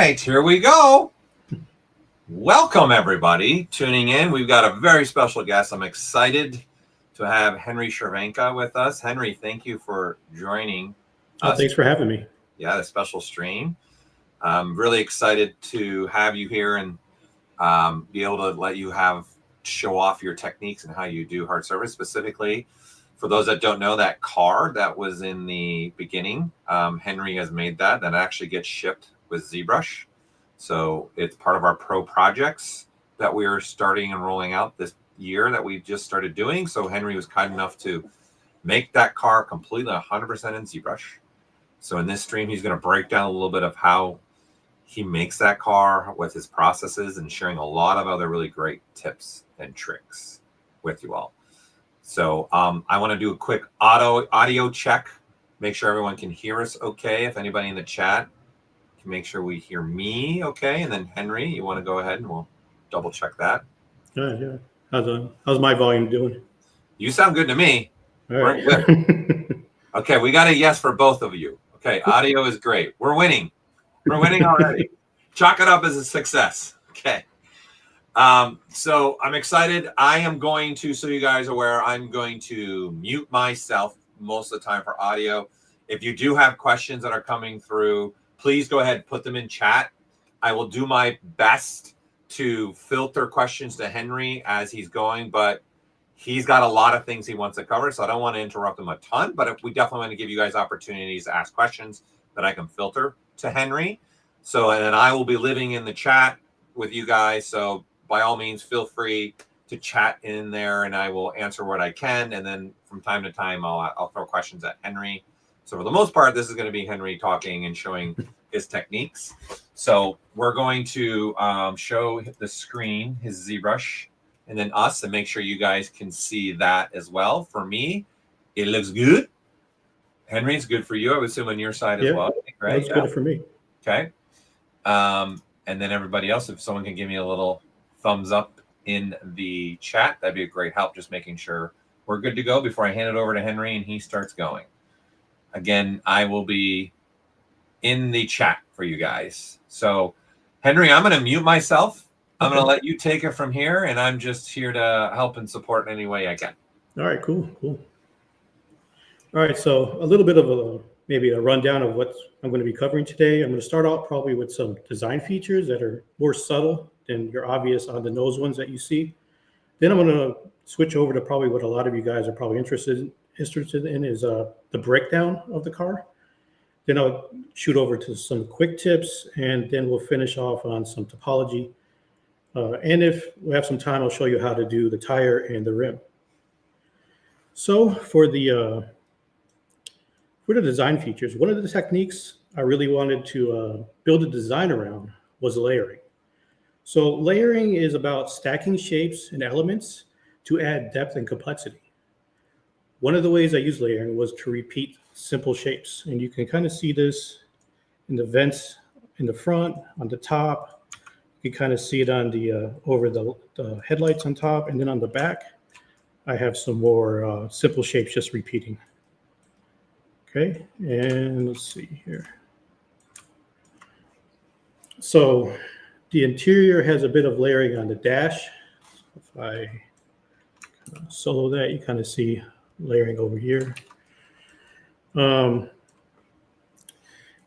right, here we go. Welcome, everybody, tuning in. We've got a very special guest. I'm excited to have Henry Chervenka with us. Henry, thank you for joining us. Thanks for having me. Yeah, the special stream. I'm really excited to have you here and be able to let you show off your techniques and how you do hard surface. Specifically, for those that don't know, that car that was in the beginning, Henry has made that actually gets shipped with ZBrush. So it's part of our pro projects that we are starting and rolling out this year that we just started doing. So Henry was kind enough to make that car completely 100% in ZBrush. So in this stream, he's going to break down a little bit of how he makes that car with his processes and sharing a lot of other really great tips and tricks with you all. So I want to do a quick audio check, make sure everyone can hear us okay. If anybody in the chat can make sure we hear me okay. And then Henry, you want to go ahead and we'll double check that. Yeah. How's my volume doing? You sound good to me. All right. We're good. Okay, we got a yes for both of you. Okay, audio is great. We're winning. We're winning already. Chalk it up as a success. Okay. So I'm excited. I am going to, so you guys are aware, I'm going to mute myself most of the time for audio. If you do have questions that are coming through, please go ahead and put them in chat. I will do my best to filter questions to Henry as he's going, but he's got a lot of things he wants to cover, so I don't want to interrupt him a ton, but we definitely want to give you guys opportunities to ask questions that I can filter to Henry. So, and then I will be living in the chat with you guys, so by all means, feel free to chat in there, and I will answer what I can, and then from time to time, I'll throw questions at Henry. So for the most part, this is going to be Henry talking and showing his techniques. So we're going to show the screen, his ZBrush, and then us, and make sure you guys can see that as well. For me, it looks good. Henry, it's good for you. I would assume on your side as well. Right? That's good for me. Okay. And then everybody else, if someone can give me a little thumbs up in the chat, that'd be a great help. Just making sure we're good to go before I hand it over to Henry and he starts going. Again, I will be in the chat for you guys. So, Henry, I'm going to mute myself. I'm going to let you take it from here, and I'm just here to help and support in any way I can. All right, cool. All right, so a little bit of maybe a rundown of what I'm going to be covering today. I'm going to start out probably with some design features that are more subtle than your obvious on-the-nose ones that you see. Then I'm going to switch over to probably what a lot of you guys are probably interested in is the breakdown of the car. Then I'll shoot over to some quick tips, and then we'll finish off on some topology. And if we have some time, I'll show you how to do the tire and the rim. So for the design features, one of the techniques I really wanted to build a design around was layering. So layering is about stacking shapes and elements to add depth and complexity. One of the ways I used layering was to repeat simple shapes. And you can kind of see this in the vents in the front, on the top. You can kind of see it on the over the headlights on top. And then on the back, I have some more simple shapes just repeating. Okay, and let's see here. So the interior has a bit of layering on the dash. If I solo that, you kind of see layering over here.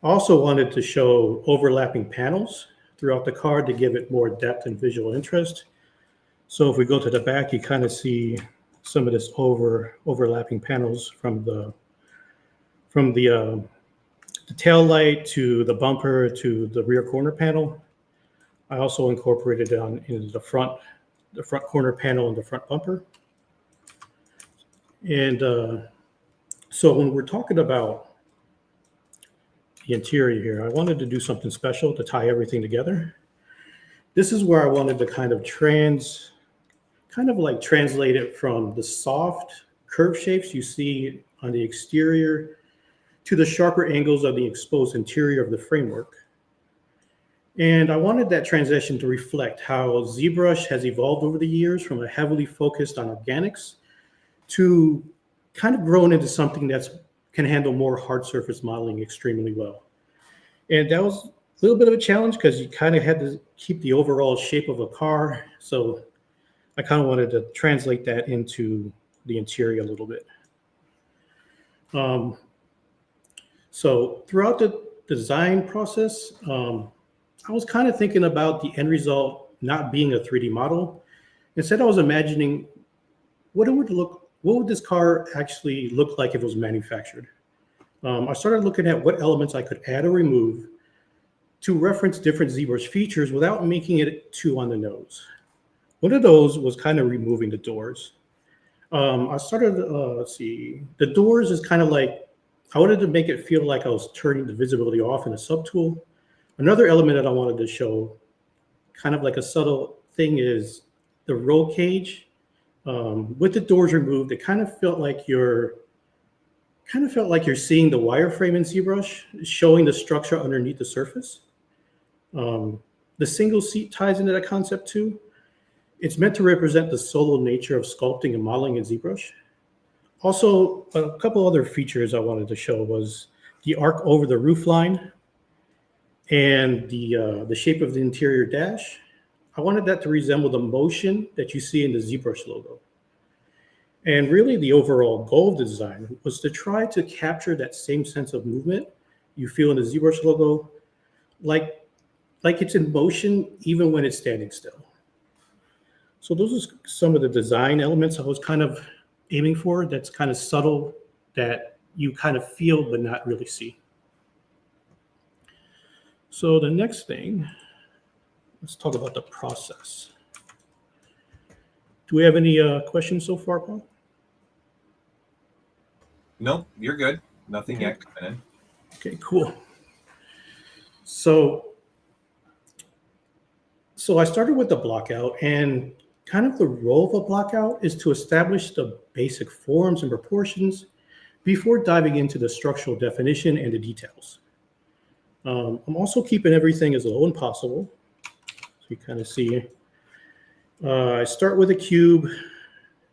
Also wanted to show overlapping panels throughout the car to give it more depth and visual interest. So if we go to the back, you kind of see some of this overlapping panels from the tail light to the bumper to the rear corner panel. I also incorporated it into the front corner panel and the front bumper. And so when we're talking about the interior here, I wanted to do something special to tie everything together. This is where I wanted to kind of translate it from the soft curve shapes you see on the exterior to the sharper angles of the exposed interior of the framework. And I wanted that transition to reflect how ZBrush has evolved over the years from a heavily focused on organics to kind of grown into something that can handle more hard surface modeling extremely well. And that was little bit of a challenge because you kind of had to keep the overall shape of a car. So I kind of wanted to translate that into the interior a little bit. So throughout the design process, I was kind of thinking about the end result not being a 3D model. Instead, I was imagining what would this car actually look like if it was manufactured? I started looking at what elements I could add or remove to reference different ZBrush features without making it too on the nose. One of those was kind of removing the doors. I started, let's see, the doors is kind of like, I wanted to make it feel like I was turning the visibility off in a subtool. Another element that I wanted to show, kind of like a subtle thing, is the roll cage. With the doors removed, it kind of felt like you're seeing the wireframe in ZBrush, showing the structure underneath the surface. The single seat ties into that concept too. It's meant to represent the solo nature of sculpting and modeling in ZBrush. Also, a couple other features I wanted to show was the arc over the roof line and the shape of the interior dash. I wanted that to resemble the motion that you see in the ZBrush logo. And really the overall goal of the design was to try to capture that same sense of movement you feel in the ZBrush logo, like it's in motion even when it's standing still. So those are some of the design elements I was kind of aiming for. That's kind of subtle, that you kind of feel but not really see. So the next thing, let's talk about the process. Do we have any questions so far, Paul? No, you're good. Nothing yet coming in. Okay, cool. So I started with the blockout, and kind of the role of a blockout is to establish the basic forms and proportions before diving into the structural definition and the details. I'm also keeping everything as low as possible. So you kind of see, I start with a cube,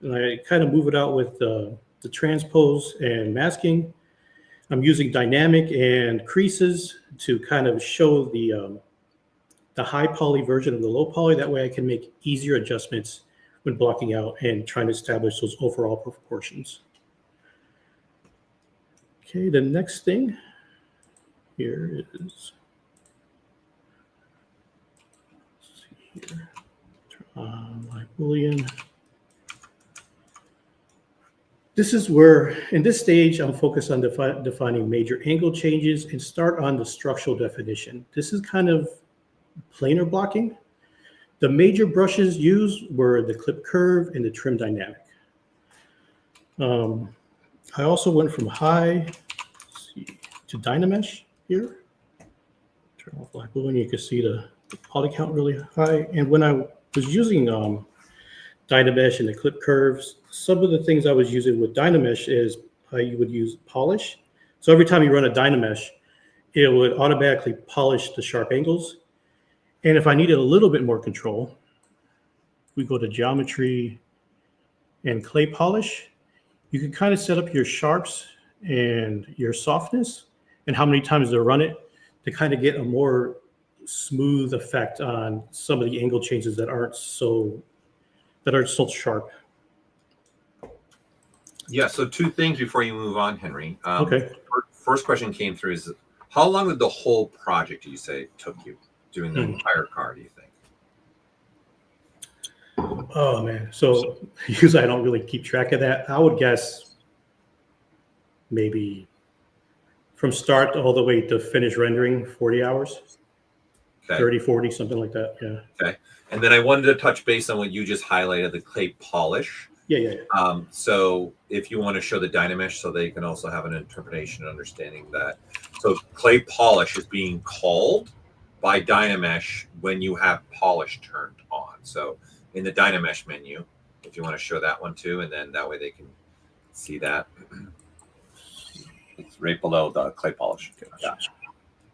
and I kind of move it out with the transpose and masking. I'm using dynamic and creases to kind of show the high poly version of the low poly. That way I can make easier adjustments when blocking out and trying to establish those overall proportions. Okay, the next thing here is, let's see here, turn on my Boolean. This is where, in this stage, I'm focused on defining major angle changes and start on the structural definition. This is kind of planar blocking. The major brushes used were the clip curve and the trim dynamic. I also went from high to Dynamesh here. Turn off black blue and you can see the poly count really high. And when I was using Dynamesh and the clip curves, some of the things I was using with Dynamesh is how you would use polish. So every time you run a Dynamesh, it would automatically polish the sharp angles. And if I needed a little bit more control, we go to geometry and clay polish. You can kind of set up your sharps and your softness and how many times to run it to kind of get a more smooth effect on some of the angle changes that aren't so sharp. Yeah, so two things before you move on, Henry. Okay. First question came through is, how long did the whole project, you say, took you doing the entire car, do you think? Oh, man. So usually I don't really keep track of that. I would guess maybe from start all the way to finish rendering, 40 hours, okay. 30, 40, something like that. Yeah. Okay. And then I wanted to touch base on what you just highlighted, the clay polish. Yeah. So if you want to show the Dynamesh so they can also have an interpretation and understanding that. So clay polish is being called by Dynamesh when you have polish turned on. So in the Dynamesh menu, if you want to show that one too, and then that way they can see that. It's right below the clay polish. Yeah.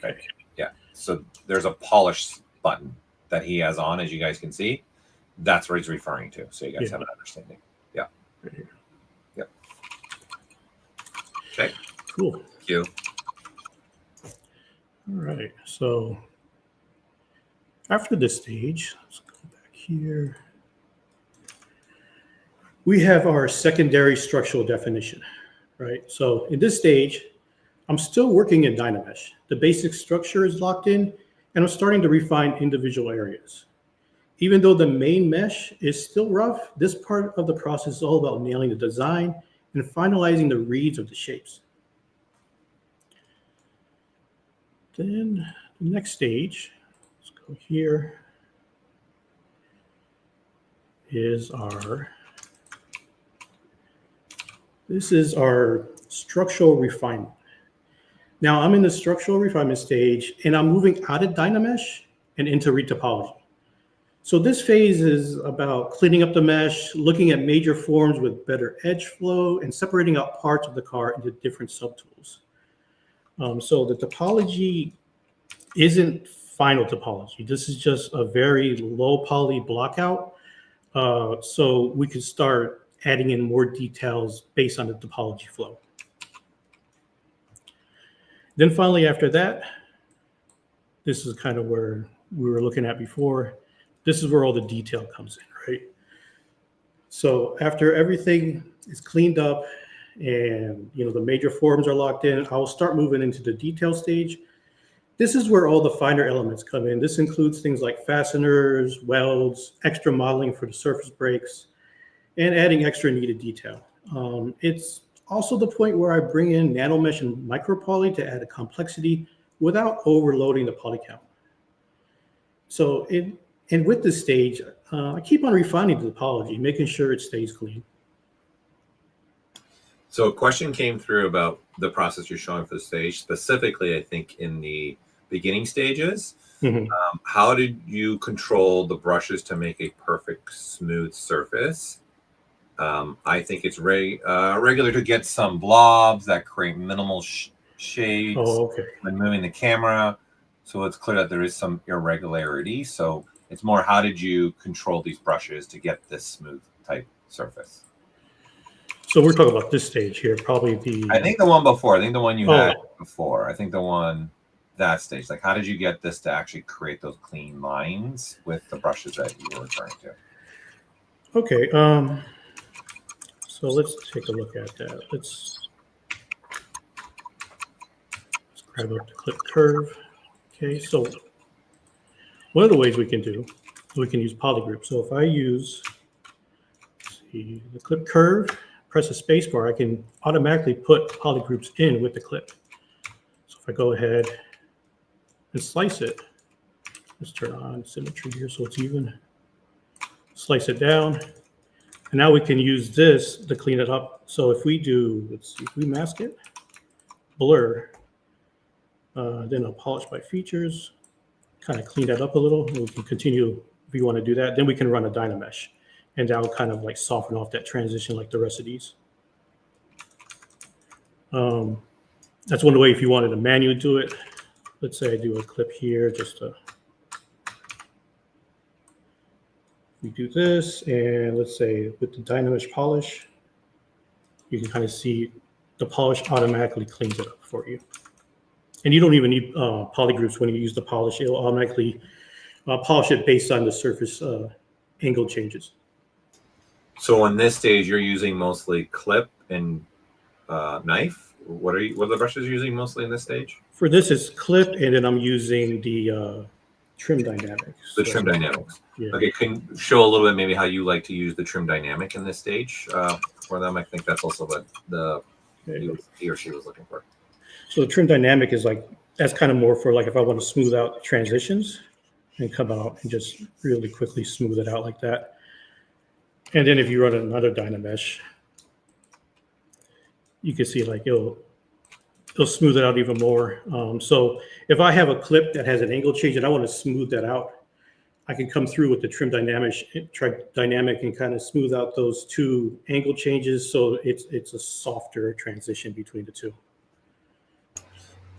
Okay. Yeah. So there's a polish button that he has on, as you guys can see. That's what he's referring to. So you guys have an understanding. Yeah. Right here. Yep. Okay. Cool. Thank you. All right. So After this stage, let's go back here. We have our secondary structural definition, right? So in this stage, I'm still working in Dynamesh. The basic structure is locked in, and I'm starting to refine individual areas. Even though the main mesh is still rough, this part of the process is all about nailing the design and finalizing the reads of the shapes. Then the next stage, let's go here, is this is our structural refinement. Now I'm in the structural refinement stage and I'm moving out of Dynamesh and into retopology. So this phase is about cleaning up the mesh, looking at major forms with better edge flow, and separating out parts of the car into different subtools. So the topology isn't final topology. This is just a very low poly blockout. So we can start adding in more details based on the topology flow. Then finally, after that, this is kind of where we were looking at before. This is where all the detail comes in, right? So after everything is cleaned up and the major forms are locked in, I will start moving into the detail stage. This is where all the finer elements come in. This includes things like fasteners, welds, extra modeling for the surface breaks, and adding extra needed detail. It's also the point where I bring in nanomesh and micropoly to add a complexity without overloading the poly count. So and with this stage, I keep on refining the topology, making sure it stays clean. So a question came through about the process you're showing for the stage, specifically, I think, in the beginning stages. Mm-hmm. How did you control the brushes to make a perfect smooth surface? I think it's regular to get some blobs that create minimal shades when moving the camera. So it's clear that there is some irregularity. So it's more, how did you control these brushes to get this smooth type surface? So we're talking about this stage here, probably I think the one before. I think the one you had before. I think the one, that stage. Like, how did you get this to actually create those clean lines with the brushes that you were referring to? Okay. So let's take a look at that. Let's grab up the clip curve. Okay, so one of the ways we can do, we can use polygroup. So if I use the clip curve, press a space bar, I can automatically put polygroups in with the clip. So if I go ahead and slice it, let's turn on symmetry here so it's even. Slice it down. And now we can use this to clean it up. So if we do, let's see, if we mask it, blur, then I'll polish by features, kind of clean that up a little. And we can continue if you want to do that. Then we can run a Dynamesh, and that'll kind of like soften off that transition like the rest of these. That's one way if you wanted to manually do it. Let's say I do a clip here, just to. We do this, and let's say with the Dynamesh polish, you can kind of see the polish automatically cleans it up for you. And you don't even need polygroups when you use the polish. It'll automatically polish it based on the surface angle changes. So on this stage, you're using mostly clip and knife. What are the brushes you're using mostly in this stage? For this, it's clip, and then I'm using the trim dynamics. The trim dynamics. Yeah. Okay, can you show a little bit maybe how you like to use the trim dynamic in this stage for them? I think that's also what he or she was looking for. So the trim dynamic is like, that's kind of more for like if I want to smooth out transitions and come out and just really quickly smooth it out like that. And then if you run another Dynamesh, you can see like it'll smooth it out even more. So if I have a clip that has an angle change and I want to smooth that out, I can come through with the trim dynamic and kind of smooth out those two angle changes. So it's a softer transition between the two.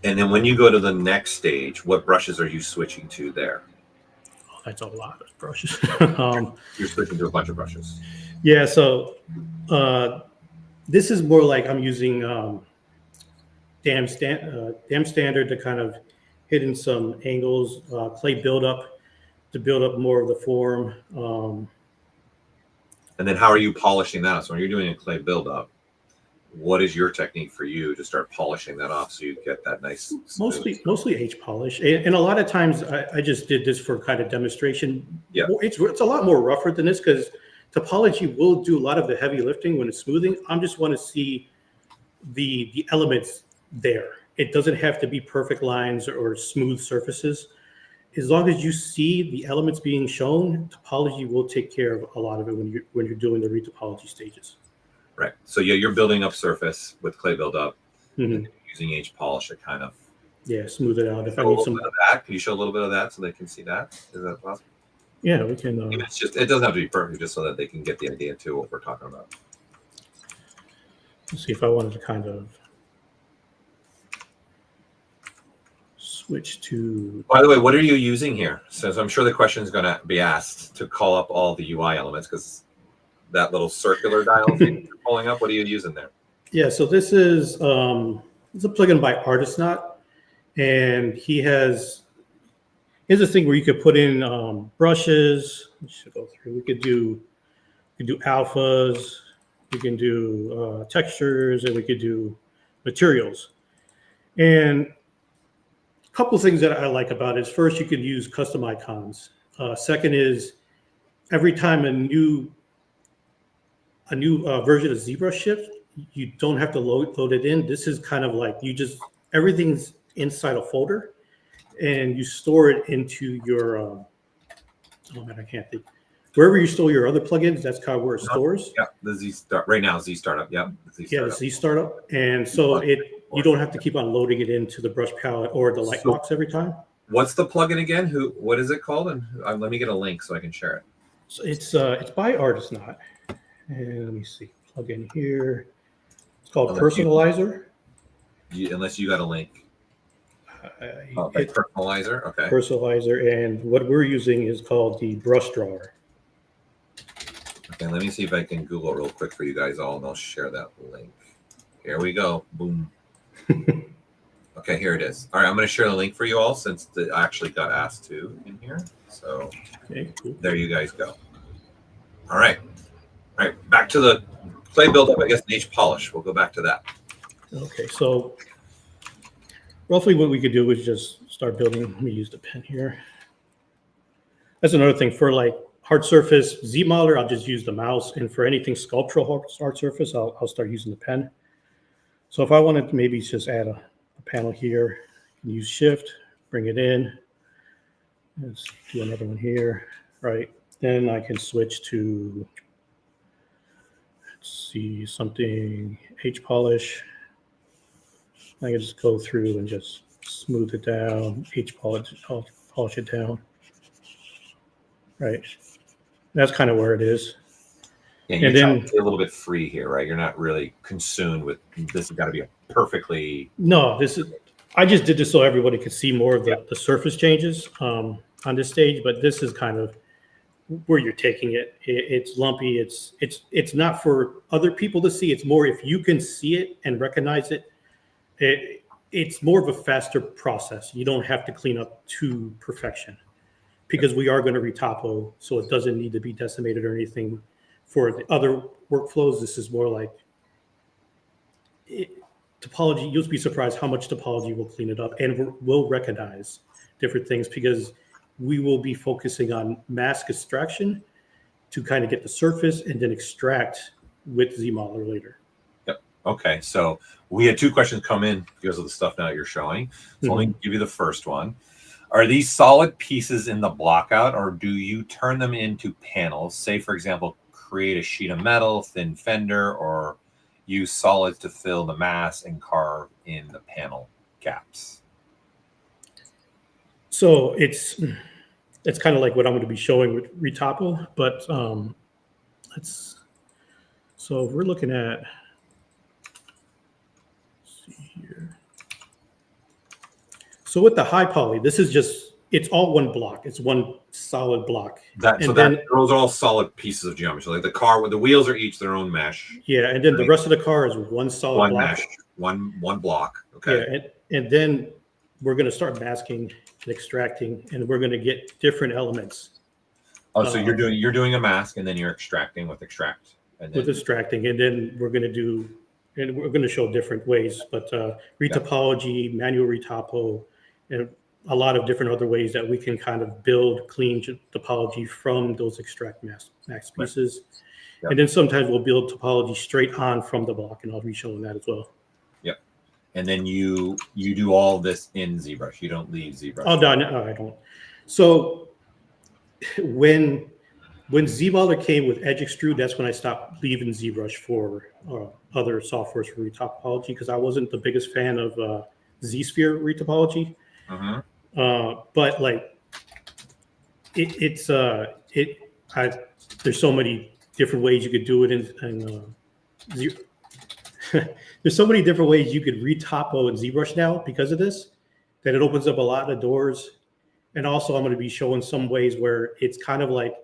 And then when you go to the next stage, what brushes are you switching to there? Oh, that's a lot of brushes. You're switching to a bunch of brushes. Yeah, so this is more like I'm using Dam Standard to kind of hit in some angles, clay buildup. to build up more of the form. And then how are you polishing that? So when you're doing a clay buildup, what is your technique for you to start polishing that off so you get that nice mostly H polish, and a lot of times I just did this for kind of demonstration. Yeah, it's a lot more rougher than this because topology will do a lot of the heavy lifting when it's smoothing. I just want to see the elements there. It doesn't have to be perfect lines or smooth surfaces. As long as you see the elements being shown, topology will take care of a lot of it when you're doing the retopology stages. Right. So yeah, you're building up surface with clay buildup, and using H polish to kind of smooth it out. If I need need some of that, can you show a little bit of that so they can see that? Is that possible? Yeah, we can. It's just, it doesn't have to be perfect, just so that they can get the idea too what we're talking about. Let's see if I wanted to kind of switch to. By the way, what are you using here? So I'm sure the question is going to be asked to call up all the UI elements, because that little circular dial thing you're pulling up, what are you using there? Yeah, so this is it's a plugin by ArtistNot, and here's a thing where you could put in brushes. We should go through. We could do alphas, we can do textures, and we could do materials. And a couple of things that I like about it is, first, you could use custom icons. Second is, every time a new version of ZBrush ships, you don't have to load it in. This is kind of like everything's inside a folder, and you store it into your oh man, I can't think. Wherever you store your other plugins, that's kind of where it stores. Yeah, the Z start right now. Z startup. Yeah, the Z startup, and so you don't have to keep on loading it into the brush palette or the light box every time. What's the plugin again? What is it called? And let me get a link so I can share it. So it's by ArtistNot, and let me see, plugin here. It's called Personalizer. Unless you got a link. Personalizer. Okay. Personalizer, and what we're using is called the brush drawer. Okay, let me see if I can Google real quick for you guys all, and I'll share that link. Here we go. Boom. Okay, here it is. All right, I'm going to share the link for you all, since I actually got asked to in here. So cool. There you guys go. All right. All right, back to the clay buildup, I guess, and H polish. We'll go back to that. Okay, so roughly what we could do is just start building. Let me use the pen here. That's another thing. For like hard surface Z modeler, I'll just use the mouse, and for anything sculptural hard surface, I'll start using the pen. So if I wanted to maybe just add a panel here, I can use Shift, bring it in. Let's do another one here, right? Then I can switch to, let's see, something H polish. I can just go through and just smooth it down, H polish it down. Right. That's kind of where it is. Yeah, you're trying to be a little bit free here, right? You're not really consumed with this. Has got to be a perfectly. No, I just did this so everybody could see more of the surface changes on this stage, but this is kind of where you're taking it. It's lumpy. It's not for other people to see. It's more if you can see it and recognize it. It's more of a faster process. You don't have to clean up to perfection, because we are going to retopo, so it doesn't need to be decimated or anything. For the other workflows, this is more like topology. You'll be surprised how much topology will clean it up and will recognize different things, because we will be focusing on mask extraction to kind of get the surface and then extract with ZModeler later. Yep. Okay. So we had two questions come in because of the stuff now you're showing. So let me give you the first one. Are these solid pieces in the blockout, or do you turn them into panels? Say, for example, create a sheet of metal, thin fender, or use solids to fill the mass and carve in the panel gaps? So it's kind of like what I'm going to be showing with retopo, but so if we're looking at, let's see here. So with the high poly, this is just, it's all one block. It's one solid block. Those are all solid pieces of geometry. So like the car, with the wheels are each their own mesh. Yeah, and then the rest of the car is one solid block. Mesh, one block. Okay. Yeah, and then we're going to start masking and extracting, and we're going to get different elements. Oh, so you're doing a mask, and then you're extracting with extract, and then with extracting, and then we're going to show different ways, but retopology, manual retopo, and a lot of different other ways that we can kind of build clean topology from those extract mask pieces. Yep. And then sometimes we'll build topology straight on from the block, and I'll be showing that as well. Yep. And then you do all this in ZBrush. You don't leave ZBrush. Oh, no, I don't. So when ZBrush came with Edge Extrude, that's when I stopped leaving ZBrush for other softwares for retopology, because I wasn't the biggest fan of Z-Sphere retopology. But like there's so many different ways you could do it in there's so many different ways you could retopo in ZBrush now because of this, that it opens up a lot of doors. And also I'm going to be showing some ways where it's kind of like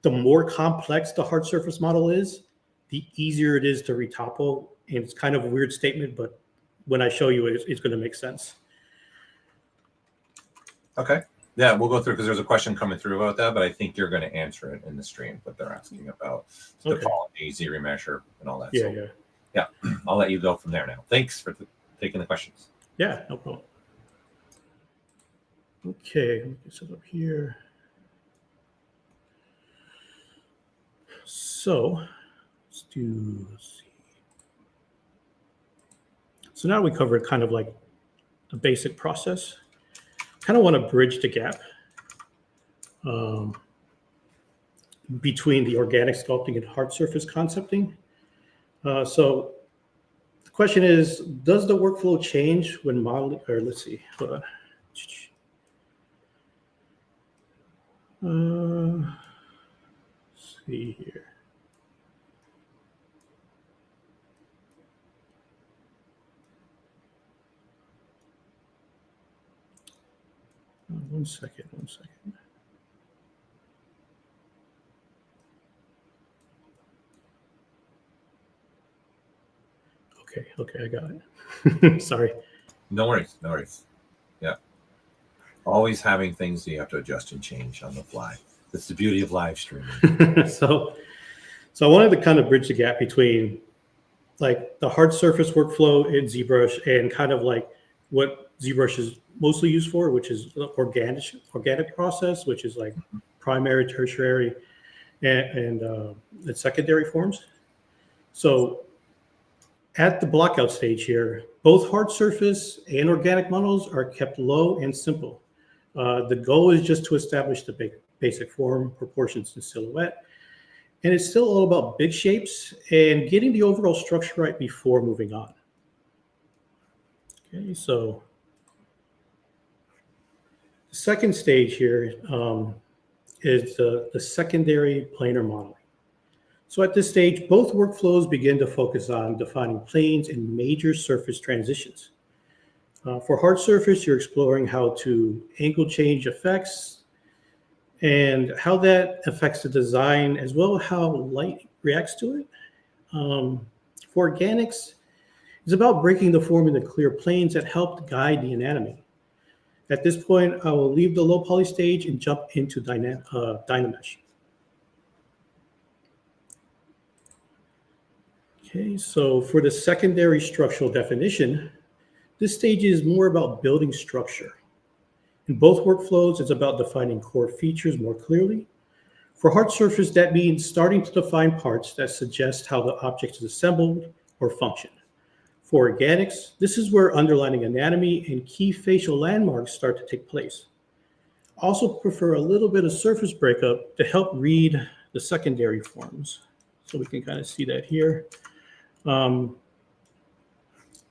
the more complex the hard surface model is, the easier it is to retopo. And it's kind of a weird statement, but when I show you it, it's going to make sense. Okay. Yeah, we'll go through, because there's a question coming through about that, but I think you're going to answer it in the stream, what they're asking about topology, Z-remesher, and all that. Yeah, I'll let you go from there now. Thanks for taking the questions. Yeah, no problem. Okay, let me set up here. So let's see. So now we covered kind of like the basic process. Kind of want to bridge the gap between the organic sculpting and hard surface concepting. So the question is, does the workflow change when modeling, or let's see, hold on. Let's see here. One second. Okay, I got it. Sorry. No worries. Yeah. Always having things that you have to adjust and change on the fly. That's the beauty of live streaming. So I wanted to kind of bridge the gap between like the hard surface workflow in ZBrush and kind of like what ZBrush is mostly used for, which is the organic process, which is like primary, tertiary, and the secondary forms. So at the blockout stage here, both hard surface and organic models are kept low and simple. The goal is just to establish the basic form, proportions, and silhouette. And it's still all about big shapes and getting the overall structure right before moving on. Okay, so the second stage here is the secondary planar modeling. So at this stage, both workflows begin to focus on defining planes and major surface transitions. For hard surface, you're exploring how to angle change effects and how that affects the design, as well as how light reacts to it. For organics, it's about breaking the form into clear planes that help guide the anatomy. At this point, I will leave the low poly stage and jump into Dynamesh. Okay, so for the secondary structural definition, this stage is more about building structure. In both workflows, it's about defining core features more clearly. For hard surface, that means starting to define parts that suggest how the object is assembled or function. For organics, this is where underlining anatomy and key facial landmarks start to take place. Also prefer a little bit of surface breakup to help read the secondary forms. So we can kind of see that here.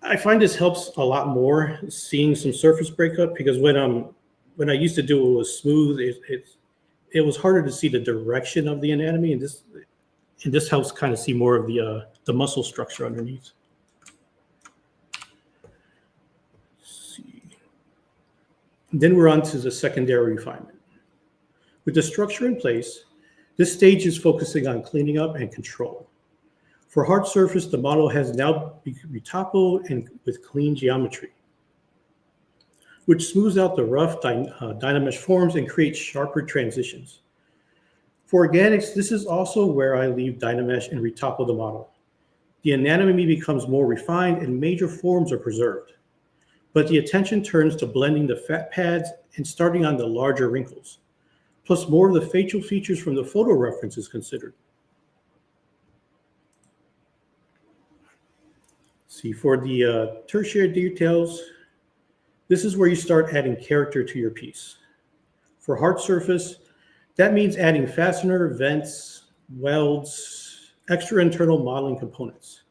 I find this helps a lot more, seeing some surface breakup, because when I used to do it was smooth, it was harder to see the direction of the anatomy, and this helps kind of see more of the muscle structure underneath. Let's see. Then we're on to the secondary refinement. With the structure in place, this stage is focusing on cleaning up and control. For hard surface, the model has now been retopoed and with clean geometry. which smooths out the rough Dynamesh forms and creates sharper transitions. For organics, this is also where I leave Dynamesh and retopple the model. The anatomy becomes more refined and major forms are preserved, but the attention turns to blending the fat pads and starting on the larger wrinkles. Plus, more of the facial features from the photo reference is considered. See, for the tertiary details, this is where you start adding character to your piece. For hard surface, that means adding fastener, vents, welds, extra internal modeling components.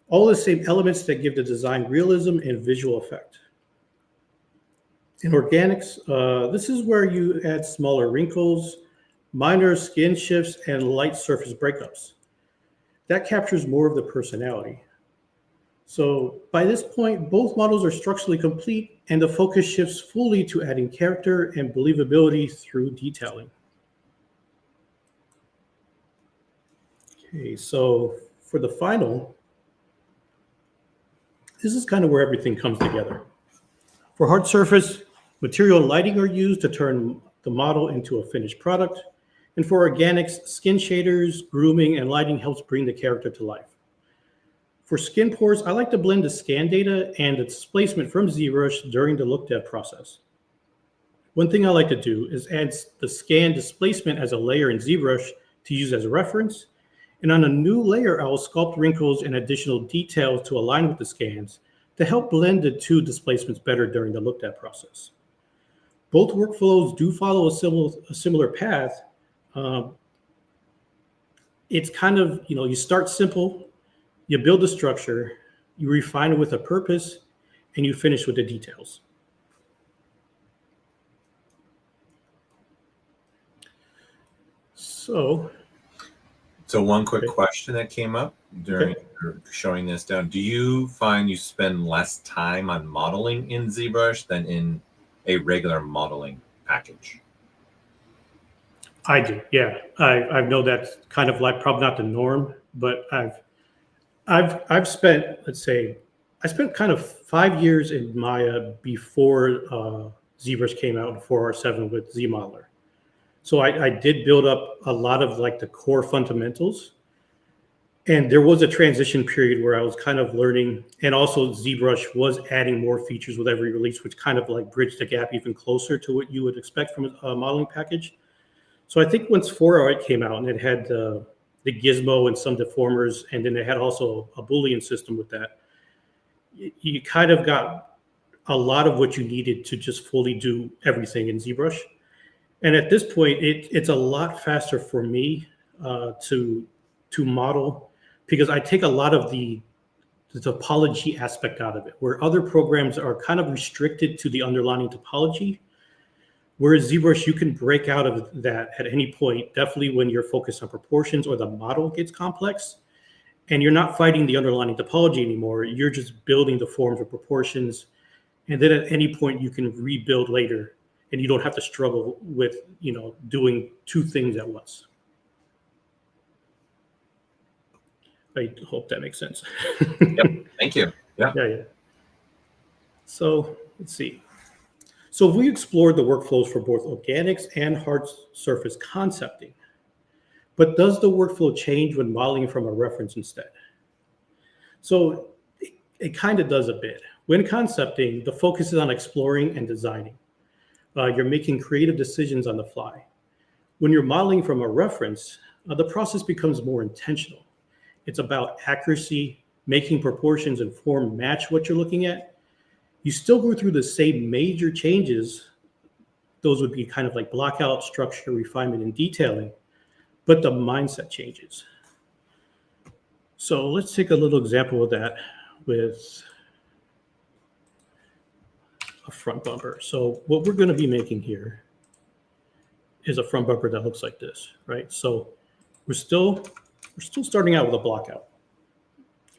All the same elements that give the design realism and visual effect. In organics, this is where you add smaller wrinkles, minor skin shifts, and light surface breakups. That captures more of the personality. So by this point, both models are structurally complete and the focus shifts fully to adding character and believability through detailing. Okay, so for the final, this is kind of where everything comes together. For hard surface, material and lighting are used to turn the model into a finished product. And for organics, skin shaders, grooming, and lighting helps bring the character to life. For skin pores, I like to blend the scan data and the displacement from ZBrush during the look dev process. One thing I like to do is add the scan displacement as a layer in ZBrush to use as a reference. And on a new layer, I will sculpt wrinkles and additional details to align with the scans to help blend the two displacements better during the look dev process. Both workflows do follow a similar path. It's kind of, you start simple, you build a structure, you refine it with a purpose, and you finish with the details. So one quick question that came up during showing this down. Do you find you spend less time on modeling in ZBrush than in a regular modeling package? I do, yeah. I know that's kind of like probably not the norm, but I've spent, let's say, I spent kind of 5 years in Maya before ZBrush came out in 4R7 with ZModeler. So I did build up a lot of like the core fundamentals. And there was a transition period where I was kind of learning, and also ZBrush was adding more features with every release, which kind of like bridged the gap even closer to what you would expect from a modeling package. So I think once 4R8 came out and it had the gizmo and some deformers, and then they had also a Boolean system with that, you kind of got a lot of what you needed to just fully do everything in ZBrush. And at this point, it's a lot faster for me to model, because I take a lot of the topology aspect out of it, where other programs are kind of restricted to the underlying topology. Whereas ZBrush, you can break out of that at any point, definitely when you're focused on proportions or the model gets complex, and you're not fighting the underlying topology anymore. You're just building the forms or proportions, and then at any point you can rebuild later, and you don't have to struggle with doing two things at once. I hope that makes sense. Yep. Thank you. Yeah. Yeah. So let's see. So we explored the workflows for both organics and hard surface concepting. But does the workflow change when modeling from a reference instead? So it kind of does a bit. When concepting, the focus is on exploring and designing. You're making creative decisions on the fly. When you're modeling from a reference, the process becomes more intentional. It's about accuracy, making proportions and form match what you're looking at. You still go through the same major changes. Those would be kind of like blockout, structure, refinement, and detailing, but the mindset changes. So let's take a little example of that with a front bumper. So what we're going to be making here is a front bumper that looks like this, right? So we're still starting out with a blockout.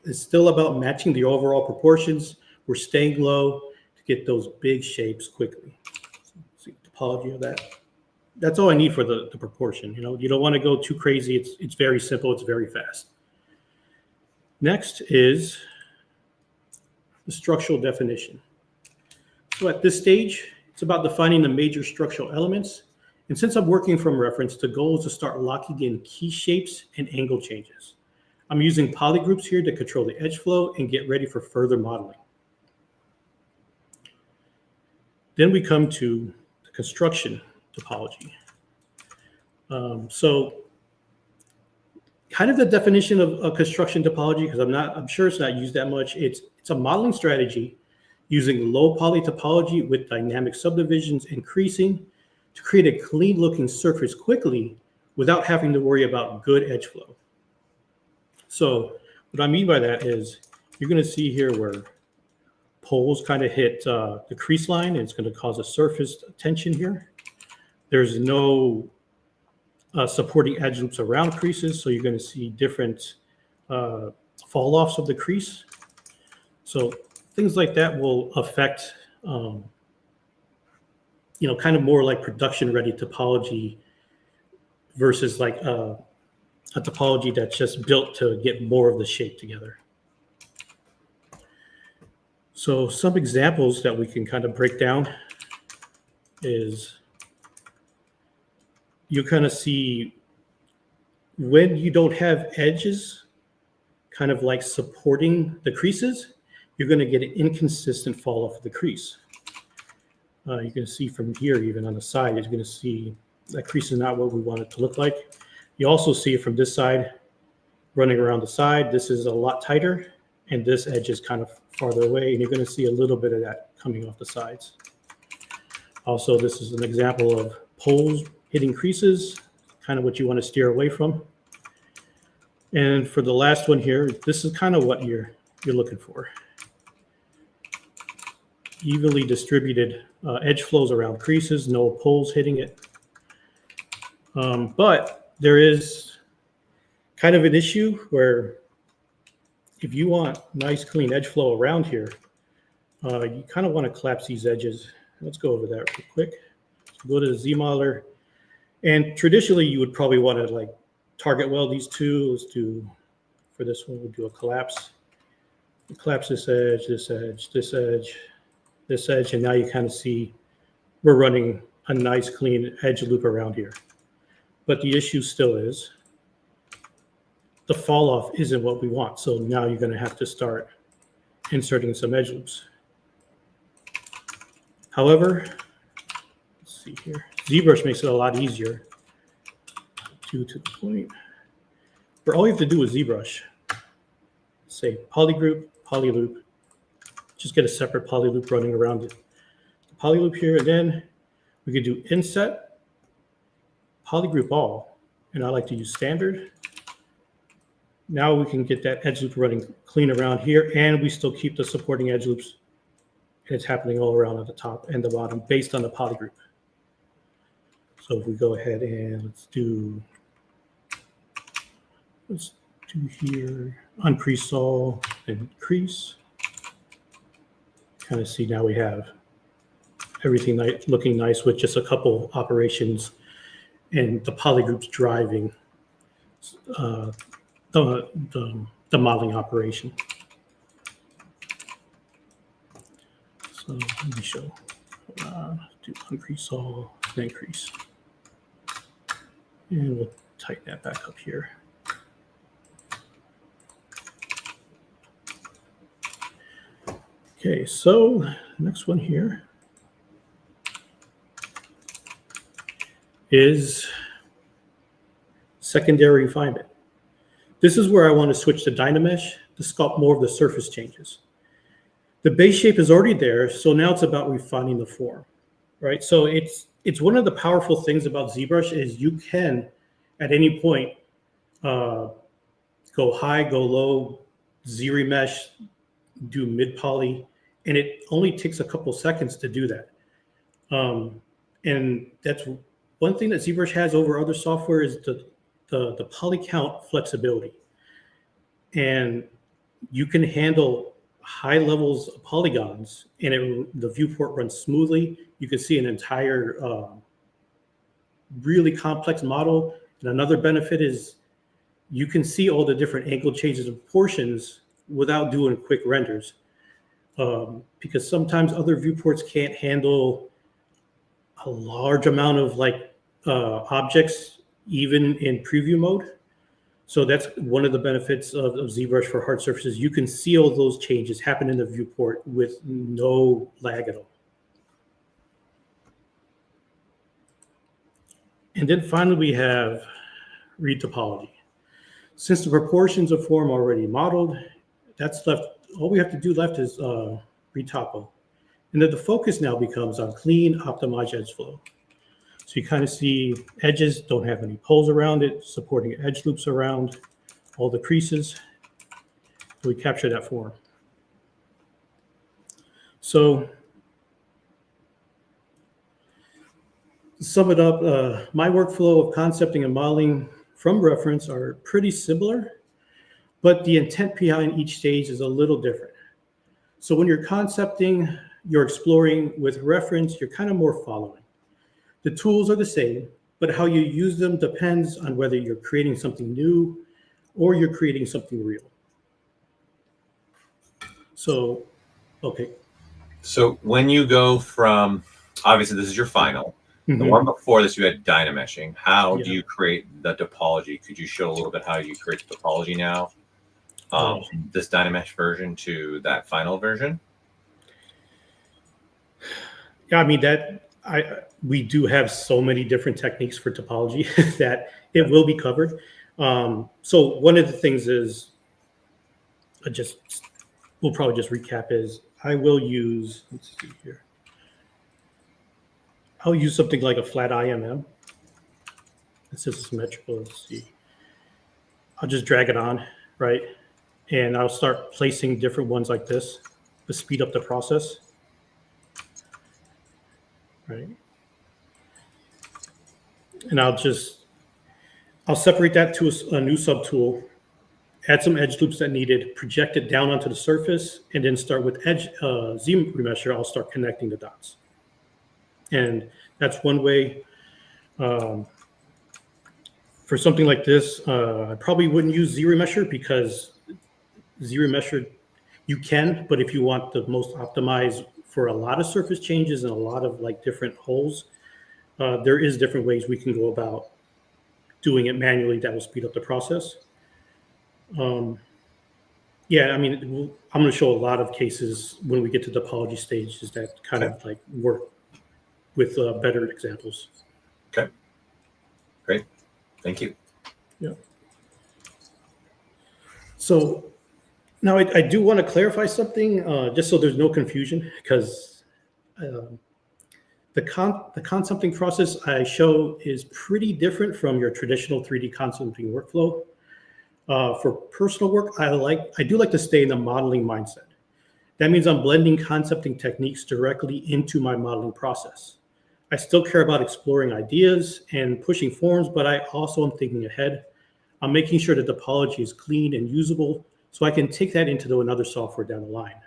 It's still about matching the overall proportions. We're staying low to get those big shapes quickly. See the topology of that. That's all I need for the proportion. You don't want to go too crazy. It's very simple. It's very fast. Next is the structural definition. So at this stage, it's about defining the major structural elements. And since I'm working from reference, the goal is to start locking in key shapes and angle changes. I'm using polygroups here to control the edge flow and get ready for further modeling. Then we come to the construction topology. So kind of the definition of a construction topology, because I'm sure it's not used that much. It's a modeling strategy using low poly topology with dynamic subdivisions and creasing to create a clean looking surface quickly without having to worry about good edge flow. So what I mean by that is you're going to see here where poles kind of hit the crease line, and it's going to cause a surface tension here. There's no supporting edge loops around creases, so you're going to see different fall offs of the crease. So things like that will affect, kind of more like production ready topology versus like a topology that's just built to get more of the shape together. So some examples that we can kind of break down is you kind of see when you don't have edges kind of like supporting the creases, you're going to get an inconsistent fall off of the crease. You can see from here, even on the side, you're going to see that crease is not what we want it to look like. You also see it from this side running around the side. This is a lot tighter, and this edge is kind of farther away, and you're going to see a little bit of that coming off the sides. Also, this is an example of poles hitting creases, kind of what you want to steer away from. And for the last one here, this is kind of what you're looking for. Evenly distributed edge flows around creases, no poles hitting it. But there is kind of an issue where if you want nice clean edge flow around here, you kind of want to collapse these edges. Let's go over that real quick. So go to the Z modeler, and traditionally you would probably want to like target weld these two. Let's do, for this one, we'll do a collapse. You collapse this edge, this edge, this edge, this edge, and now you kind of see we're running a nice clean edge loop around here. But the issue still is the fall off isn't what we want. So now you're going to have to start inserting some edge loops. However, let's see here. ZBrush makes it a lot easier. To the point. Where all you have to do is ZBrush. Say polygroup, polyloop. Just get a separate polyloop running around it. The polyloop here, and then we could do inset, polygroup all, and I like to use standard. Now we can get that edge loop running clean around here, and we still keep the supporting edge loops. And it's happening all around at the top and the bottom based on the polygroup. So if we go ahead and let's do here, uncrease all and crease. Kind of see now we have everything looking nice with just a couple operations and the polygroups driving the modeling operation. So let me show. Do uncrease all, then crease. And we'll tighten that back up here. Okay, so next one here is secondary refinement. This is where I want to switch to Dynamesh to sculpt more of the surface changes. The base shape is already there, so now it's about refining the form, right? So it's one of the powerful things about ZBrush is you can, at any point, go high, go low, Z-remesh, do mid-poly, and it only takes a couple seconds to do that. And that's one thing that ZBrush has over other software is the poly count flexibility. And you can handle high levels of polygons, and the viewport runs smoothly. You can see an entire really complex model. And another benefit is you can see all the different angle changes and proportions without doing quick renders. because sometimes other viewports can't handle a large amount of objects, even in preview mode. So that's one of the benefits of ZBrush for hard surfaces. You can see all those changes happen in the viewport with no lag at all. And then finally, we have read topology. Since the proportions of form are already modeled, that's left. All we have to do left is read topo. And then the focus now becomes on clean, optimized edge flow. So you kind of see edges don't have any poles around it, supporting edge loops around all the creases. So we capture that form. So to sum it up, my workflow of concepting and modeling from reference are pretty similar, but the intent behind each stage is a little different. So when you're concepting, you're exploring. With reference, you're kind of more following. The tools are the same, but how you use them depends on whether you're creating something new or you're creating something real. So, okay. So when you go from, obviously this is your final, the one before this you had Dynameshing. How do you create the topology? Could you show a little bit how you create the topology now? From this Dynamesh version to that final version? Yeah, I mean, we do have so many different techniques for topology that it will be covered. So one of the things is, we'll probably just recap is, I will use, let's see here. I'll use something like a flat IMM. This is symmetrical, let's see. I'll just drag it on, right? And I'll start placing different ones like this to speed up the process, right? And I'll separate that to a new subtool, add some edge loops that needed, project it down onto the surface, and then start with ZBrusher. I'll start connecting the dots. And that's one way. For something like this, I probably wouldn't use ZBrushLIVE because ZBrushLIVE you can, but if you want the most optimized for a lot of surface changes and a lot of different holes, there is different ways we can go about doing it manually that will speed up the process. Yeah, I mean, I'm going to show a lot of cases when we get to the topology stages that kind of work with better examples. Okay, great. Thank you. Yeah. So now I do want to clarify something, just so there's no confusion, because the concepting process I show is pretty different from your traditional 3D concepting workflow. For personal work, I do like to stay in the modeling mindset. That means I'm blending concepting techniques directly into my modeling process. I still care about exploring ideas and pushing forms, but I also am thinking ahead. I'm making sure the topology is clean and usable so I can take that into another software down the line.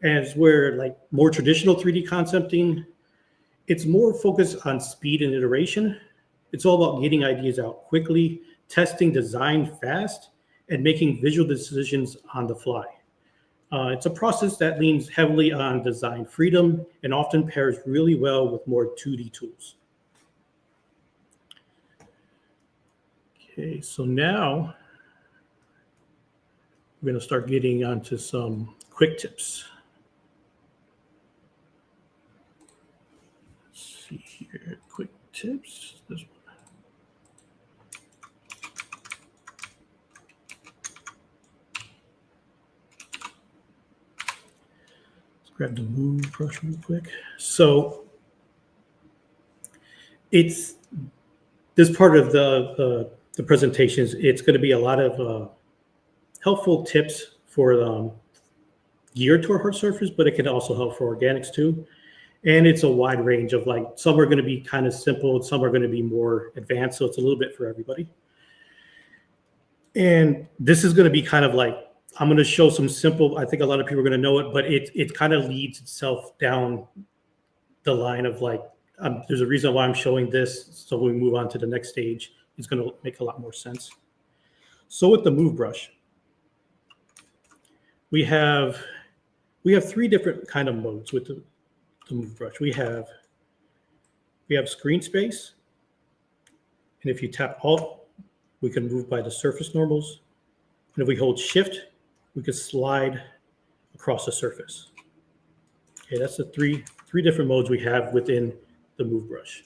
As where more traditional 3D concepting, it's more focused on speed and iteration. It's all about getting ideas out quickly, testing design fast, and making visual decisions on the fly. It's a process that leans heavily on design freedom and often pairs really well with more 2D tools. Okay, so now we're going to start getting onto some quick tips. Let's see here, quick tips. This one. Grab the move brush real quick. So it's this part of the presentations. It's going to be a lot of helpful tips for geared toward hard surface, but it can also help for organics too. And it's a wide range of some are going to be kind of simple, and some are going to be more advanced. So it's a little bit for everybody. And this is going to be kind of I'm going to show some simple, I think a lot of people are going to know it, but it kind of leads itself down the line of there's a reason why I'm showing this. So when we move on to the next stage, it's going to make a lot more sense. So with the move brush, we have we have three different kind of modes with the move brush. We have screen space, and if you tap Alt, we can move by the surface normals. And if we hold Shift, we can slide across the surface. Okay, that's the three different modes we have within the move brush.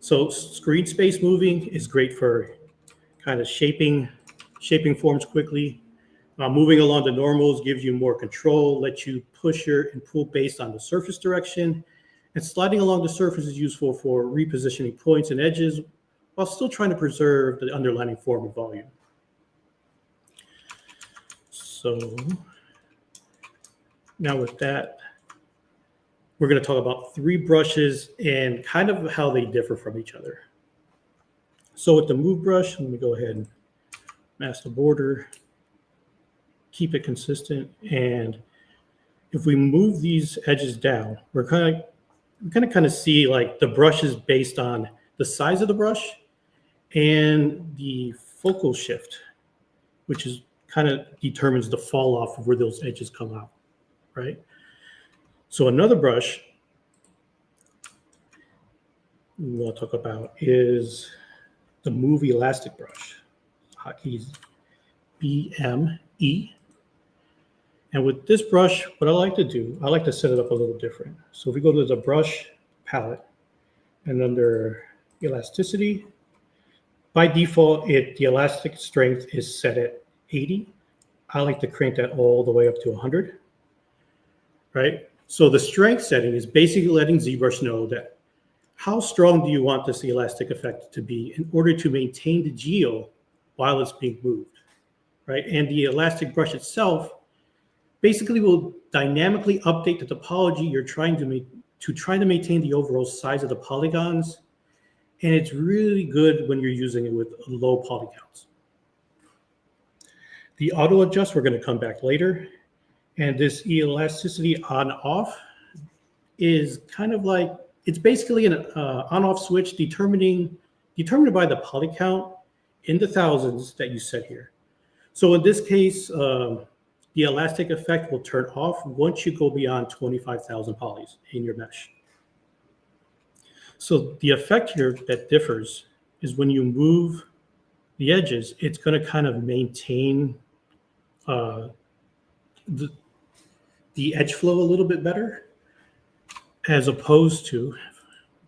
So screen space moving is great for kind of shaping forms quickly. Moving along the normals gives you more control, lets you push and pull based on the surface direction. And sliding along the surface is useful for repositioning points and edges while still trying to preserve the underlying form and volume. So now with that, we're going to talk about three brushes and kind of how they differ from each other. So with the move brush, let me go ahead and mask the border, keep it consistent. And if we move these edges down, we're kind of see like the brush is based on the size of the brush and the focal shift, which is kind of determines the fall off of where those edges come out, right? So another brush we'll talk about is the Move Elastic brush. Hotkey is BME. And with this brush, what I like to do, I like to set it up a little different. So if we go to the brush palette and under elasticity, by default, the elastic strength is set at 80. I like to crank that all the way up to 100, right? So the strength setting is basically letting ZBrush know that how strong do you want this elastic effect to be in order to maintain the geo while it's being moved, right? And the elastic brush itself basically will dynamically update the topology you're trying to maintain the overall size of the polygons. And it's really good when you're using it with low poly counts. The auto adjust, we're going to come back later. And this elasticity on off is kind of like, it's basically an on off switch determined by the poly count in the thousands that you set here. So in this case, the elastic effect will turn off once you go beyond 25,000 polys in your mesh. So the effect here that differs is when you move the edges, it's going to kind of maintain the edge flow a little bit better, as opposed to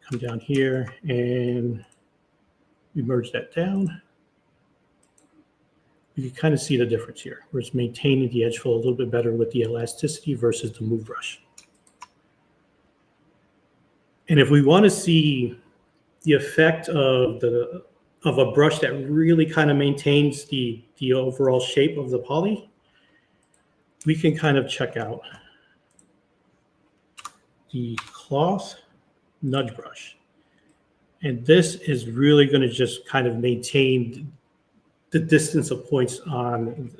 come down here and we merge that down. You can kind of see the difference here, where it's maintaining the edge flow a little bit better with the elasticity versus the move brush. And if we want to see the effect of a brush that really kind of maintains the overall shape of the poly, we can kind of check out the cloth nudge brush. And this is really going to just kind of maintain the distance of points on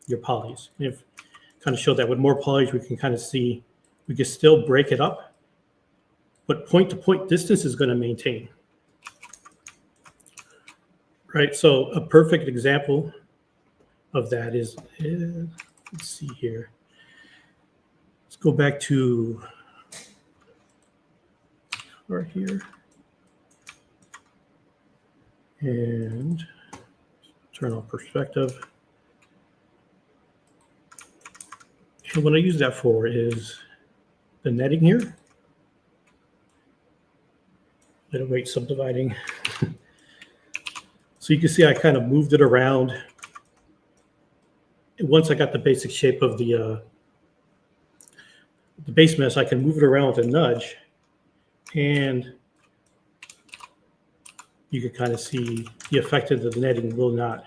your polys. And if kind of show that with more polys, we can kind of see, we can still break it up, but point to point distance is going to maintain. Right, so a perfect example of that is, let's see here. Let's go back to right here and turn on perspective. And what I use that for is the netting here. Little weight subdividing. So you can see I kind of moved it around. And once I got the basic shape of the base mesh, I can move it around with a nudge, and you can kind of see the effect of the netting will not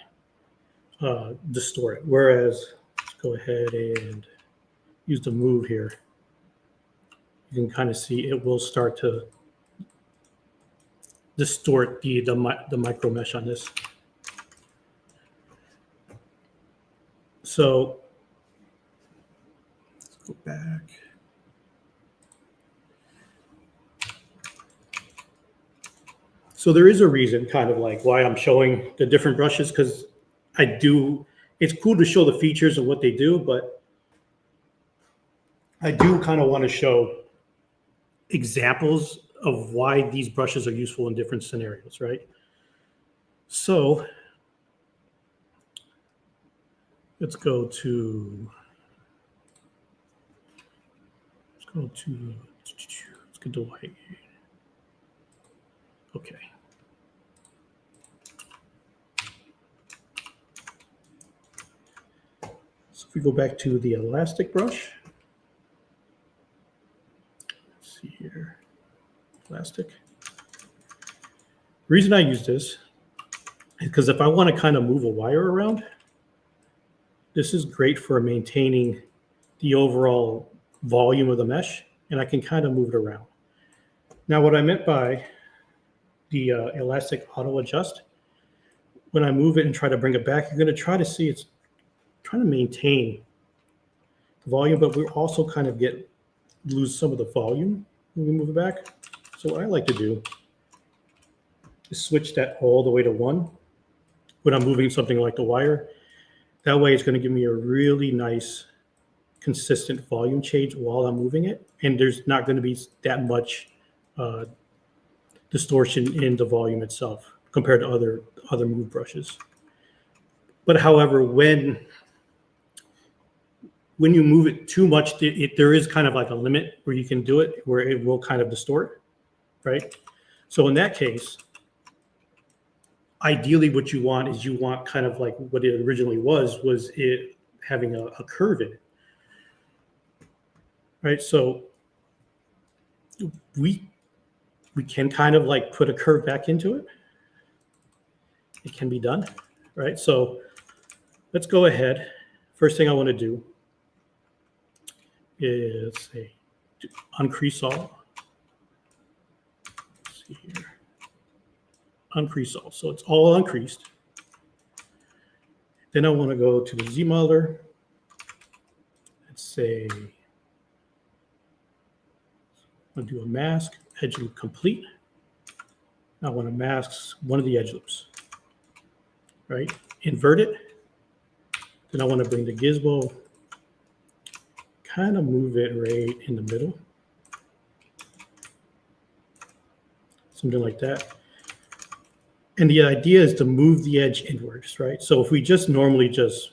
distort it. Whereas, let's go ahead and use the move here. You can kind of see it will start to distort the micro mesh on this. So let's go back. So there is a reason kind of like why I'm showing the different brushes, because it's cool to show the features of what they do, but I do kind of want to show examples of why these brushes are useful in different scenarios, right? So let's go to white. Okay. So if we go back to the elastic brush, let's see here, elastic. The reason I use this is because if I want to kind of move a wire around, this is great for maintaining the overall volume of the mesh, and I can kind of move it around. Now, what I meant by the elastic auto adjust, when I move it and try to bring it back, you're going to try to see it's trying to maintain the volume, but we also kind of lose some of the volume when we move it back. So what I like to do is switch that all the way to 1 when I'm moving something like the wire. That way it's going to give me a really nice consistent volume change while I'm moving it, and there's not going to be that much distortion in the volume itself compared to other move brushes. But however, when you move it too much, there is kind of like a limit where you can do it, where it will kind of distort, right? So in that case, ideally what you want is kind of like what it originally was it having a curve in it, right? So we can kind of like put a curve back into it. It can be done, right? So let's go ahead. First thing I want to do is say uncrease all. Let's see here. Uncrease all. So it's all uncreased. Then I want to go to the Z modeler. Let's say I'll do a mask, edge loop complete. I want to mask one of the edge loops, right? Invert it. Then I want to bring the gizmo, kind of move it right in the middle. Something like that. And the idea is to move the edge inwards, right? So if we just normally just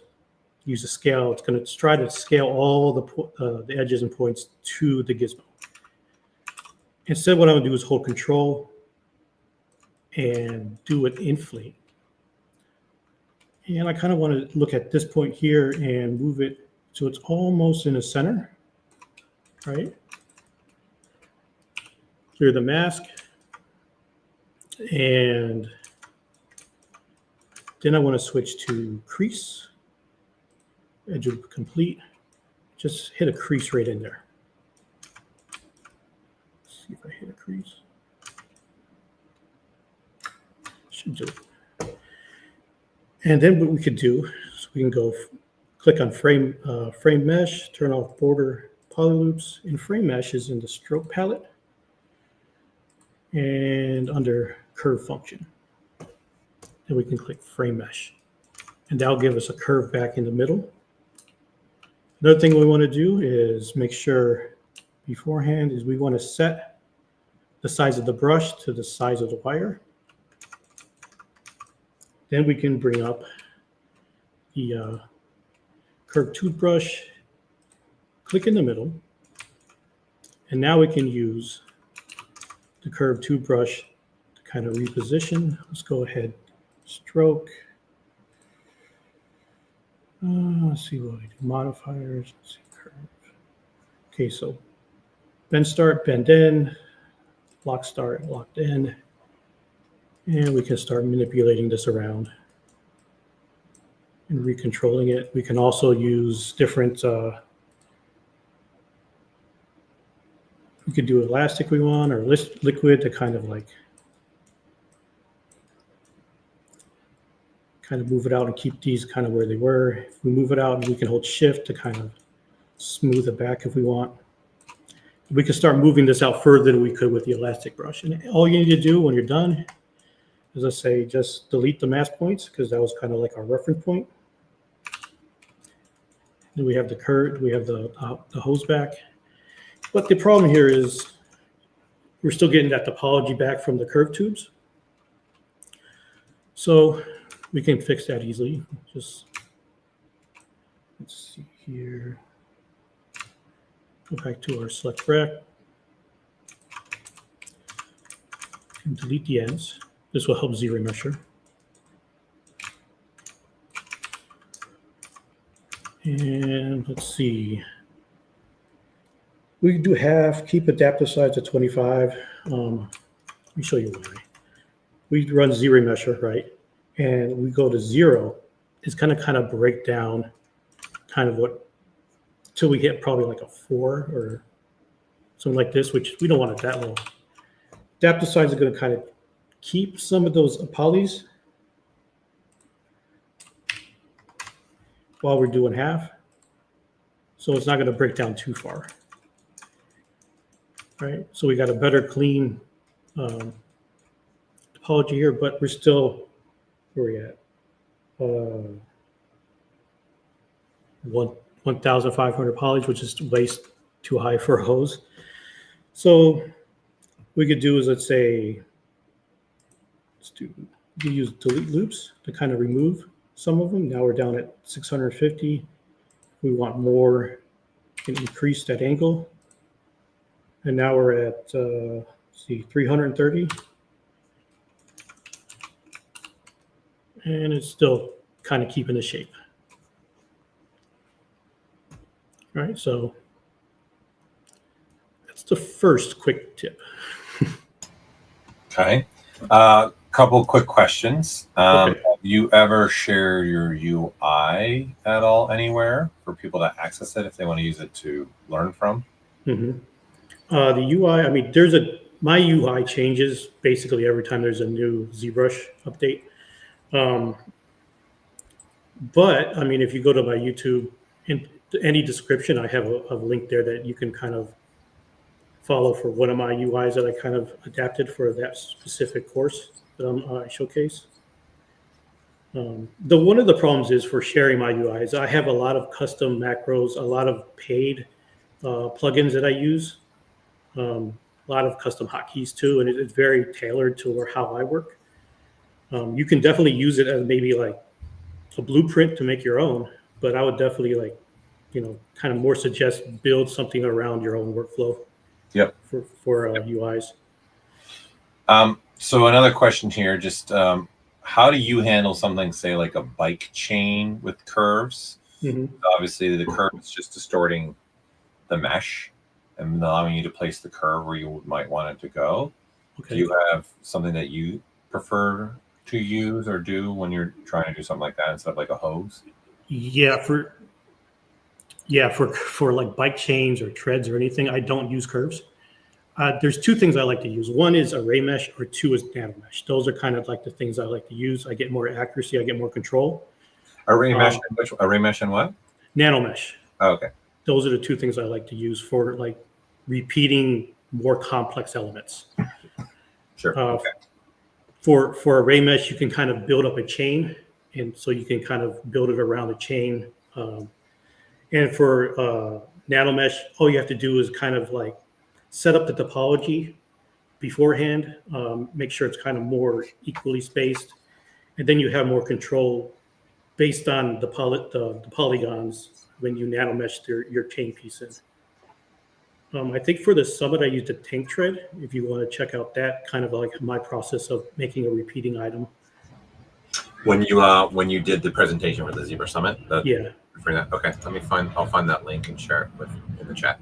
use a scale, it's going to try to scale all the edges and points to the gizmo. Instead, what I'm going to do is hold Control and do an inflate. And I kind of want to look at this point here and move it so it's almost in the center, right? Clear the mask. And then I want to switch to crease, edge loop complete. Just hit a crease right in there. Let's see if I hit a crease. Should do it. And then what we could do is we can go click on frame mesh, turn off border poly loops, and frame mesh is in the stroke palette and under curve function. And we can click frame mesh, and that'll give us a curve back in the middle. Another thing we want to do is make sure beforehand is we want to set the size of the brush to the size of the wire. Then we can bring up the curved toothbrush, click in the middle, and now we can use the curved toothbrush to kind of reposition. Let's go ahead, stroke. Let's see what we do. Modifiers. Let's see, curve. Okay, so bend start, bend in, lock start, locked in. And we can start manipulating this around and recontrolling it. We can also use different, we could do elastic we want or liquid to kind of move it out and keep these kind of where they were. If we move it out, we can hold shift to kind of smooth it back if we want. We can start moving this out further than we could with the elastic brush. And all you need to do when you're done is, let's say, just delete the mask points, because that was kind of like our reference point. Then we have the curve, we have the hose back, But the problem here is we're still getting that topology back from the curved tubes. So we can fix that easily. Just, let's see here. Go back to our select rec. And delete the ends. This will help ZBrush. And let's see. We do have keep adaptive size at 25. Let me show you why. We run ZBrush, right? And we go to 0. It's going to kind of break down kind of what till we hit probably like a 4 or something like this, which we don't want it that low. Adaptive size is going to kind of keep some of those polys while we're doing half. So it's not going to break down too far. Right? So we got a better clean topology here, but we're still, where are we at? 1,500 polys, which is way too high for a hose. So we could do is, let's say, we use delete loops to kind of remove some of them. Now we're down at 650. We want more, can increase that angle. And now we're at, let's see, 330. And it's still kind of keeping the shape. All right, so that's the first quick tip. Okay. Couple quick questions. Okay. Have you ever shared your UI at all anywhere for people to access it if they want to use it to learn from? Mm-hmm. The UI, I mean, my UI changes basically every time there's a new ZBrush update. But I mean, if you go to my YouTube, in any description, I have a link there that you can kind of follow for one of my UIs that I kind of adapted for that specific course that I showcase. One of the problems is for sharing my UIs, I have a lot of custom macros, a lot of paid plugins that I use, a lot of custom hotkeys too, and it's very tailored to how I work. You can definitely use it as maybe like a blueprint to make your own, but I would definitely kind of more suggest build something around your own workflow. Yep. For UIs. So another question here, just how do you handle something, say like a bike chain with curves? Mm-hmm. Obviously the curve is just distorting the mesh and allowing you to place the curve where you might want it to go. Okay. Do you have something that you prefer to use or do when you're trying to do something like that instead of like a hose? Yeah, for like bike chains or treads or anything, I don't use curves. There's two things I like to use. One is array mesh, or two is Dynamesh. Those are kind of like the things I like to use. I get more accuracy, I get more control. Array mesh and what? Nanomesh. Oh, okay. Those are the two things I like to use for like repeating more complex elements. Sure. Okay. For array mesh, you can kind of build up a chain, and so you can kind of build it around a chain. And for Nanomesh, all you have to do is kind of like set up the topology beforehand, make sure it's kind of more equally spaced, and then you have more control based on the polygons when you nanomesh your chain piece in. I think for the summit, I used a tank tread. If you want to check out that, kind of like my process of making a repeating item. When you did the presentation for the ZBrush Summit? Yeah. Okay, I'll find that link and share it in the chat.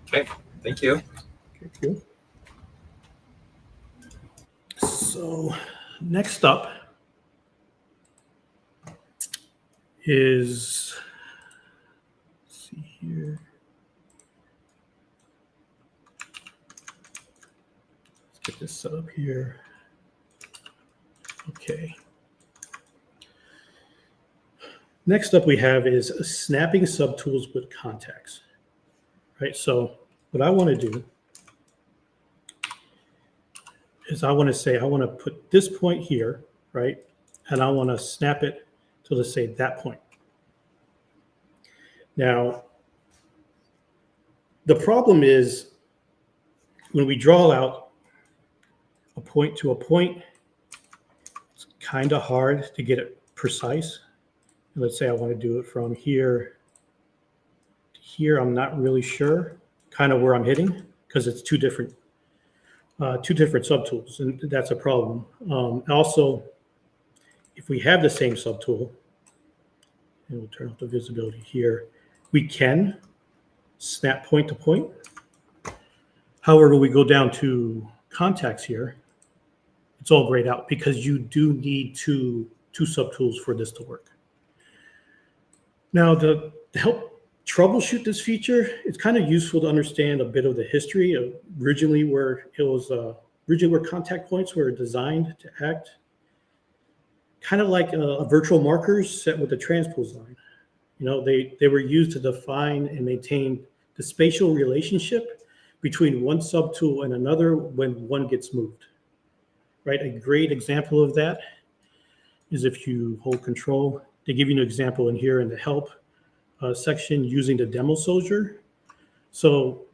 Okay, thank you. Thank you. So next up is, let's see here. Let's get this set up here. Okay. Next up we have is snapping subtools with contacts. Right, so what I want to do is I want to put this point here, right? And I want to snap it to, let's say, that point. Now, The problem is when we draw out a point to a point, it's kind of hard to get it precise. Let's say I want to do it from here to here. I'm not really sure kind of where I'm hitting because it's two different subtools, and that's a problem. Also, if we have the same subtool, and we'll turn off the visibility here, we can snap point to point. However, when we go down to contacts here, it's all grayed out because you do need two subtools for this to work. Now, to help troubleshoot this feature, it's kind of useful to understand a bit of the history of originally where contact points were designed to act kind of like a virtual markers set with a transpose line. You know, they were used to define and maintain the spatial relationship between one subtool and another when one gets moved, right? A great example of that is if you hold control. They give you an example in here in the help section using the demo soldier. So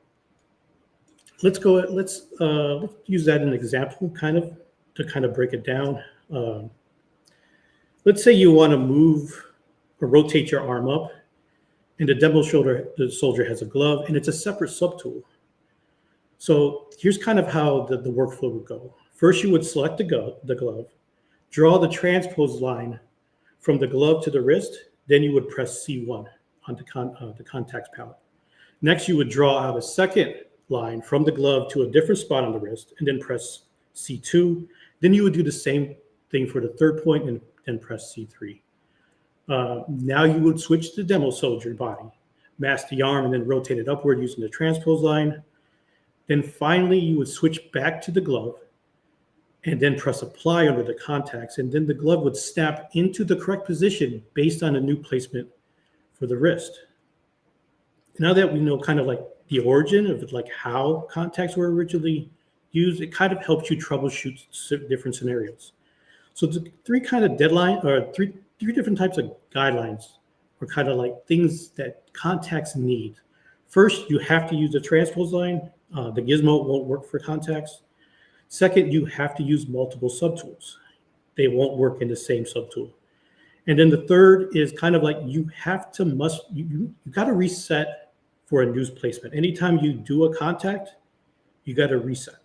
let's use that as an example to break it down. Let's say you want to move or rotate your arm up, and the soldier has a glove, and it's a separate subtool. So here's kind of how the workflow would go. First, you would select the glove, draw the transpose line from the glove to the wrist, then you would press C1 on the contacts palette. Next, you would draw out a second line from the glove to a different spot on the wrist, and then press C2. Then you would do the same thing for the third point and then press C3. Now you would switch to the demo soldier body, mask the arm, and then rotate it upward using the transpose line. Then finally, you would switch back to the glove and then press apply under the contacts, and then the glove would snap into the correct position based on a new placement for the wrist. Now that we know kind of like the origin of like how contacts were originally used, it kind of helps you troubleshoot different scenarios. So the three different types of guidelines are kind of like things that contacts need. First, you have to use the transpose line. The gizmo won't work for contacts. Second, you have to use multiple subtools. They won't work in the same subtool. And then the third is kind of like you got to reset for a new placement. Anytime you do a contact, you got to reset.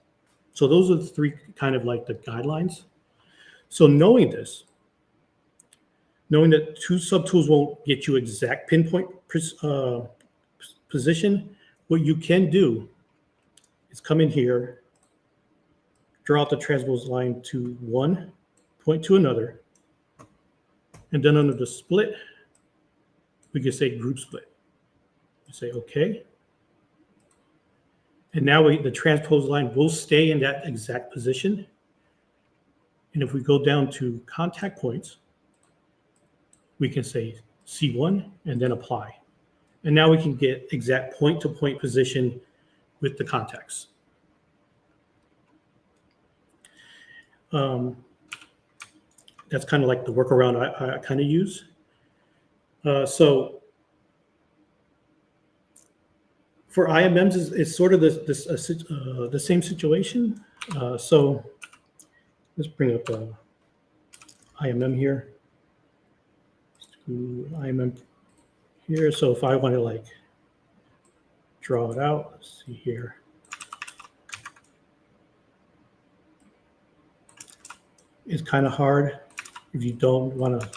So those are the three kind of like the guidelines. So knowing that two subtools won't get you exact pinpoint position, what you can do is come in here, draw out the transpose line to one point to another, and then under the split, we can say group split. You say okay. And now the transpose line will stay in that exact position. And if we go down to contact points, we can say C1 and then apply. And now we can get exact point-to-point position with the contacts. That's kind of like the workaround I kind of use. So for IMMs, it's sort of the same situation. So let's bring up IMM here. IMM here. So if I want to like draw it out, let's see here. It's kind of hard if you don't want to,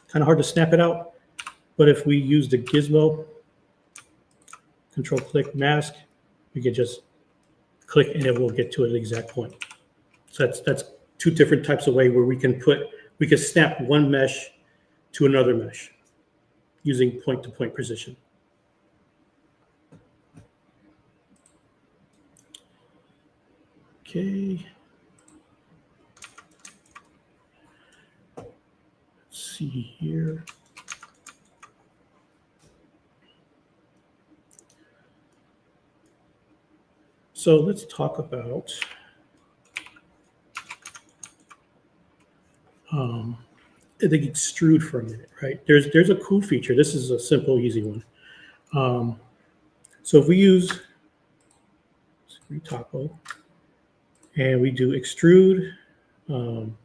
kind of hard to snap it out. But if we use the gizmo, control click mask, we can just click and it will get to an exact point. So that's two different types of way where we can snap one mesh to another mesh using point-to-point precision. Okay. Let's see here. So let's talk about the extrude for a minute, right? There's a cool feature. This is a simple, easy one. So if we use toggle and we do extrude, and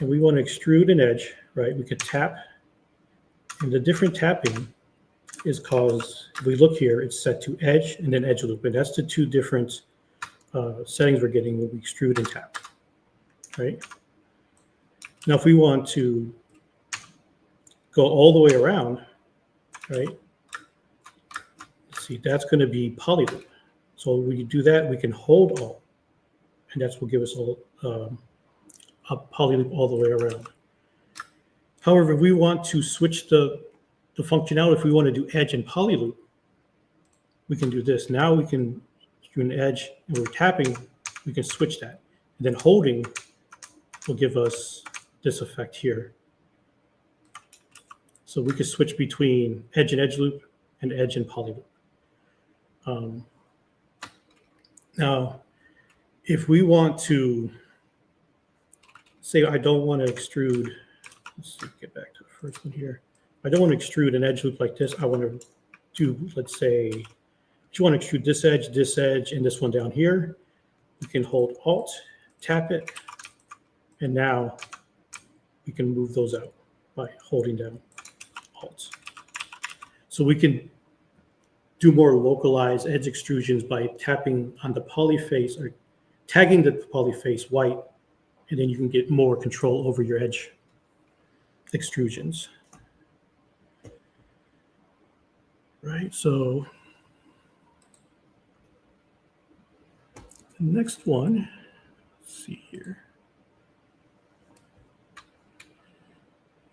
we want to extrude an edge, right? We could tap, and the different tapping is cause, if we look here, it's set to edge and then edge loop, and that's the two different settings we're getting when we extrude and tap, right? Now, if we want to go all the way around, right? Let's see, that's going to be poly loop. So when you do that, we can hold Alt, and that's what gives us a poly loop all the way around. However, if we want to switch the functionality, if we want to do edge and poly loop, we can do this. Now we can do an edge, and we're tapping, we can switch that. And then holding will give us this effect here. So we could switch between edge and edge loop and edge and poly loop. Now, if we want to say I don't want to extrude, let's see, get back to the first one here. I don't want to extrude an edge loop like this. I want to do, let's say, if you want to extrude this edge, and this one down here, you can hold Alt, tap it, and now we can move those out by holding down Alt. So we can do more localized edge extrusions by tapping on the poly face or tagging the poly face white, and then you can get more control over your edge extrusions. Right, so the next one, let's see here,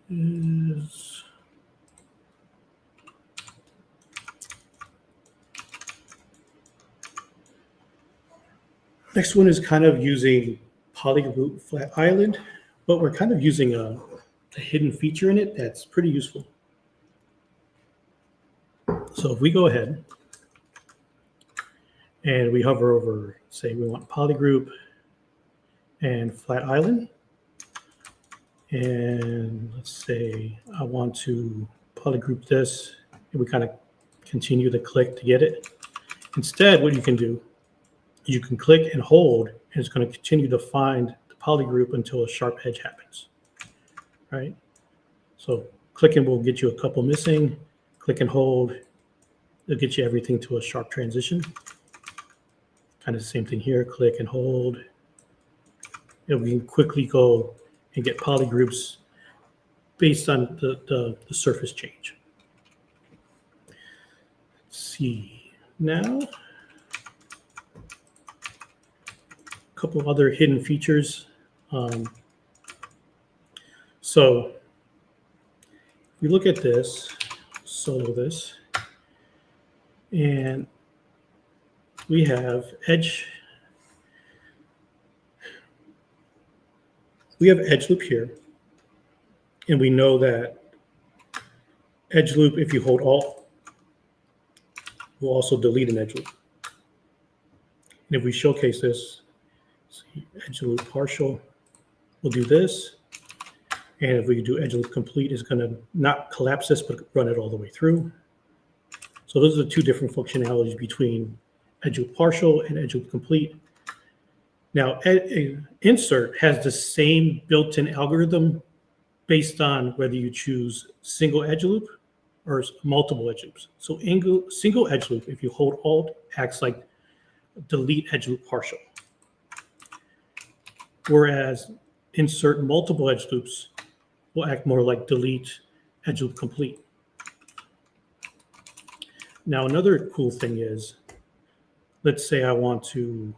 is next one is kind of using polygroup flat island, but we're kind of using a hidden feature in it that's pretty useful. So if we go ahead and we hover over, say we want polygroup and flat island, and let's say I want to polygroup this, and we kind of continue to click to get it. Instead, what you can do, you can click and hold, and it's going to continue to find the polygroup until a sharp edge happens, right? So clicking will get you a couple missing, click and hold, it'll get you everything to a sharp transition. Kind of the same thing here, click and hold. And we can quickly go and get polygroups based on the surface change. Let's see, now, a couple of other hidden features. So if we look at this, solo this, and we have edge. We have edge loop here, and we know that edge loop, if you hold Alt, will also delete an edge loop. And if we showcase this, see, edge loop partial, we'll do this. And if we do edge loop complete, it's going to not collapse this, but run it all the way through. So those are the two different functionalities between edge loop partial and edge loop complete. Now, insert has the same built-in algorithm based on whether you choose single edge loop or multiple edge loops. So single edge loop, if you hold Alt, acts like delete edge loop partial. Whereas insert multiple edge loops will act more like delete edge loop complete. Now, another cool thing is, let's say I want to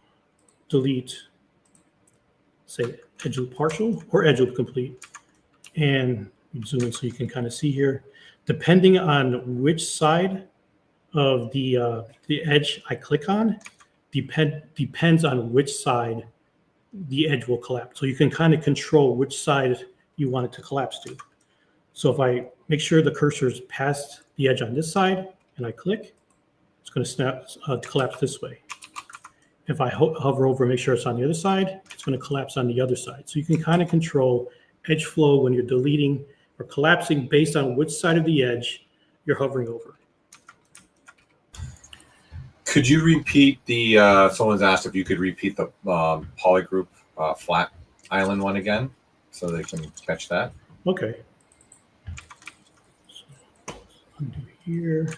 delete, say, edge loop partial or edge loop complete. And zoom in so you can kind of see here, depending on which side of the edge I click on, depends on which side the edge will collapse. So you can kind of control which side you want it to collapse to. So if I make sure the cursor is past the edge on this side and I click, it's going to collapse this way. If I hover over and make sure it's on the other side, it's going to collapse on the other side. So you can kind of control edge flow when you're deleting or collapsing based on which side of the edge you're hovering over. Could you repeat the, someone's asked if you could repeat the polygroup flat island one again so they can catch that? Okay. So undo here.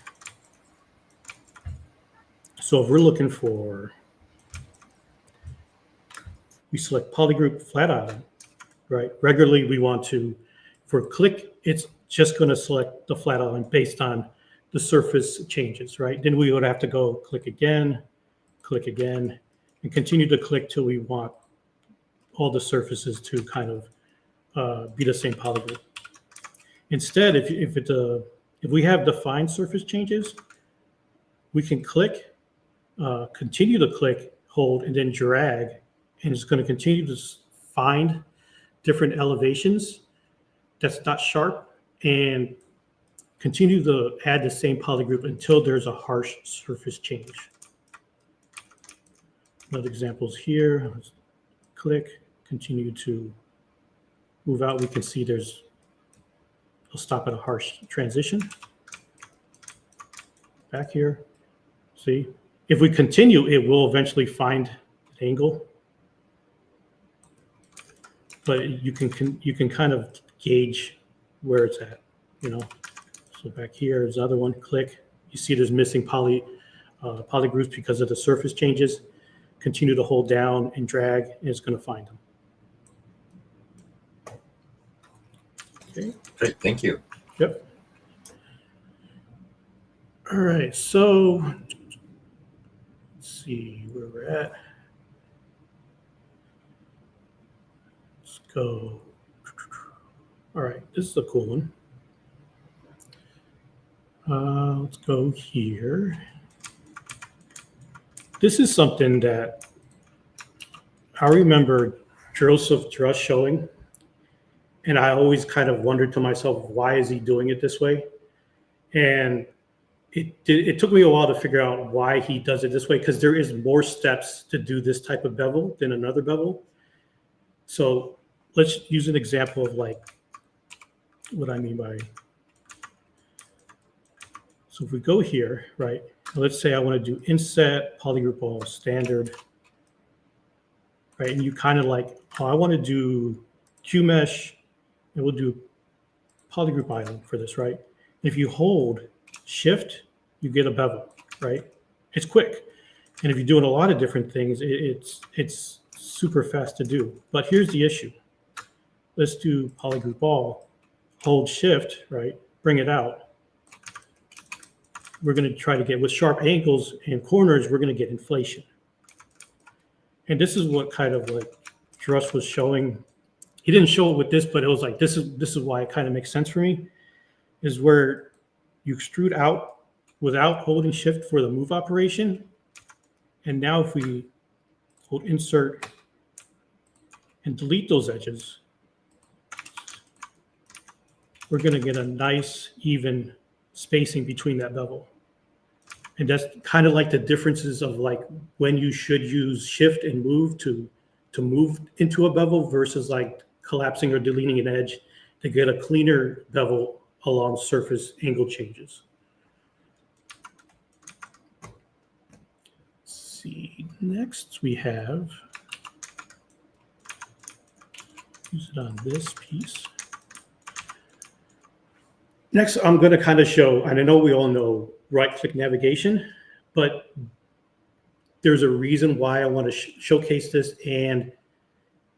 So if we're looking for, we select polygroup flat island, right? Regularly we want to, for click, it's just going to select the flat island based on the surface changes, right? Then we would have to go click again, and continue to click till we want all the surfaces to kind of be the same polygroup. Instead, if we have defined surface changes, we can click, continue to click, hold, and then drag, and it's going to continue to find different elevations that's not sharp and continue to add the same polygroup until there's a harsh surface change. Another example is here. Let's click, continue to move out. We can see it'll stop at a harsh transition. Back here, see? If we continue, it will eventually find an angle. But you can kind of gauge where it's at, you know? So back here is another one, click. You see there's missing polygroups because of the surface changes. Continue to hold down and drag, and it's going to find them. Okay. Great, thank you. Yep. All right, so let's see where we're at. Let's go. All right, this is a cool one. Let's go here. This is something that I remember Joseph Drush showing, and I always kind of wondered to myself, why is he doing it this way? And it took me a while to figure out why he does it this way, because there is more steps to do this type of bevel than another bevel. So let's use an example of like what I mean by. So if we go here, right, let's say I want to do inset, polygroup all, standard, right? And you kind of like, oh, I want to do QMesh, and we'll do polygroup island for this, right? If you hold shift, you get a bevel, right? It's quick. And if you're doing a lot of different things, it's super fast to do. But here's the issue. Let's do polygroup all, hold shift, right? Bring it out. We're going to try to get, with sharp angles and corners, we're going to get inflation. And this is what kind of like Drush was showing. He didn't show it with this, but it was like, this is why it kind of makes sense for me, is where you extrude out without holding shift for the move operation. And now if we hold insert and delete those edges, we're going to get a nice even spacing between that bevel. And that's kind of like the differences of like when you should use shift and move to move into a bevel versus like collapsing or deleting an edge to get a cleaner bevel along surface angle changes. Let's see, next we have, use it on this piece. Next, I'm going to kind of show, and I know we all know right-click navigation, but there's a reason why I want to showcase this, and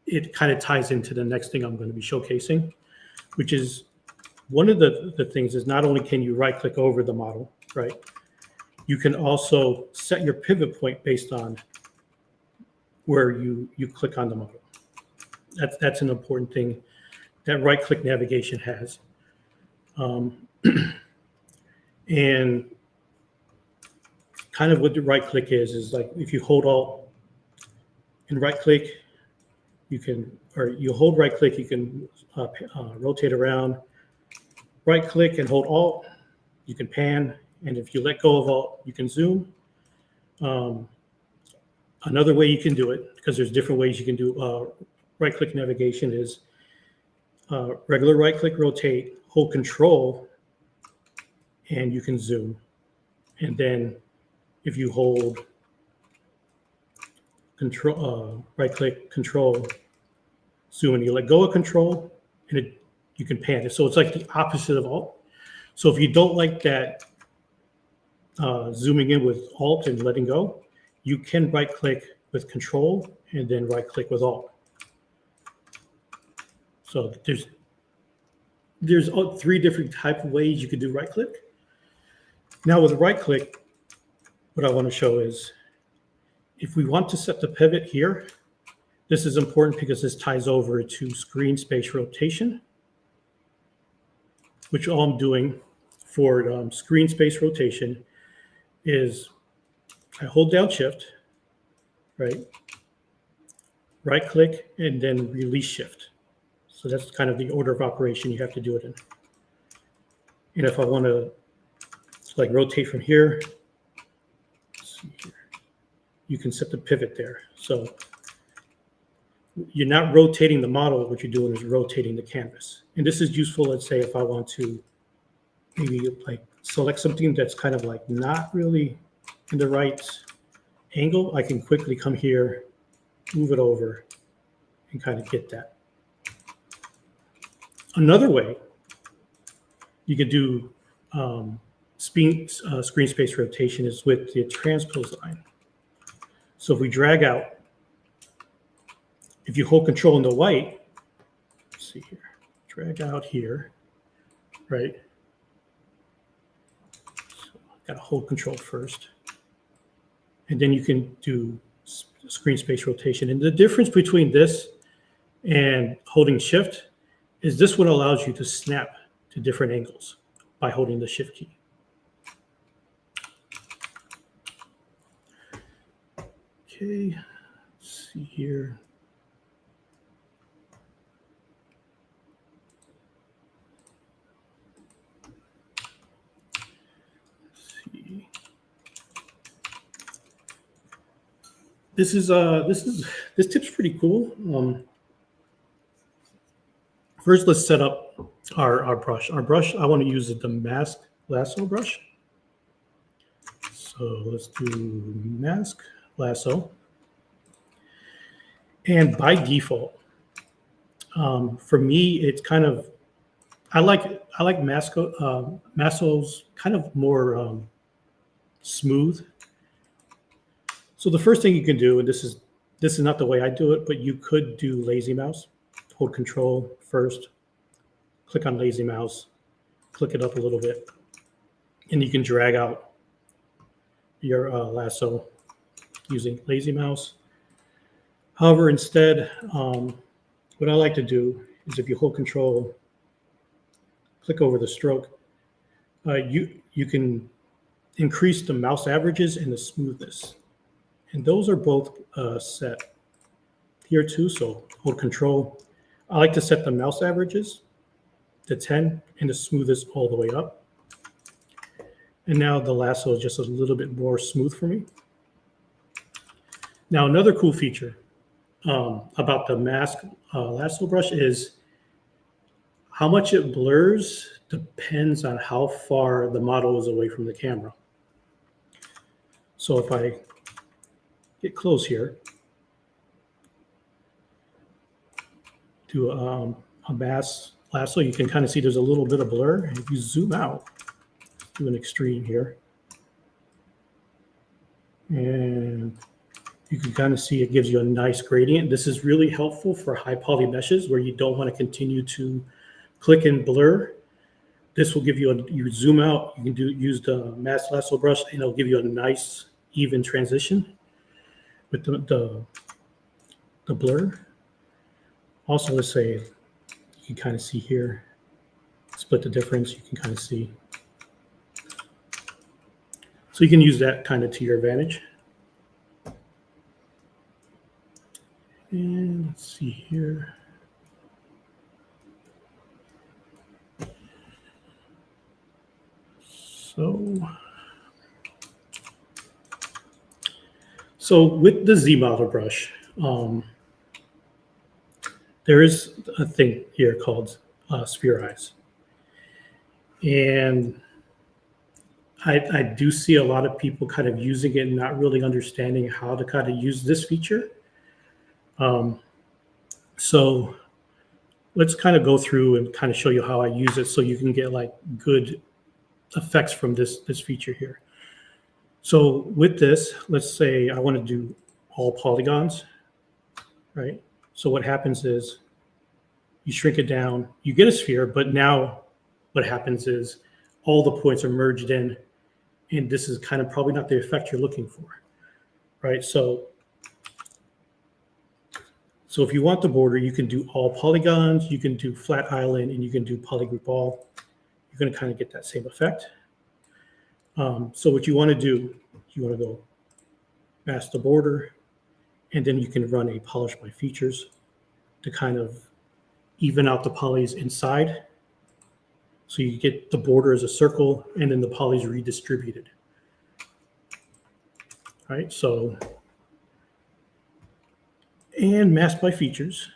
it kind of ties into the next thing I'm going to be showcasing, which is one of the things is not only can you right-click over the model, right? You can also set your pivot point based on where you click on the model. That's an important thing that right-click navigation has. And kind of what the right click is like if you hold Alt and right click, you can, or you hold right click, you can rotate around. Right click and hold Alt, you can pan, and if you let go of Alt, you can zoom. Another way you can do it, because there's different ways you can do right click navigation, is regular right click, rotate, hold Control, and you can zoom. And then if you hold control, right click, control, zoom, and you let go of control, and you can pan it. So it's like the opposite of alt. So if you don't like that zooming in with alt and letting go, you can right click with control and then right click with alt. So there's 3 different type of ways you could do right click. Now with right click, what I want to show is if we want to set the pivot here, this is important because this ties over to screen space rotation, which all I'm doing for screen space rotation is I hold down shift, right click, and then release shift. So that's kind of the order of operation you have to do it in. And if I want to like rotate from here, let's see here, you can set the pivot there. So you're not rotating the model, what you're doing is rotating the canvas. And this is useful, let's say if I want to maybe like select something that's kind of like not really in the right angle, I can quickly come here, move it over, and kind of get that. Another way you could do screen space rotation is with the transpose line. So if we drag out, if you hold control in the white, let's see here, drag out here, right? So I've got to hold control first. And then you can do screen space rotation. And the difference between this and holding shift is this one allows you to snap to different angles by holding the shift key. Okay, let's see here. Let's see. This tip's pretty cool. First, let's set up our brush. Our brush, I want to use the mask lasso brush. So let's do mask lasso. And by default, for me, it's kind of, I like Masso's kind of more smooth. So the first thing you can do, and this is not the way I do it, but you could do lazy mouse. Hold control first, click on lazy mouse, click it up a little bit, and you can drag out your lasso using lazy mouse. However, instead, what I like to do is if you hold control, click over the stroke, you can increase the mouse averages and the smoothness. And those are both set here too, so hold control. I like to set the mouse averages to 10 and the smoothest all the way up. And now the lasso is just a little bit more smooth for me. Now, another cool feature about the mask lasso brush is how much it blurs depends on how far the model is away from the camera. So if I get close here, do a mask lasso, you can kind of see there's a little bit of blur. And if you zoom out, do an extreme here, and you can kind of see it gives you a nice gradient. This is really helpful for high poly meshes where you don't want to continue to click and blur. This will give you you zoom out, you can use the mask lasso brush, and it'll give you a nice even transition with the blur. Also, let's say you can kind of see here, split the difference, you can kind of see. So you can use that kind of to your advantage. And let's see here. So with the Z model brush, there is a thing here called Sphere Eyes. And I do see a lot of people kind of using it and not really understanding how to kind of use this feature. So let's kind of go through and kind of show you how I use it so you can get like good effects from this feature here. So with this, let's say I want to do all polygons, right? So what happens is you shrink it down, you get a sphere, but now what happens is all the points are merged in, and this is kind of probably not the effect you're looking for, right? So if you want the border, you can do all polygons, you can do flat island, and you can do polygroup all. You're going to kind of get that same effect. So what you want to do, you want to go mask the border, and then you can run a polish by features to kind of even out the polys inside. So you get the border as a circle, and then the polys redistributed. All right, so, and mask by features.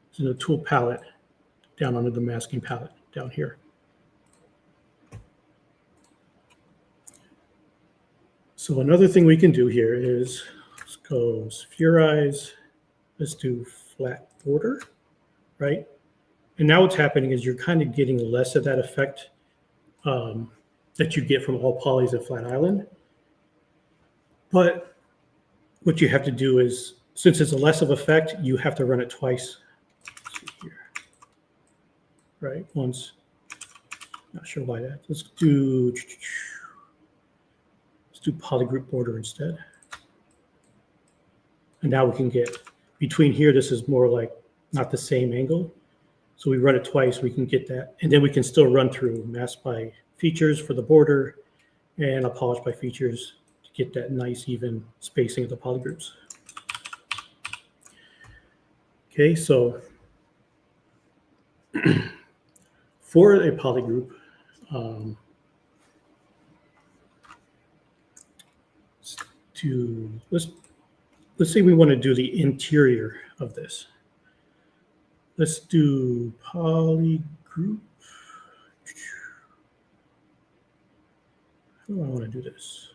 It's in the tool palette down under the masking palette down here. So another thing we can do here is, let's go spherize, let's do flat border, right? And now what's happening is you're kind of getting less of that effect that you get from all polys at flat island. But what you have to do is, since it's a less of effect, you have to run it twice. Let's see here. Right, once, not sure why that. Let's do polygroup border instead. And now we can get, between here, this is more like not the same angle. So we run it twice, we can get that. And then we can still run through mask by features for the border and a polish by features to get that nice even spacing of the polygroups. Okay, so for a polygroup, let's say we want to do the interior of this. Let's do polygroup. How do I want to do this?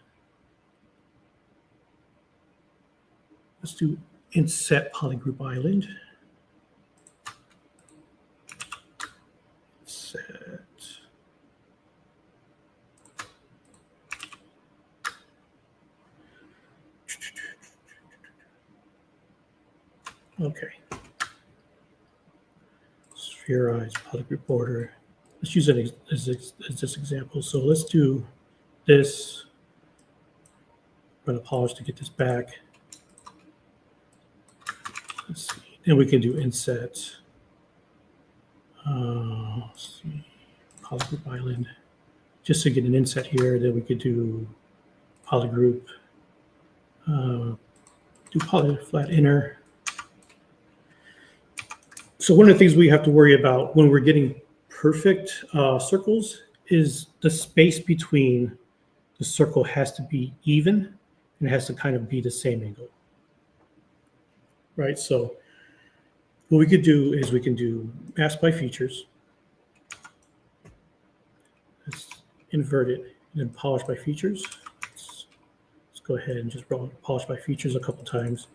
Let's do inset polygroup island. Set. Okay. Spherize polygroup border. Let's use it as this example. So let's do this. Run a polish to get this back. Let's see. Then we can do inset. Let's see. Polygroup island. Just to get an inset here. Then we could do polygroup. Do poly flat inner. So one of the things we have to worry about when we're getting perfect circles is the space between the circle has to be even and it has to kind of be the same angle, right? So what we could do is we can do mask by features. Let's invert it and then polish by features. Let's go ahead and just polish by features a couple times.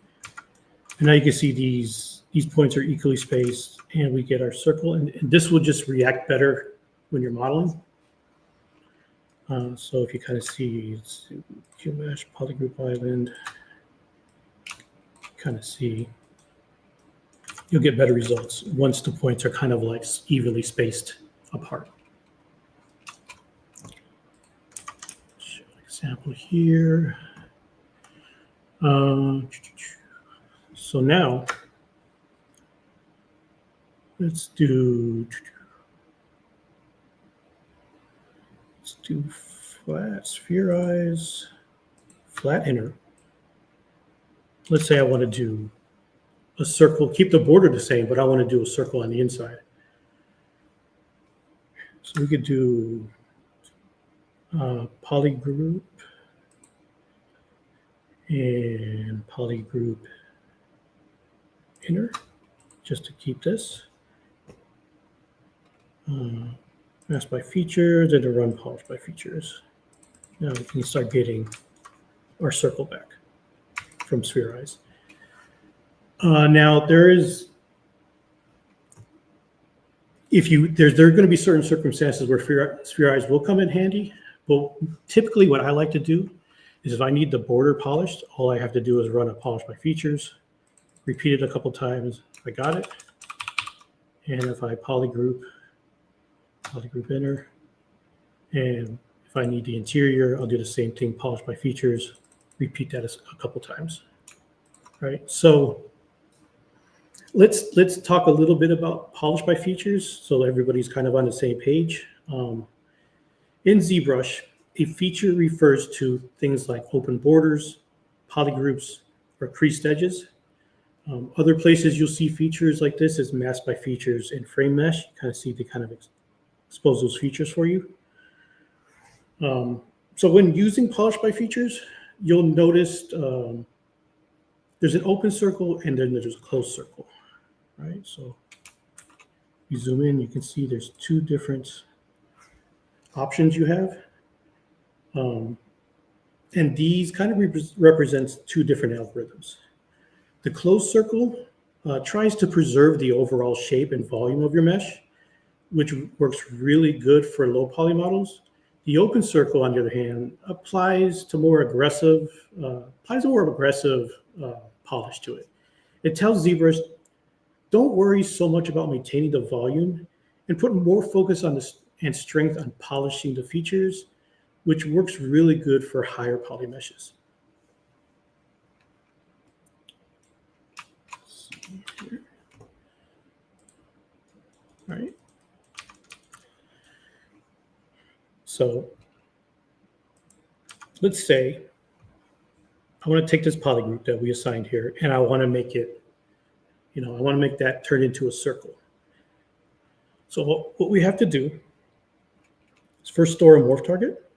And now you can see these points are equally spaced and we get our circle. And this will just react better when you're modeling. So if you kind of see QMesh, polygroup island, kind of see, you'll get better results once the points are kind of like evenly spaced apart. Show an example here. So now, let's do flat, spherize, flat inner. Let's say I want to do a circle, keep the border the same, but I want to do a circle on the inside. So we could do polygroup and polygroup inner, just to keep this. Mask by features and to run polish by features. Now we can start getting our circle back from Spherize. Now there are going to be certain circumstances where Spherize will come in handy, but typically what I like to do is if I need the border polished, all I have to do is run a polish by features, repeat it a couple times. I got it. And if I polygroup enter, and if I need the interior, I'll do the same thing, polish by features, repeat that a couple times. Right. So let's talk a little bit about polish by features so everybody's kind of on the same page. In ZBrush, a feature refers to things like open borders, polygroups, or creased edges. Other places you'll see features like this is mask by features and frame mesh. You kind of see they kind of expose those features for you. So when using polish by features, you'll notice there's an open circle and then there's a closed circle, right? So you zoom in, you can see there's two different options you have. And these kind of represents two different algorithms. The closed circle tries to preserve the overall shape and volume of your mesh, which works really good for low poly models. The open circle, on the other hand, applies a more aggressive polish to it. It tells ZBrush, don't worry so much about maintaining the volume and put more focus on this and strength on polishing the features, which works really good for higher poly meshes. All right. So let's say I want to take this poly group that we assigned here and I want to make it, I want to make that turn into a circle. So what we have to do is first store a morph target.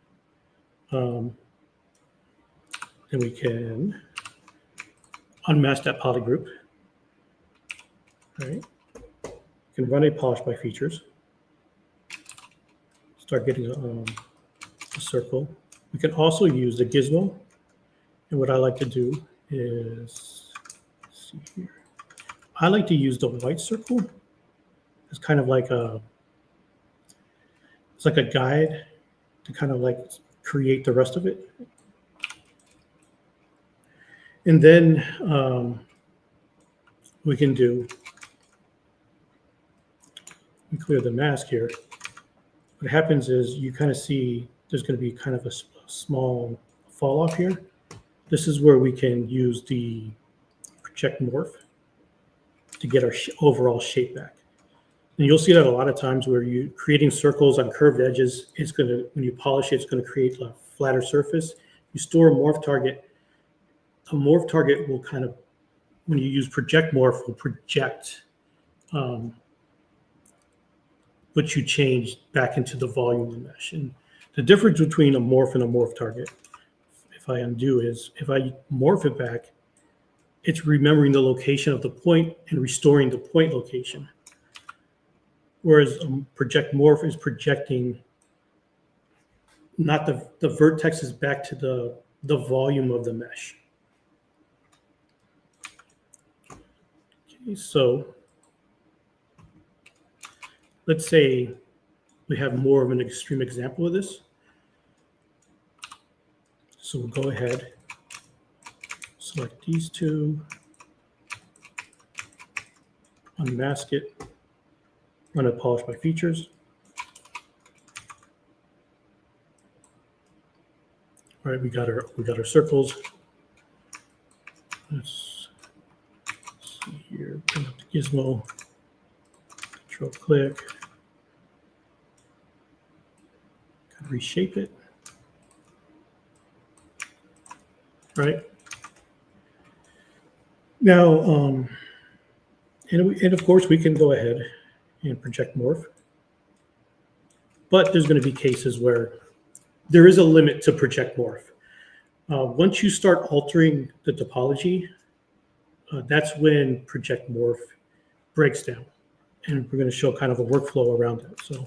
And we can unmask that poly group. All right. You can run a polish by features. Start getting a circle. We can also use the gizmo. And what I like to do is, let's see here. I like to use the white circle. It's kind of like it's like a guide to kind of like create the rest of it. And then we can clear the mask here. What happens is you kind of see there's going to be kind of a small fall off here. This is where we can use the project morph to get our overall shape back. And you'll see that a lot of times where you're creating circles on curved edges, when you polish it, it's going to create a flatter surface. You store a morph target will kind of, when you use project morph, will project what you changed back into the volume of the mesh. And the difference between a morph and a morph target, if I undo, is if I morph it back, it's remembering the location of the point and restoring the point location. Whereas project morph is projecting not the vertexes back to the volume of the mesh. Okay, so let's say we have more of an extreme example of this. So we'll go ahead, select these two, unmask it, run a polish by features. All right, we got our circles. Let's see here, bring up the gizmo, Control click, reshape it. Right now, and of course we can go ahead and project morph, but there's going to be cases where there is a limit to project morph. Once you start altering the topology, that's when project morph breaks down, and we're going to show kind of a workflow around that. So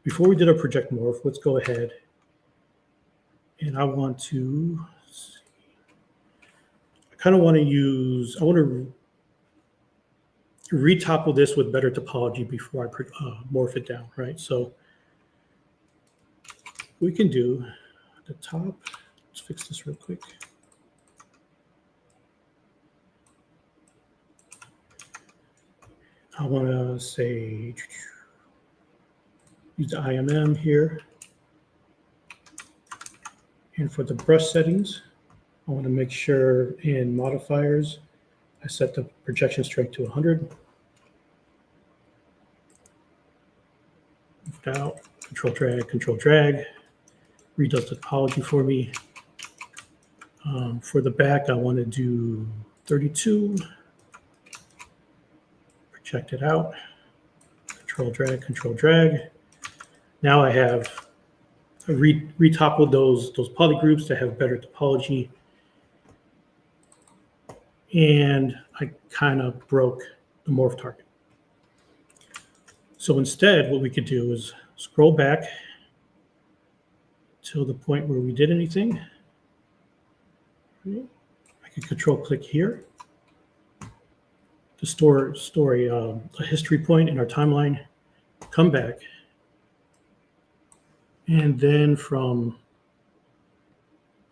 before we did our project morph, let's go ahead And I want to, I want to retopple this with better topology before I morph it down, right? So we can do the top. Let's fix this real quick. I want to say, use the IMM here. And for the brush settings, I want to make sure in modifiers, I set the projection strength to 100. Moved out, control drag, redoes the topology for me. For the back, I want to do 32. Project it out, control drag. Now I have retoppled those polygroups to have better topology. And I kind of broke the morph target. So instead, what we could do is scroll back till the point where we did anything. I could control click here to store a history point in our timeline, come back. And then from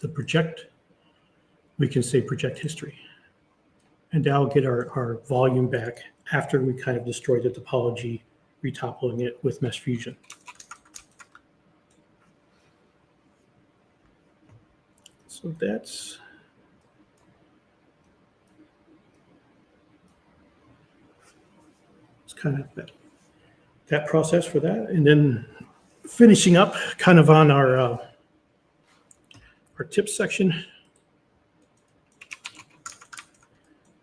the project, we can say project history. And that'll get our volume back after we kind of destroy the topology, retoppling it with Mesh Fusion. So that's kind of that process for that. And then finishing up kind of on our tips section.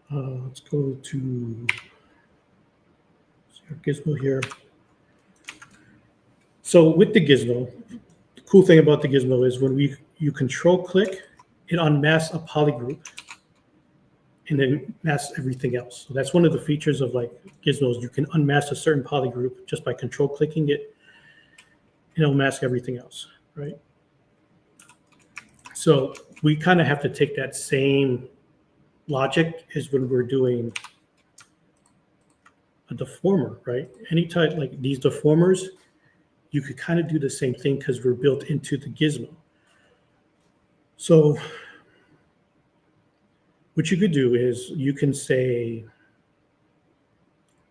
Let's go to our gizmo here. So with the gizmo, the cool thing about the gizmo is when you control click, it unmasks a polygroup and then masks everything else. So that's one of the features of like gizmos. You can unmask a certain polygroup just by control clicking it, and it'll mask everything else, right? So we kind of have to take that same logic as when we're doing a deformer, right? Any type like these deformers, you could kind of do the same thing because we're built into the gizmo. So what you could do is you can say,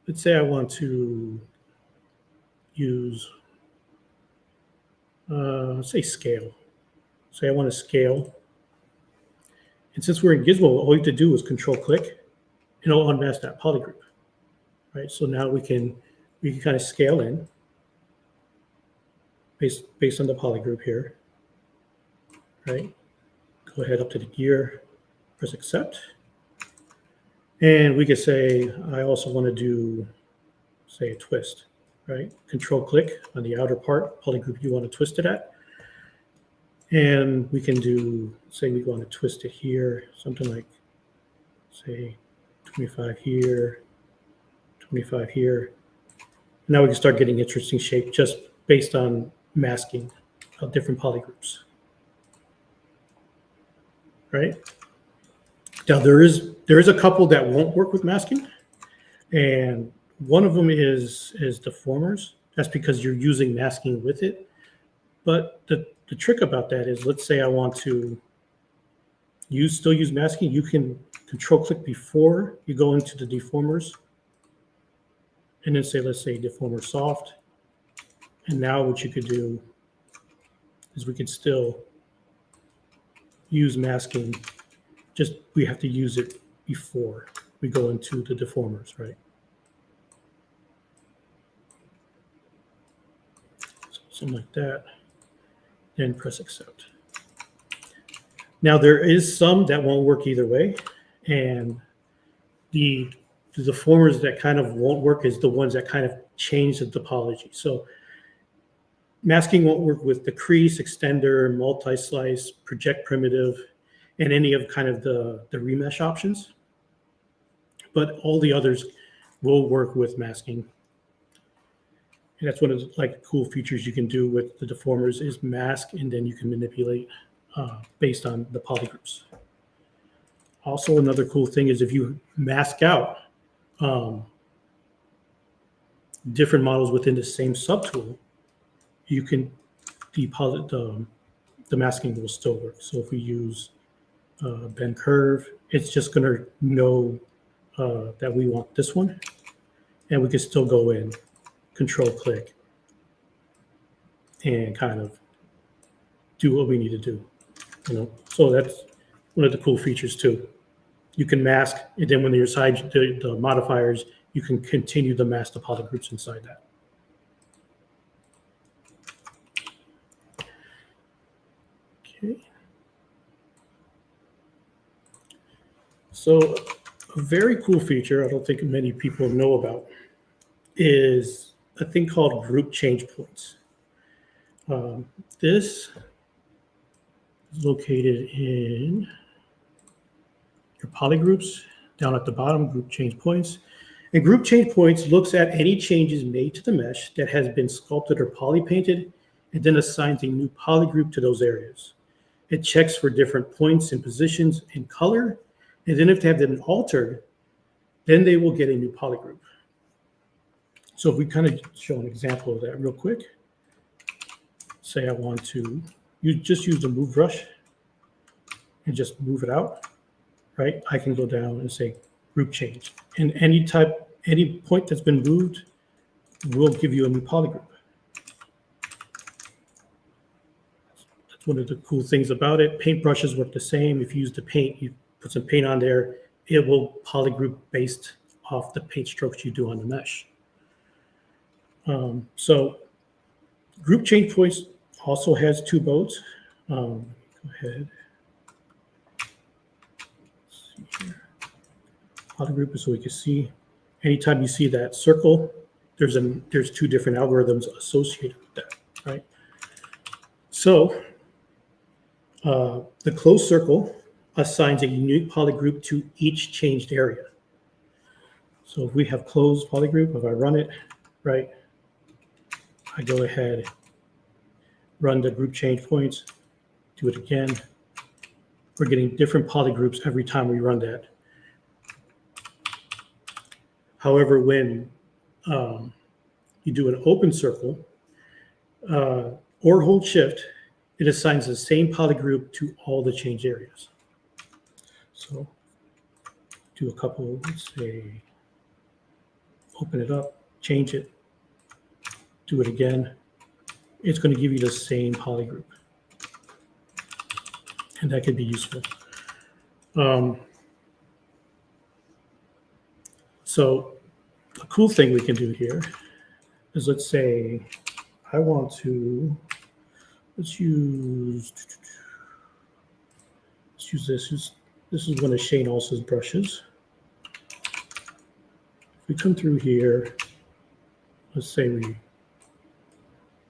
let's say I want to use, say scale. Say I want to scale. And since we're in Gizmo, all you have to do is control click and it'll unmask that polygroup, right? So now we can kind of scale in based on the polygroup here, right? Go ahead up to the gear, press accept. And we could say, I also want to do, say, a twist, right? Control click on the outer part, polygroup you want to twist it at. And we can do, say we want to twist it here, something like, say, 25 here, 25 here. Now we can start getting interesting shape just based on masking of different polygroups, right? Now there is a couple that won't work with masking, and one of them is deformers. That's because you're using masking with it. But the trick about that is, let's say I want to still use masking. You can control click before you go into the deformers, and then say, let's say deformer soft. And now what you could do is we could still use masking. Just we have to use it before we go into the deformers, right? So something like that. Then press accept. Now there is some that won't work either way, and the deformers that kind of won't work is the ones that kind of change the topology. So masking won't work with decrease, extender, multi-slice, project primitive, and any of kind of the remesh options. But all the others will work with masking. And that's one of the like cool features you can do with the deformers is mask, and then you can manipulate based on the polygroups. Also, another cool thing is if you mask out different models within the same subtool, you can deposit the masking will still work. So if we use bend curve, it's just going to know that we want this one, and we can still go in, control click, and kind of do what we need to do. So that's one of the cool features too. You can mask, and then when you're inside the modifiers, you can continue to mask the polygroups inside that. Okay. So a very cool feature I don't think many people know about is a thing called group change points. This is located in your polygroups down at the bottom, group change points. And group change points looks at any changes made to the mesh that has been sculpted or poly painted, and then assigns a new polygroup to those areas. It checks for different points and positions and color, and then if they have been altered, then they will get a new polygroup. So if we kind of show an example of that real quick, say I want to just use the move brush and just move it out, right? I can go down and say group change, and any point that's been moved will give you a new polygroup. That's one of the cool things about it. Paint brushes work the same. If you use the paint, you put some paint on there, it will polygroup based off the paint strokes you do on the mesh. So group change points also has two modes. Go ahead. Let's see here. Polygroup is so we can see. Anytime you see that circle, there's two different algorithms associated with that, right? So the closed circle assigns a unique polygroup to each changed area. So if we have closed polygroup, if I run it, right, I go ahead, run the group change points, do it again. We're getting different polygroups every time we run that. However, when you do an open circle or hold shift, it assigns the same polygroup to all the changed areas. So do a couple, let's say, open it up, change it, do it again. It's going to give you the same polygroup. And that could be useful. So a cool thing we can do here is, let's say I want to, let's use this. This is one of Shane Alsa's brushes. If we come through here, let's say we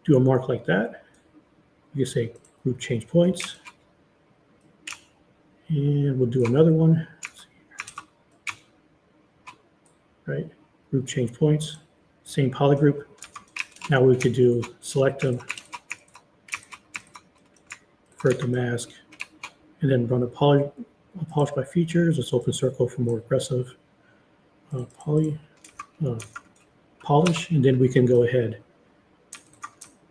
do a mark like that. You can say group change points. And we'll do another one. Right, group change points, same polygroup. Now we could do select them, convert to mask, and then run a polish by features. Let's open circle for more aggressive polish, and then we can go ahead,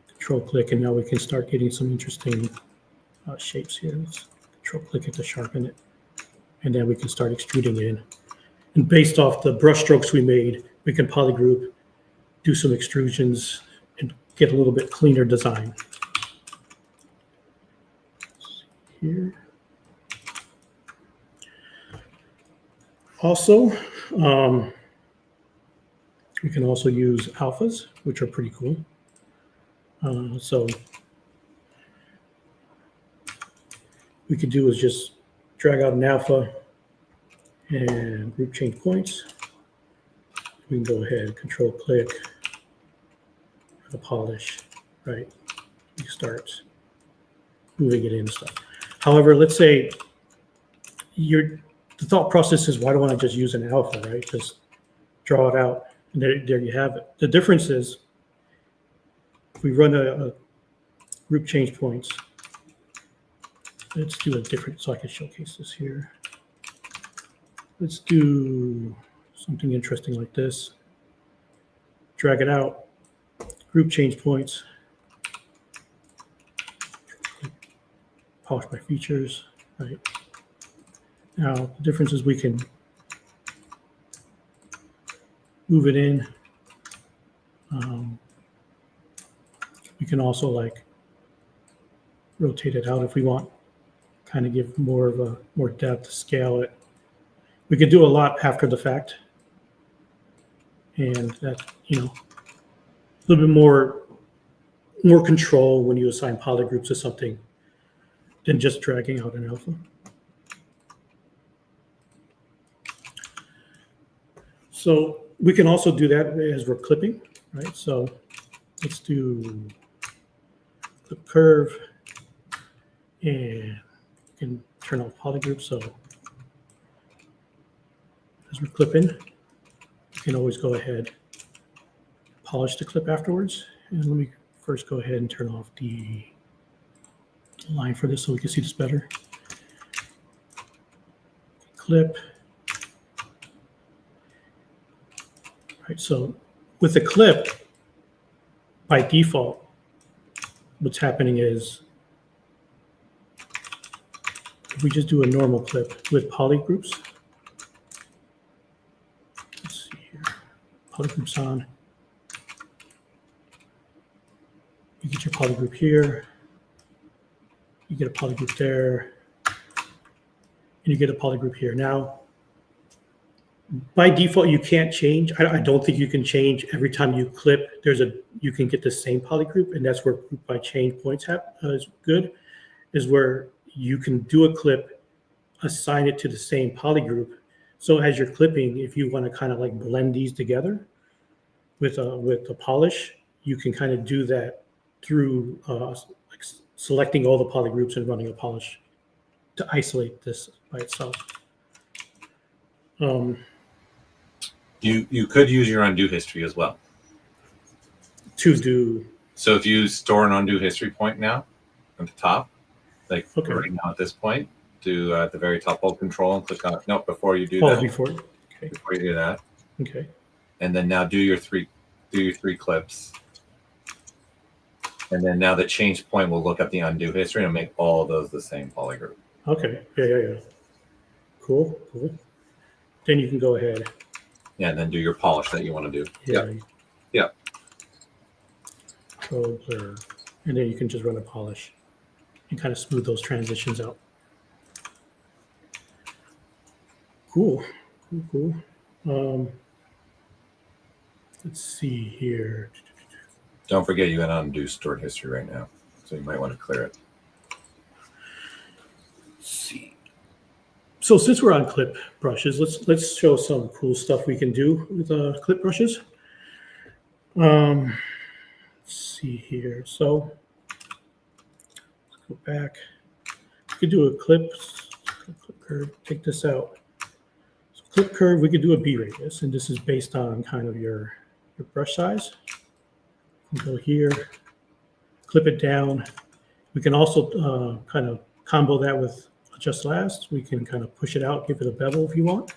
control click, and now we can start getting some interesting shapes here. Let's control click it to sharpen it, and then we can start extruding it in. And based off the brush strokes we made, we can polygroup, do some extrusions, and get a little bit cleaner design. Here. Also, we can also use alphas, which are pretty cool. So we could do is just drag out an alpha and group change points. We can go ahead, control click, the polish, right? You start moving it in and stuff. However, let's say the thought process is, why do I want to just use an alpha, right? Just draw it out, and there you have it. The difference is, if we run a group change points, Let's do a different, so I can showcase this here. Let's do something interesting like this. Drag it out, group change points, polish my features, right? Now, the difference is we can move it in. We can also like rotate it out if we want, kind of give more depth, scale it. We could do a lot after the fact. And that, you know, a little bit more control when you assign polygroups to something than just dragging out an alpha. So we can also do that as we're clipping, right? So let's do clip curve, and you can turn off polygroup. So as we're clipping, you can always go ahead, polish the clip afterwards. And let me first go ahead and turn off the line for this so we can see this better. Clip. Right, so with the clip, by default, what's happening is if we just do a normal clip with polygroups, let's see here, polygroups on. You get your polygroup here, you get a polygroup there, and you get a polygroup here. Now, by default, you can't change. I don't think you can change every time you clip. You can get the same polygroup, and that's where group by change points is good, is where you can do a clip, assign it to the same polygroup. So as you're clipping, if you want to kind of like blend these together with a polish, you can kind of do that through like selecting all the polygroups and running a polish to isolate this by itself. You could use your undo history as well. To do. So if you store an undo history point now at the top, like Okay. right now at this point, do at the very top, hold control and click on, no, before you do Oh, that. before. Okay. Before you do that. Okay. And then now do your three clips. And then now the change point will look at the undo history and make all of those the same polygroup. Okay. Yeah. Cool. Then you can go ahead. Yeah, and then do your polish that you want to do. Yeah. Yeah. Control blur. And then you can just run a polish and kind of smooth those transitions out. Cool. Let's see here. Don't forget you got undo stored history right now, so you might want to clear it. Let's see. So since we're on clip brushes, let's show some cool stuff we can do with clip brushes. Let's see here. So let's go back. We could do a clip curve. Take this out. So clip curve. We could do a B radius, and this is based on kind of your brush size. You can go here, clip it down. We can also kind of combo that with adjust last. We can kind of push it out, give it a bevel if you want.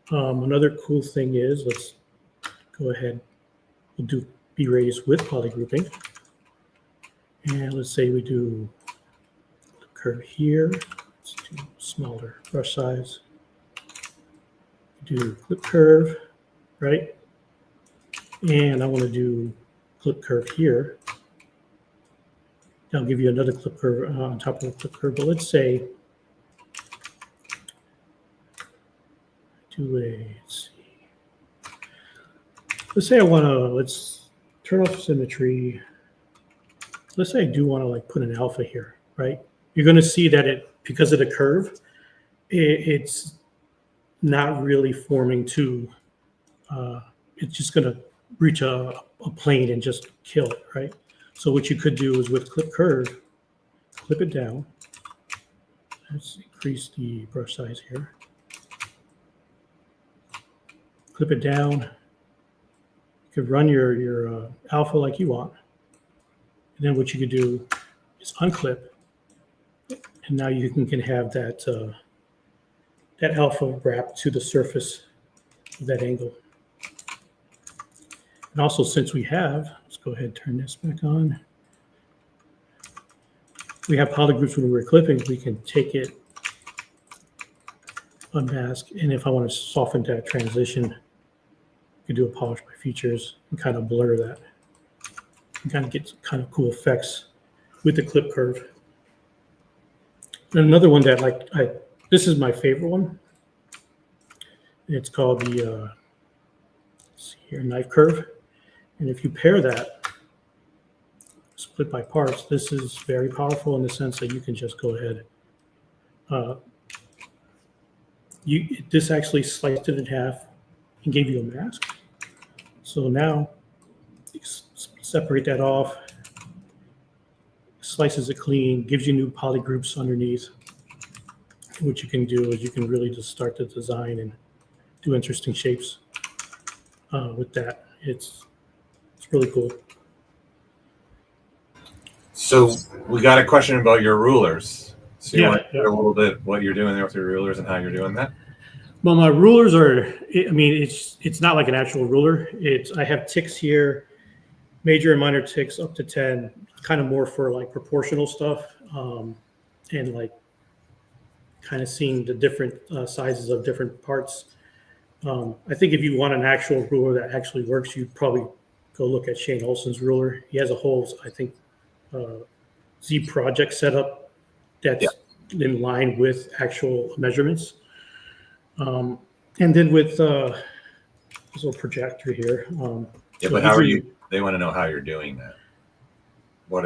Another cool thing is, let's go ahead. We'll do B radius with polygrouping. And let's say we do clip curve here. Let's do smaller brush size. Do clip curve, right? And I want to do clip curve here. I'll give you another clip curve on top of the clip curve, but let's say let's say I want to, let's turn off symmetry. Let's say I do want to like put an alpha here, right? You're going to see that because of the curve, it's not really forming to, it's just going to reach a plane and just kill it, right? So what you could do is with clip curve, clip it down. Let's increase the brush size here. Clip it down. You could run your alpha like you want. And then what you could do is unclip And now you can have that that alpha wrap to the surface of that angle. And also, since we have, let's go ahead and turn this back on. We have polygroups when we're clipping. We can take it, unmask, and if I want to soften that transition, you can do a polish by features and kind of blur that. And kind of get some kind of cool effects with the clip curve. And another one that this is my favorite one. It's called the let's see here, knife curve. And if you pair that, split by parts, this is very powerful in the sense that you can just go ahead. This actually sliced it in half and gave you a mask. So now you separate that off, slices it clean, gives you new poly groups underneath. What you can do is you can really just start the design and do interesting shapes with that. It's really cool. So we got a question about your rulers. So you want to yeah. hear a little bit what you're doing there with your rulers and how you're doing that? Well, my rulers are, I mean, it's not like an actual ruler. I have ticks here, major and minor ticks up to 10, kind of more for like proportional stuff, and like kind of seeing the different sizes of different parts. I think if you want an actual ruler that actually works, you'd probably go look at Shane Olson's ruler. He has a whole, I think, ZBrush setup that's in line with actual measurements. And then with this little projector here. Yeah, but how are you? They want to know how you're doing that.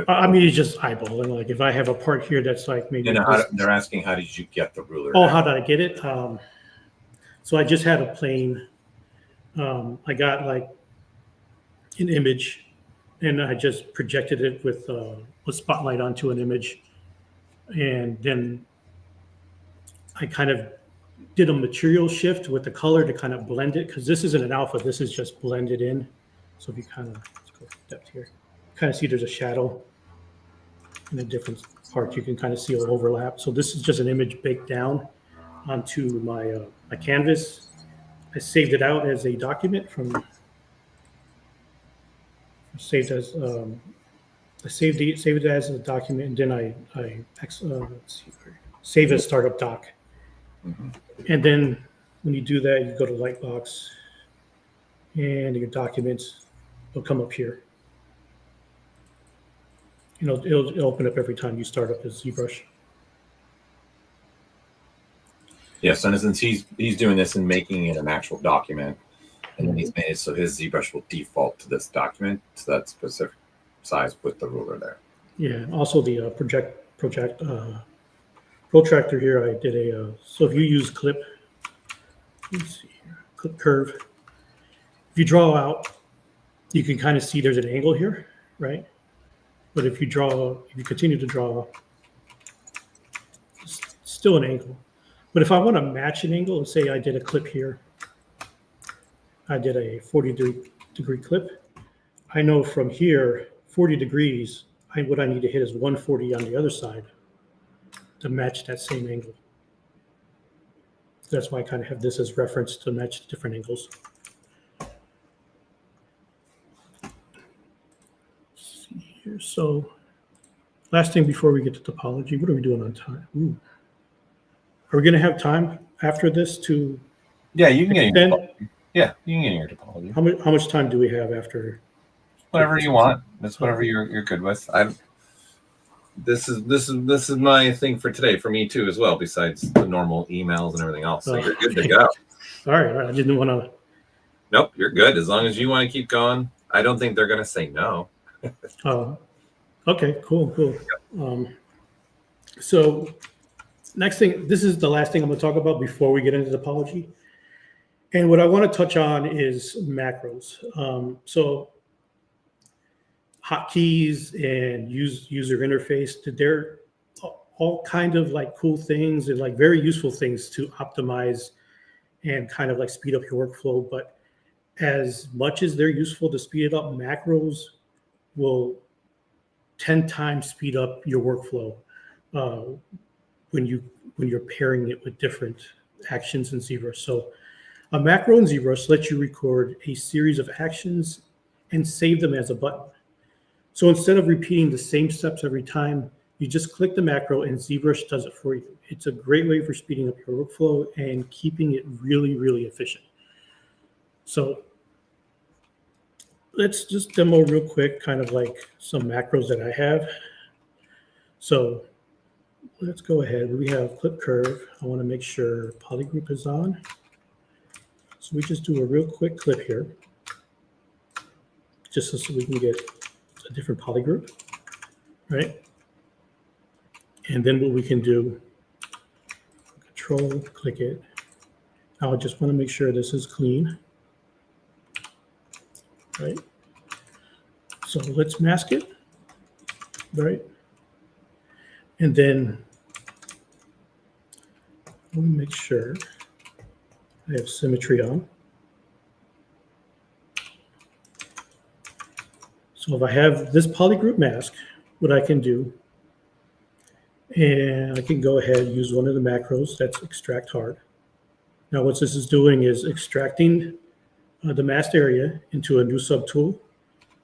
I mean, it's just eyeballing. Like if I have a part here that's like maybe. They're asking how did you get the ruler? Oh, how did I get it? So I just had a plane. I got like an image, and I just projected it with a spotlight onto an image, and then I kind of did a material shift with the color to kind of blend it, because this isn't an alpha, this is just blended in. So if you kind of, let's go depth here, kind of see there's a shadow in a different part, you can kind of see an overlap. So this is just an image baked down onto my my canvas. I saved it out as a document from, saved as I saved it as a document, and then let's see, save as startup doc. Mm-hmm. And then when you do that, you go to Lightbox, and your documents will come up here. You know, it'll open up every time you start up as ZBrush. Yes, and since he's doing this and making it an actual document, and then he's made it so his ZBrush will default to this document, to that specific size with the ruler there. Yeah. Also the protractor here, I did a so if you use clip, let's see here, clip curve. If you draw out, you can kind of see there's an angle here, right? But if you continue to draw, it's still an angle. But if I want to match an angle, let's say I did a clip here, I did a 40-degree clip. I know from here, 40 degrees, what I need to hit is 140 on the other side to match that same angle. That's why I kind of have this as reference to match different angles. Let's see here. So last thing before we get to topology, what are we doing on time? Ooh. Are we going to have time after this to? Yeah, you can get your topology. Yeah, you can get your topology. How much time do we have after? Whatever you want. That's whatever you're good with. This is my thing for today, for me too as well. Besides the normal emails and everything else, so you're good to go. All right. I didn't want to. Nope, you're good as long as you want to keep going. I don't think they're going to say no. Oh, okay, cool. So next thing, this is the last thing I'm going to talk about before we get into topology. And what I want to touch on is macros. So hotkeys and user interface, they're all kind of like cool things and like very useful things to optimize and kind of like speed up your workflow. But as much as they're useful to speed it up, macros will 10 times speed up your workflow. when you're pairing it with different actions in ZBrush. So a macro in ZBrush lets you record a series of actions and save them as a button. So instead of repeating the same steps every time, you just click the macro and ZBrush does it for you. It's a great way for speeding up your workflow and keeping it really, really efficient. So let's just demo real quick, kind of like some macros that I have. So let's go ahead. We have clip curve. I want to make sure polygroup is on. So we just do a real quick clip here, just so we can get a different polygroup, right? And then what we can do, control, click it. Now I just want to make sure this is clean, right? So let's mask it, right? And then let me make sure I have symmetry on. So if I have this polygroup mask, what I can do, and I can go ahead and use one of the macros, that's extract hard. Now what this is doing is extracting the masked area into a new subtool,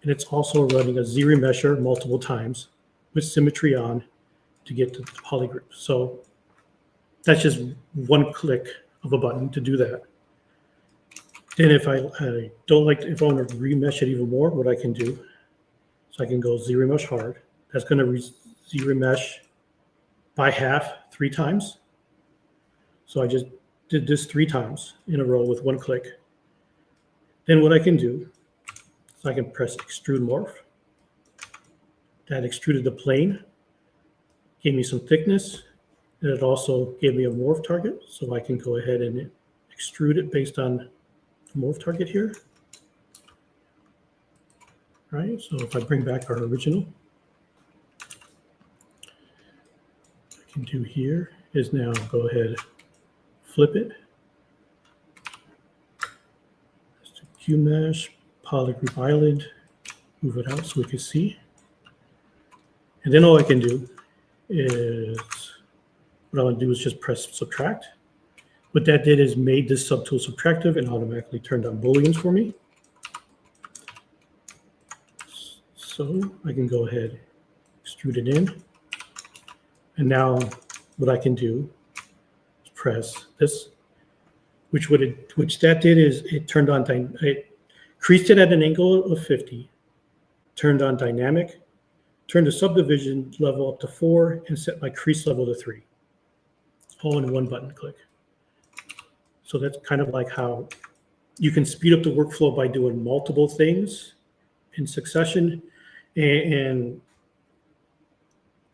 and it's also running a ZRemesher multiple times with symmetry on to get to the polygroup. So that's just one click of a button to do that. Then if I don't like, if I want to remesh it even more, what I can do, so I can go ZRemesh hard. That's going to ZRemesh by half 3 times. So I just did this 3 times in a row with one click. Then what I can do is I can press extrude morph. That extruded the plane, gave me some thickness, and it also gave me a morph target. So I can go ahead and extrude it based on the morph target here. Right, so if I bring back our original, I can do here is now go ahead, flip it. Let's do Q mesh, polygroup island, move it out so we can see. And then all I can do is, what I want to do is just press subtract. What that did is made this subtool subtractive and automatically turned on Booleans for me. So I can go ahead, extrude it in. And now what I can do is press this, which that did is it turned on, it creased it at an angle of 50, turned on dynamic, turned the subdivision level up to 4, and set my crease level to 3, all in one button click. So that's kind of like how you can speed up the workflow by doing multiple things in succession. And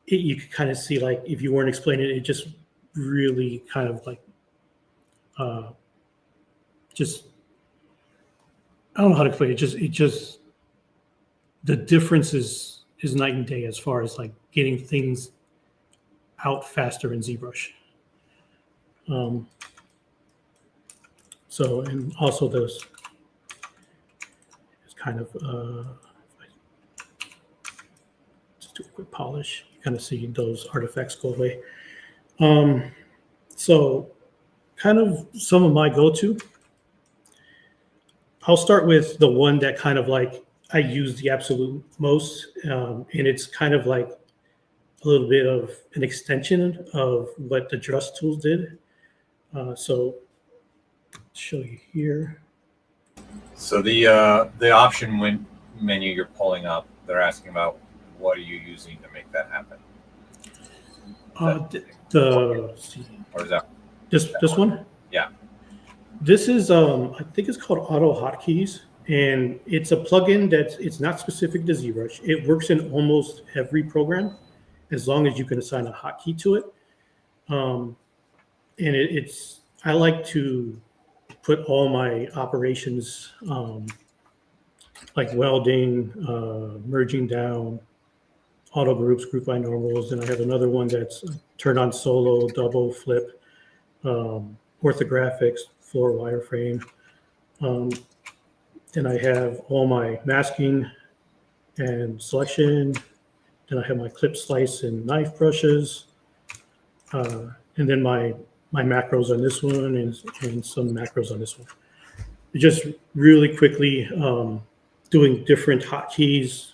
you could kind of see, like, if you weren't explaining it, it just really kind of like, just, I don't know how to explain it. It just, the difference is night and day as far as like getting things out faster in ZBrush. So, and also those, it's kind of, do a quick polish, you kind of see those artifacts go away. So kind of some of my go-to. I'll start with the one that kind of like I use the absolute most, and it's kind of like a little bit of an extension of what the Drush tools did. So I'll show you here. So the option menu you're pulling up, they're asking about what are you using to make that happen? Or is that this one? Yeah. This is I think it's called Auto Hotkeys, and it's a plugin it's not specific to ZBrush. It works in almost every program as long as you can assign a hotkey to it. And it's I like to put all my operations like welding, merging down, auto groups, group by normals, and I have another one that's turn on solo, double, flip, orthographics, floor wireframe. Then I have all my masking and selection. Then I have my clip, slice, and knife brushes. and then my macros on this one and some macros on this one. Just really quickly doing different hotkeys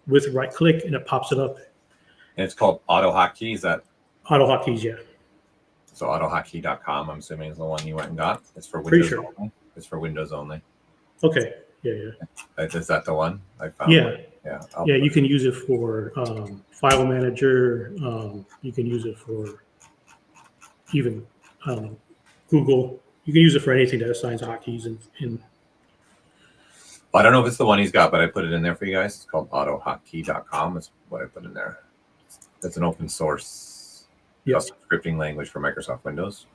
with right click, and it pops it up. And it's called auto hotkey. Is that Auto hotkeys? Yeah. so? Autohotkey.com. I'm assuming is the one you went and got. It's for Pretty Windows sure. only. It's for Windows only. Okay. Yeah. Is that the one I found? Yeah. Yeah. Yeah. You can use it for file manager. You can use it for even Google. You can use it for anything that assigns hotkeys and I don't know if it's the one he's got, but I put it in there for you guys. It's called autohotkey.com. Is what I put in there. It's an open source custom scripting language for Microsoft Windows.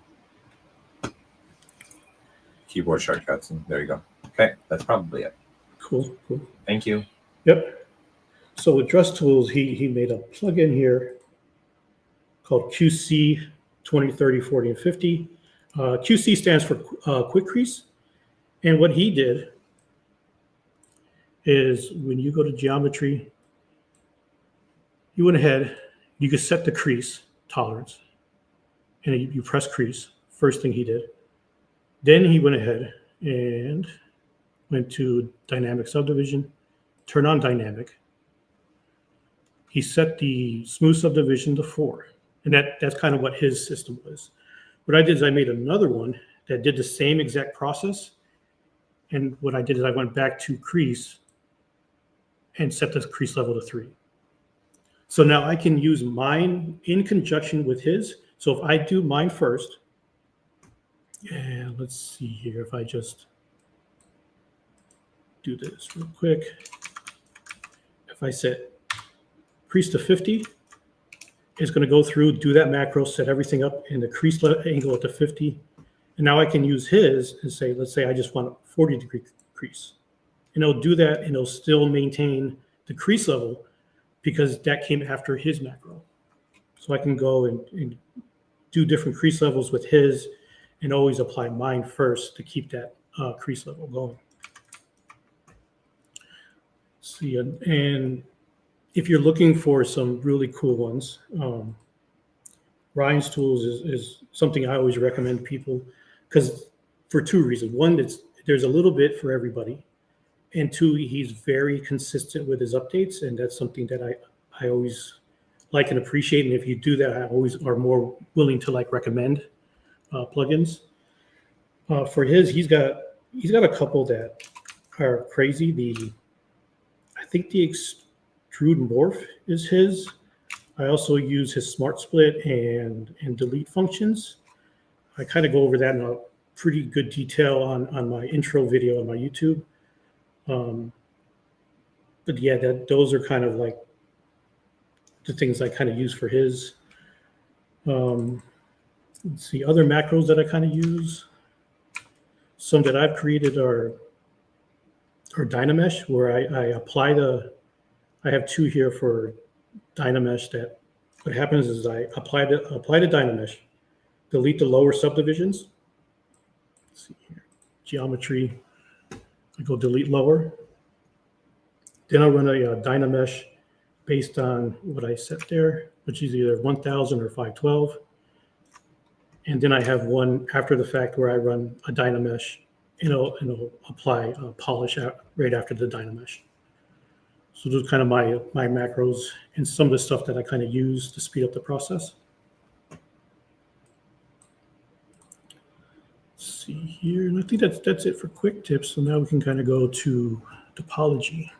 Keyboard shortcuts, and there you go. Okay, that's probably it. Cool. Thank you. Yep. So with Drush Tools, he made a plugin here called QC 20, 30, 40, and 50. QC stands for Quick Crease. And what he did is when you go to geometry, you went ahead, you could set the crease tolerance, and you press crease, first thing he did. Then he went ahead and went to dynamic subdivision, turn on dynamic. He set the smooth subdivision to 4, and that's kind of what his system was. What I did is I made another one that did the same exact process, and what I did is I went back to crease and set the crease level to 3. So now I can use mine in conjunction with his. So if I do mine first, and let's see here, if I just do this real quick. If I set crease to 50, it's going to go through, do that macro, set everything up in the crease angle at the 50. And now I can use his and say, let's say I just want a 40-degree crease. And it'll do that, and it'll still maintain the crease level because that came after his macro. So I can go and do different crease levels with his and always apply mine first to keep that crease level going. See, and if you're looking for some really cool ones, Ryan's Tools is something I always recommend people, because for 2 reasons. One, there's a little bit for everybody. And 2, he's very consistent with his updates, and that's something that I always like and appreciate. And if you do that, I always are more willing to recommend plugins. For his, he's got a couple that are crazy. I think the extrude morph is his. I also use his smart split and delete functions. I kind of go over that in a pretty good detail on my intro video on my YouTube. But yeah, those are kind of like the things I kind of use for his. Let's see, other macros that I kind of use. Some that I've created are Dynamesh, where I apply I have 2 here for Dynamesh. That what happens is I apply the Dynamesh, delete the lower subdivisions. Let's see here, geometry. I go delete lower. Then I'll run a Dynamesh based on what I set there, which is either 1000 or 512. And then I have one after the fact where I run a Dynamesh, and it'll apply polish right after the Dynamesh. So those are kind of my macros and some of the stuff that I kind of use to speed up the process. Let's see here, and I think that's it for quick tips. So now we can kind of go to topology.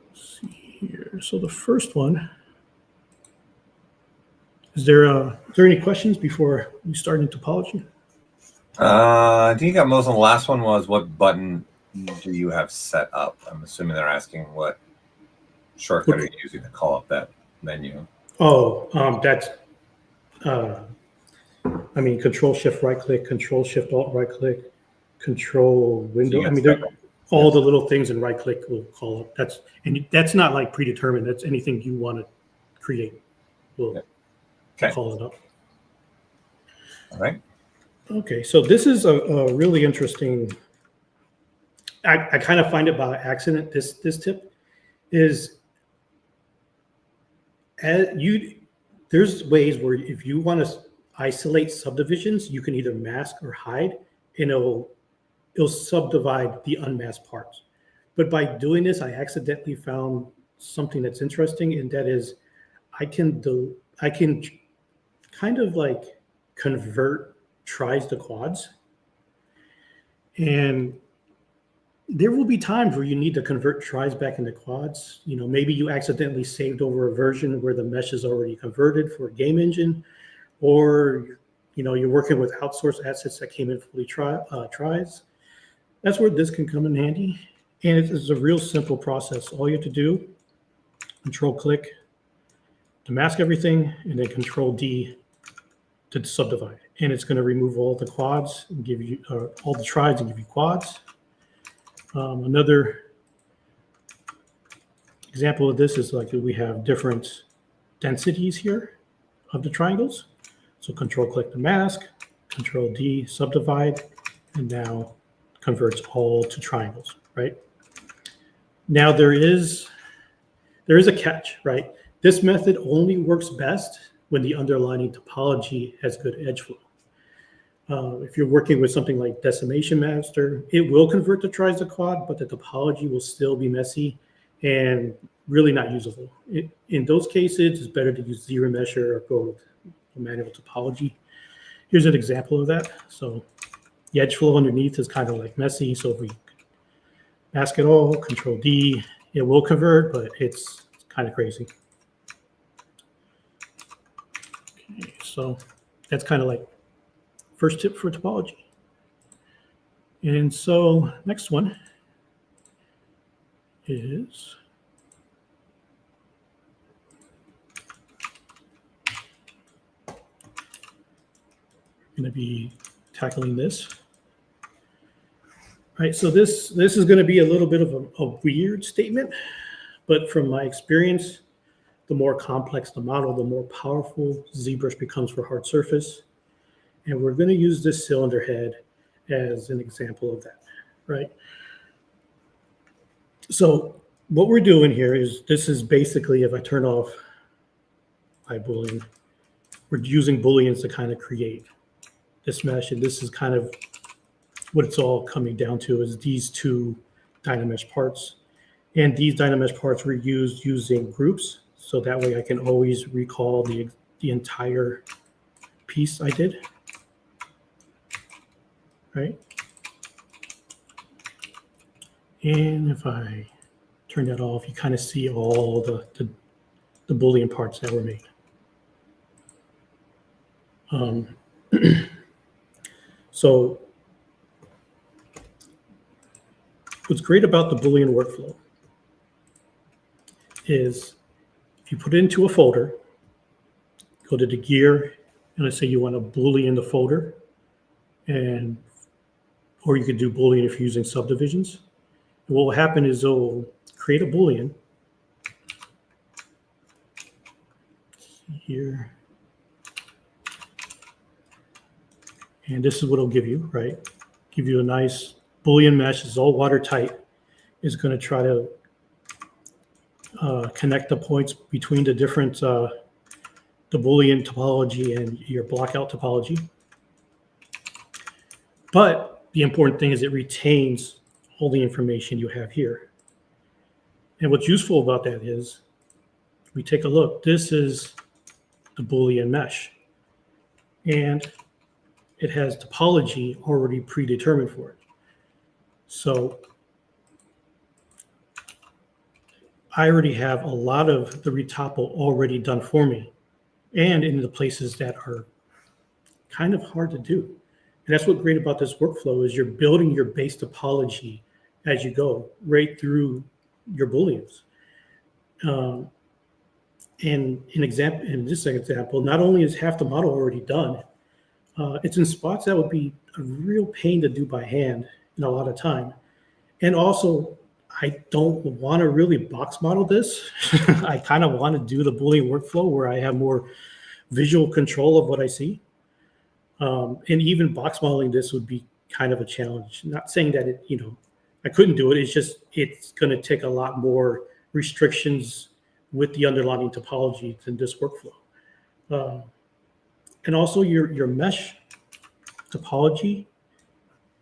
Let's see here. So the first one, is there any questions before we start in topology? I think you got most of the last one was what button do you have set up? I'm assuming they're asking what shortcut are you using to call up that menu. Oh, that's, I mean, Control Shift right click, Control Shift Alt right click, Control Window. I mean, all the little things in right click will call up. That's not like predetermined. That's anything you want to create. We'll call it up. All right. Okay, so this is a really interesting. I kind of find it by accident, this tip, is there's ways where if you want to isolate subdivisions, you can either mask or hide, and it'll subdivide the unmasked parts. But by doing this, I accidentally found something that's interesting, and that is I can kind of like convert tries to quads. And there will be times where you need to convert tries back into quads. You know, maybe you accidentally saved over a version where the mesh is already converted for a game engine, or you know, you're working with outsourced assets that came in fully tries. That's where this can come in handy. And it's a real simple process. All you have to do, Control click to mask everything, and then Control D to subdivide. And it's going to remove all the quads and give you all the tries and give you quads. Another example of this is like we have different densities here of the triangles. So Control click to mask, Control D subdivide, and now converts all to triangles, right? Now there is a catch, right? This method only works best when the underlying topology has good edge flow. If you're working with something like Decimation Master, it will convert the tries to quad, but the topology will still be messy and really not usable. In those cases, it's better to use ZBrush or go with manual topology. Here's an example of that. So the edge flow underneath is kind of like messy. So if we mask it all, Control D, it will convert, but it's kind of crazy. Okay, so that's kind of like first tip for topology. And so next one is going to be tackling this. All right, so this is going to be a little bit of a weird statement, but from my experience, the more complex the model, the more powerful ZBrush becomes for hard surface. And we're going to use this cylinder head as an example of that, right? So what we're doing here is, this is basically, if I turn off my Boolean, we're using Booleans to kind of create this mesh. And this is kind of what it's all coming down to, is these two Dynamesh parts. And these Dynamesh parts were used using groups. So that way I can always recall the entire piece I did. Right? And if I turn that off, you kind of see all the Boolean parts that were made. So what's great about the Boolean workflow is if you put it into a folder, go to the gear, and let's say you want to Boolean the folder, or you could do Boolean if you're using subdivisions. And what will happen is it'll create a Boolean here. And this is what it'll give you, right? Give you a nice Boolean mesh. It's all watertight. It's going to try to connect the points between the different, the Boolean topology and your blockout topology. But the important thing is it retains all the information you have here. And what's useful about that is, we take a look. This is the Boolean mesh. And it has topology already predetermined for it. So I already have a lot of the retopo already done for me, and in the places that are kind of hard to do. And that's what's great about this workflow, is you're building your base topology as you go right through your Booleans. And in this example, not only is half the model already done, it's in spots that would be a real pain to do by hand in a lot of time. And also, I don't want to really box model this. I kind of want to do the Boolean workflow where I have more visual control of what I see. And even box modeling this would be kind of a challenge. Not saying that I couldn't do it. It's just, it's going to take a lot more restrictions with the underlying topology in this workflow. And also your mesh topology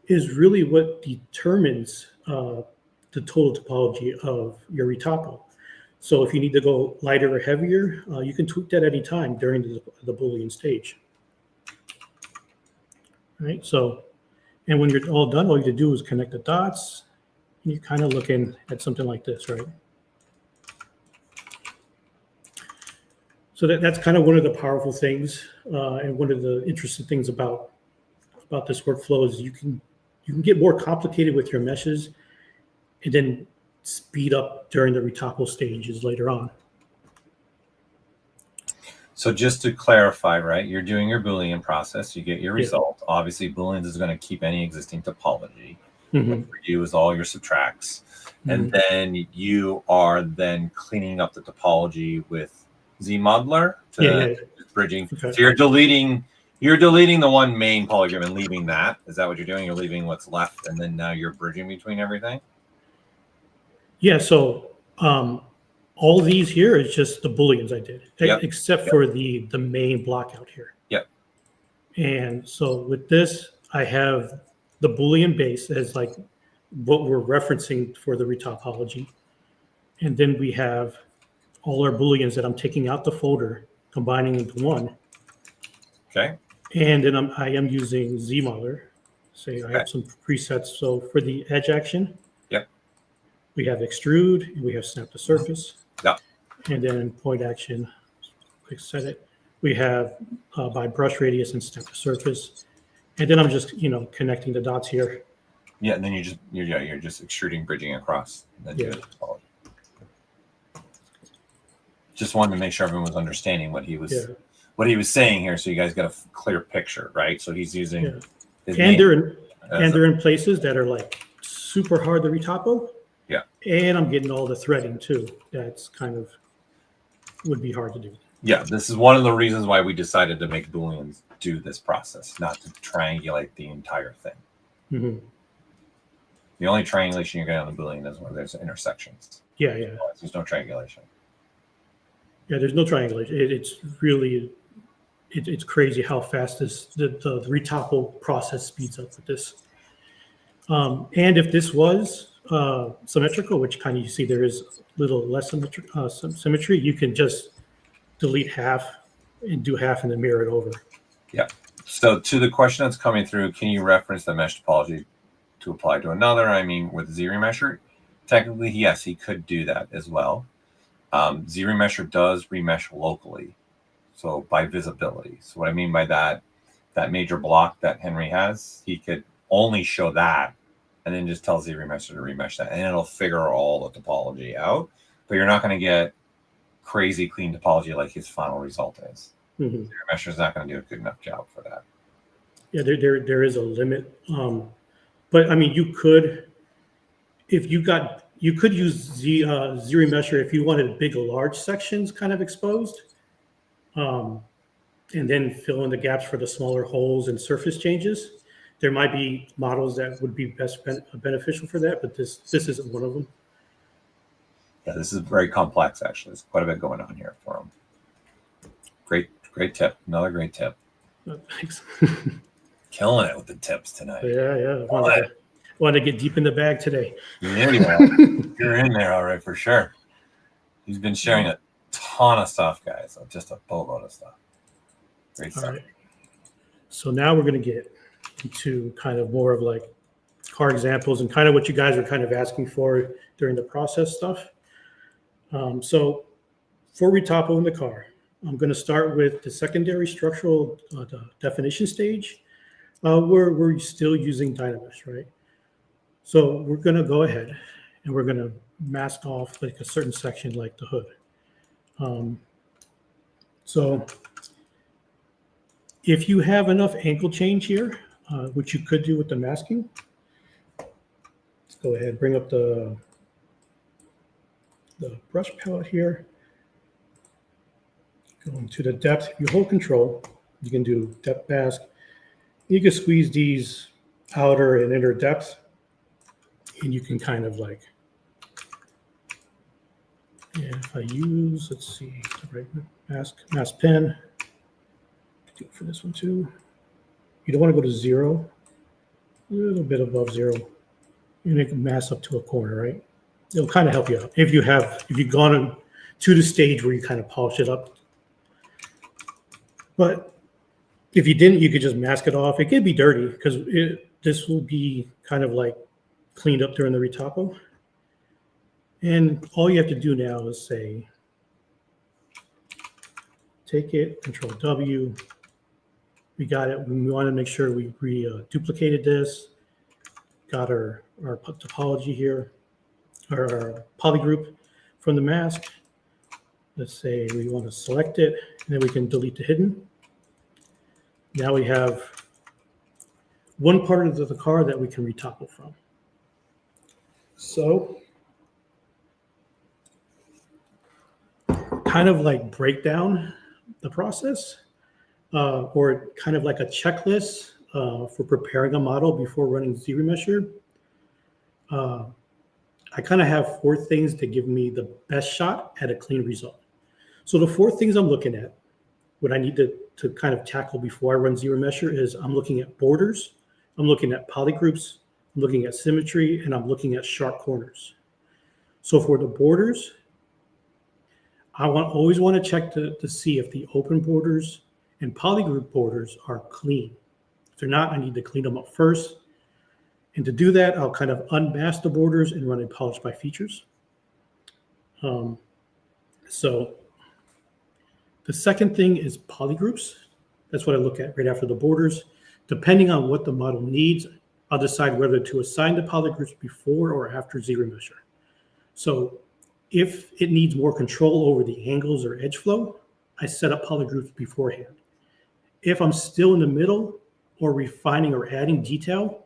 is really what determines the total topology of your retopo. So if you need to go lighter or heavier, you can tweak that any time during the Boolean stage. All right, so, and when you're all done, all you have to do is connect the dots, and you're kind of looking at something like this, right? So that's kind of one of the powerful things, and one of the interesting things about this workflow is you can get more complicated with your meshes, and then speed up during the retopo stages later on. So just to clarify, right, you're doing your Boolean process, you get your result. Obviously, Boolean is going to keep any existing topology. What for you is all your subtracts. And then you are then cleaning up the topology with ZModeler to bridging. Okay. So you're deleting the one main polygon and leaving that. Is that what you're doing? You're leaving what's left, and then now you're bridging between everything? Yeah, so all these here is just the Booleans I did, except for the main blockout here. Yep. And so with this, I have the Boolean base as like what we're referencing for the retopology. And then we have all our Booleans that I'm taking out the folder, combining into one. Okay. And then I am using ZModeler. Say I have some presets. So for the edge action, we have extrude, and we have snap to surface. Yeah. And then point action, quick set it. We have by brush radius and snap to surface. And then I'm just, connecting the dots here. Yeah, and then you're just extruding, bridging across. And then just wanted to make sure everyone was understanding what he was saying here, so you guys got a clear picture, right? So he's using and they're in places that are like super hard to retopo. Yeah. And I'm getting all the threading too. That's kind of would be hard to do. Yeah, this is one of the reasons why we decided to make Booleans do this process, not to triangulate the entire thing. The only triangulation you're getting on the Boolean is when there's intersections. Yeah. There's no triangulation. Yeah, there's no triangulation. It's really, it's crazy how fast the retopo process speeds up with this. And if this was symmetrical, which kind of you see there is a little less symmetry, you can just delete half and do half and then mirror it over. Yeah. So to the question that's coming through, can you reference the mesh topology to apply to another? I mean, with ZRemesher, technically, yes, he could do that as well. ZRemesher does remesh locally, so by visibility. So what I mean by that major block that Henry has, he could only show that and then just tell ZRemesher to remesh that, and it'll figure all the topology out. But you're not going to get crazy clean topology like his final result is. ZRemesher is not going to do a good enough job for that. Yeah, there is a limit. But I mean, you could, you could use ZRemesher if you wanted big, large sections kind of exposed, and then fill in the gaps for the smaller holes and surface changes. There might be models that would be best beneficial for that, but this isn't one of them. Yeah, this is very complex, actually. There's quite a bit going on here for them. Great tip. Another great tip. Thanks. Killing it with the tips tonight. Yeah. Wanted to get deep in the bag today. Yeah, you're in there, all right, for sure. He's been sharing a ton of stuff, guys. Just a boatload of stuff. Great stuff. All right. So now we're going to get into kind of more of like car examples and kind of what you guys are kind of asking for during the process stuff. So for retopo in the car, I'm going to start with the secondary structural definition stage. We're still using Dynamesh, right? So we're going to go ahead and we're going to mask off like a certain section like the hood. So if you have enough angle change here, which you could do with the masking, let's go ahead and bring up the brush palette here. Going to the depth, if you hold control, you can do depth mask. You can squeeze these outer and inner depths, and you can kind of like if I use, let's see, the right mask pen, do it for this one too. You don't want to go to 0, a little bit above 0. You make a mask up to a corner, right? It'll kind of help you out if you've gone to the stage where you kind of polish it up. But if you didn't, you could just mask it off. It could be dirty because this will be kind of like cleaned up during the retopo. And all you have to do now is say, take it, Control W. We got it. We want to make sure we duplicated this. Got our topology here, our polygroup from the mask. Let's say we want to select it, and then we can delete the hidden. Now we have one part of the car that we can retopple from. So, kind of like break down the process, or kind of like a checklist for preparing a model before running ZBrushLIVE. I kind of have 4 things to give me the best shot at a clean result. So the 4 things I'm looking at, what I need to kind of tackle before I run ZBrushLIVE is I'm looking at borders, I'm looking at polygroups, I'm looking at symmetry, and I'm looking at sharp corners. So for the borders, I always want to check to see if the open borders and polygroup borders are clean. If they're not, I need to clean them up first. And to do that, I'll kind of unmask the borders and run a polish by features. So the second thing is polygroups. That's what I look at right after the borders. Depending on what the model needs, I'll decide whether to assign the polygroups before or after ZBrushLIVE. So if it needs more control over the angles or edge flow, I set up polygroups beforehand. If I'm still in the middle or refining or adding detail,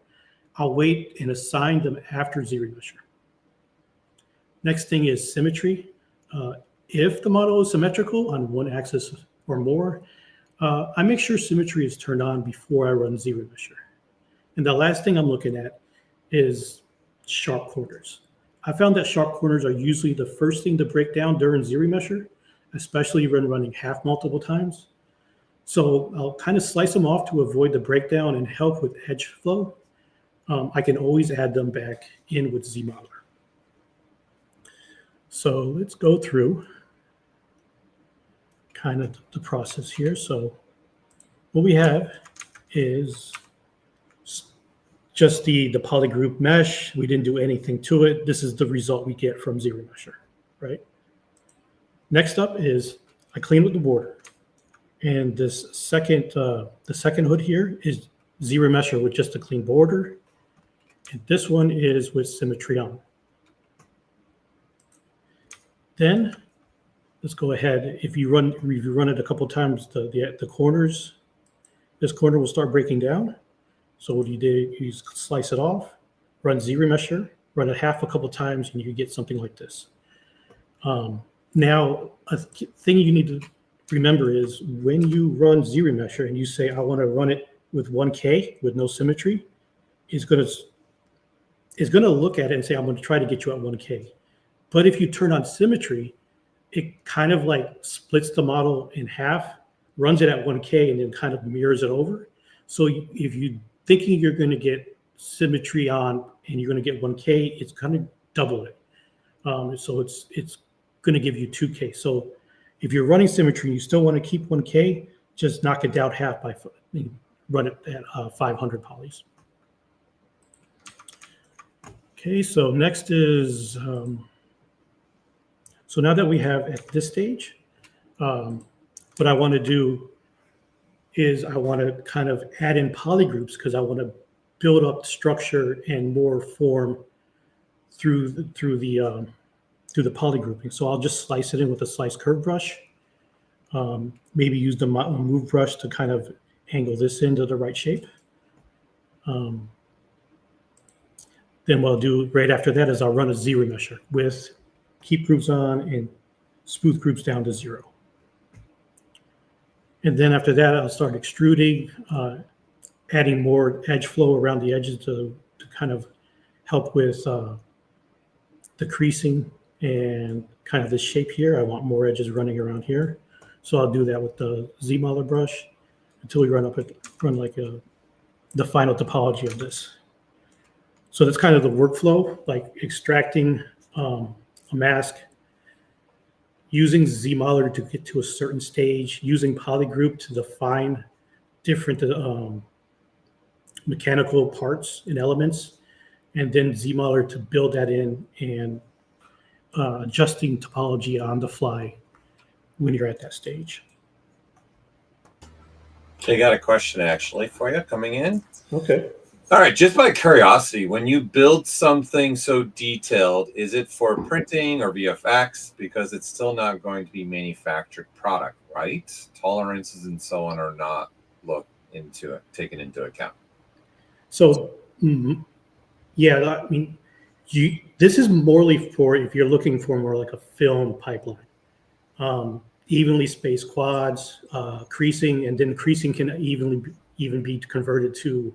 I'll wait and assign them after ZBrushLIVE. Next thing is symmetry. If the model is symmetrical on one axis or more, I make sure symmetry is turned on before I run ZBrushLIVE. And the last thing I'm looking at is sharp corners. I found that sharp corners are usually the first thing to break down during ZBrushLIVE, especially when running half multiple times. So I'll kind of slice them off to avoid the breakdown and help with edge flow. I can always add them back in with ZModeler. So let's go through kind of the process here. So what we have is just the polygroup mesh. We didn't do anything to it. This is the result we get from ZBrushLIVE, right? Next up is I clean with the border. And this second, the second hood here is ZBrushLIVE with just a clean border. And this one is with symmetry on. Then let's go ahead. If you run it a couple times, the corners, this corner will start breaking down. So what you do, you slice it off, run ZBrushLIVE, run it half a couple times, and you get something like this. Now, a thing you need to remember is when you run ZBrushLIVE and you say, I want to run it with 1K with no symmetry, it's going to look at it and say, I'm going to try to get you at 1K. But if you turn on symmetry, it kind of like splits the model in half, runs it at 1K, and then kind of mirrors it over. So if you're thinking you're going to get symmetry on and you're going to get 1K, it's going to double it. So it's going to give you 2K. So if you're running symmetry and you still want to keep 1K, just knock it down half by run it at 500 polys. Okay, so next is, so now that we have at this stage, what I want to do is I want to kind of add in polygroups because I want to build up structure and more form through the polygrouping. So I'll just slice it in with a slice curve brush. Maybe use the move brush to kind of angle this into the right shape. Then what I'll do right after that is I'll run a ZBrushLIVE with keep groups on and smooth groups down to 0. And then after that, I'll start extruding, adding more edge flow around the edges to kind of help with the creasing and kind of this shape here. I want more edges running around here. So I'll do that with the ZBrush brush until we run like the final topology of this. So that's kind of the workflow, like extracting a mask, using ZModeler to get to a certain stage, using polygroup to define different mechanical parts and elements, and then ZModeler to build that in and adjusting topology on the fly when you're at that stage. I got a question actually for you coming in. Okay. All right, just by curiosity, when you build something so detailed, is it for printing or VFX? Because it's still not going to be manufactured product, right? Tolerances and so on are not taken into account. So, yeah, I mean, this is morely for if you're looking for more like a film pipeline. Evenly spaced quads, creasing, and then creasing can even be converted to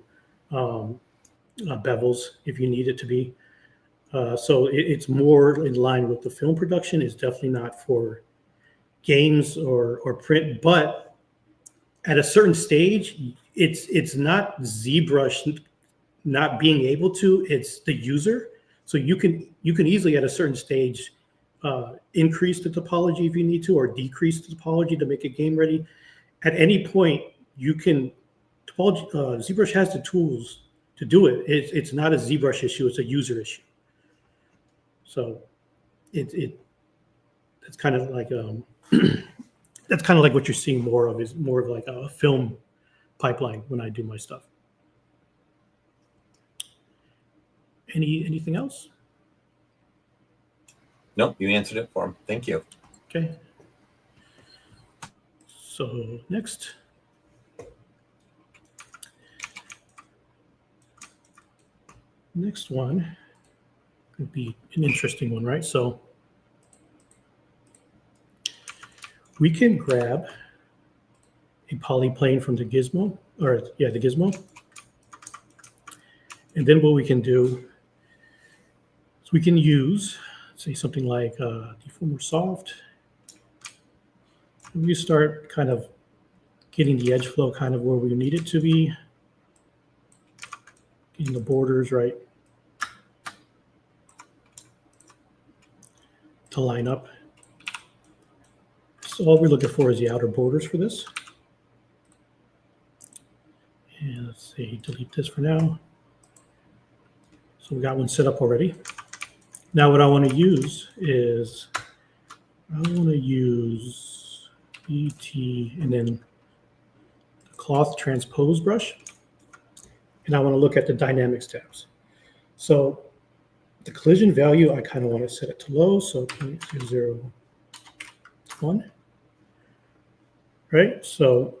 bevels if you need it to be. So it's more in line with the film production. It's definitely not for games or print, but at a certain stage, it's not ZBrush not being able to, it's the user. So you can easily at a certain stage increase the topology if you need to, or decrease the topology to make it game ready. At any point, you can ZBrush has the tools to do it. It's not a ZBrush issue; it's a user issue. So it's kind of like that's kind of like what you're seeing more of, is more of like a film pipeline when I do my stuff. Anything else? Nope, you answered it for him. Thank you. Okay. So next. Next one could be an interesting one, right? So we can grab a polyplane from the gizmo, the gizmo. And then what we can do is we can use, say, something like Deformer Soft. And we start kind of getting the edge flow kind of where we need it to be, getting the borders right to line up. So all we're looking for is the outer borders for this. And let's see, delete this for now. So we got one set up already. Now what I want to use is, I want to use BT and then the cloth transpose brush. And I want to look at the dynamics tabs. So the collision value, I kind of want to set it to low, so 0.001. Right? So,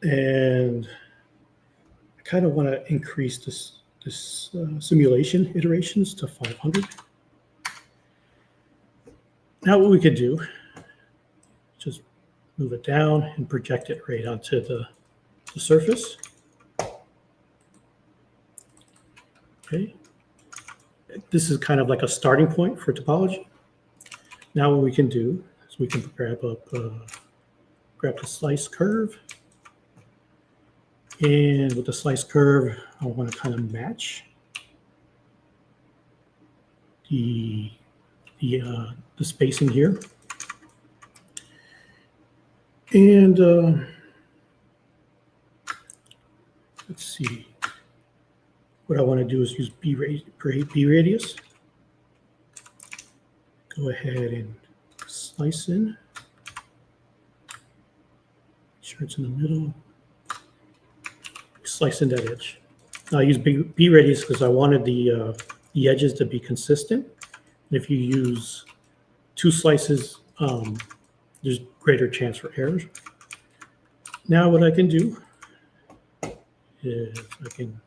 and I kind of want to increase this simulation iterations to 500. Now what we could do, just move it down and project it right onto the surface. Okay. This is kind of like a starting point for topology. Now what we can do is we can grab the slice curve. And with the slice curve, I want to kind of match the spacing here. And let's see. What I want to do is use B radius. Go ahead and slice in. Make sure it's in the middle. Slice in that edge. Now I use B radius because I wanted the edges to be consistent. And if you use two slices, there's greater chance for errors. Now what I can do is I can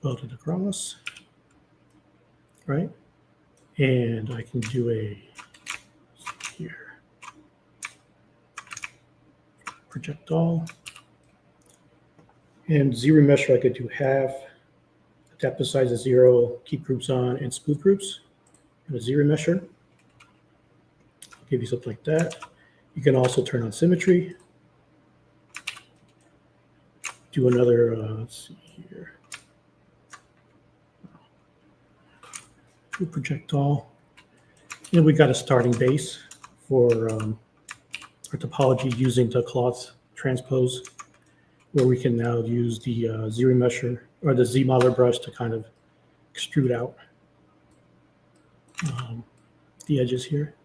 weld it across, right? And I can do here, project all. And ZBrush, I could do half. depth of size is 0, keep groups on, and smooth groups, and a ZRemesher. Give you something like that. You can also turn on symmetry. Do another, let's see here. Do project all. And we got a starting base for our topology using the cloth transpose, where we can now use the ZRemesher or the Z-modeler brush to kind of extrude out the edges here.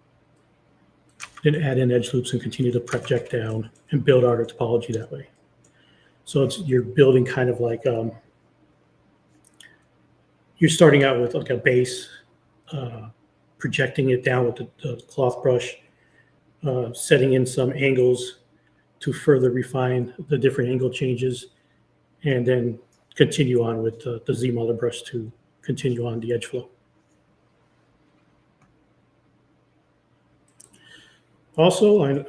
Then add in edge loops and continue to project down and build out our topology that way. So you're building kind of like, you're starting out with like a base, projecting it down with the cloth brush, setting in some angles to further refine the different angle changes, and then continue on with the Z-modeler brush to continue on the edge flow. Also, a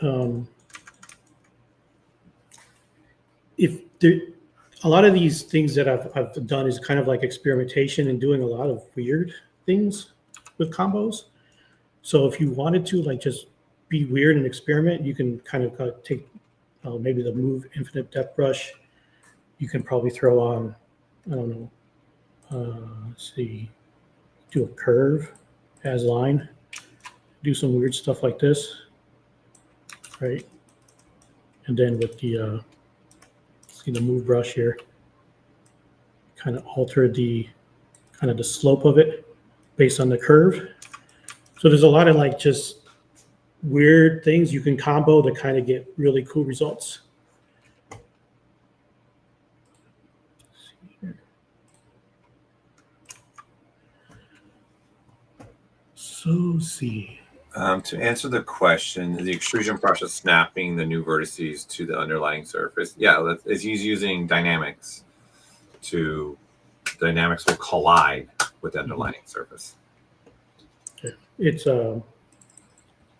lot of these things that I've done is kind of like experimentation and doing a lot of weird things with combos. So if you wanted to like just be weird and experiment, you can kind of take maybe the Move Infinite Depth brush. You can probably throw on, I don't know, let's see, do a curve as line, do some weird stuff like this, right? And then with the see the Move brush here, kind of alter the kind of the slope of it based on the curve. So there's a lot of like just weird things you can combo to kind of get really cool results. So let's see. To answer the question, the extrusion process snapping the new vertices to the underlying surface. Yeah, he's using dynamics dynamics will collide with the underlying surface. Okay. It's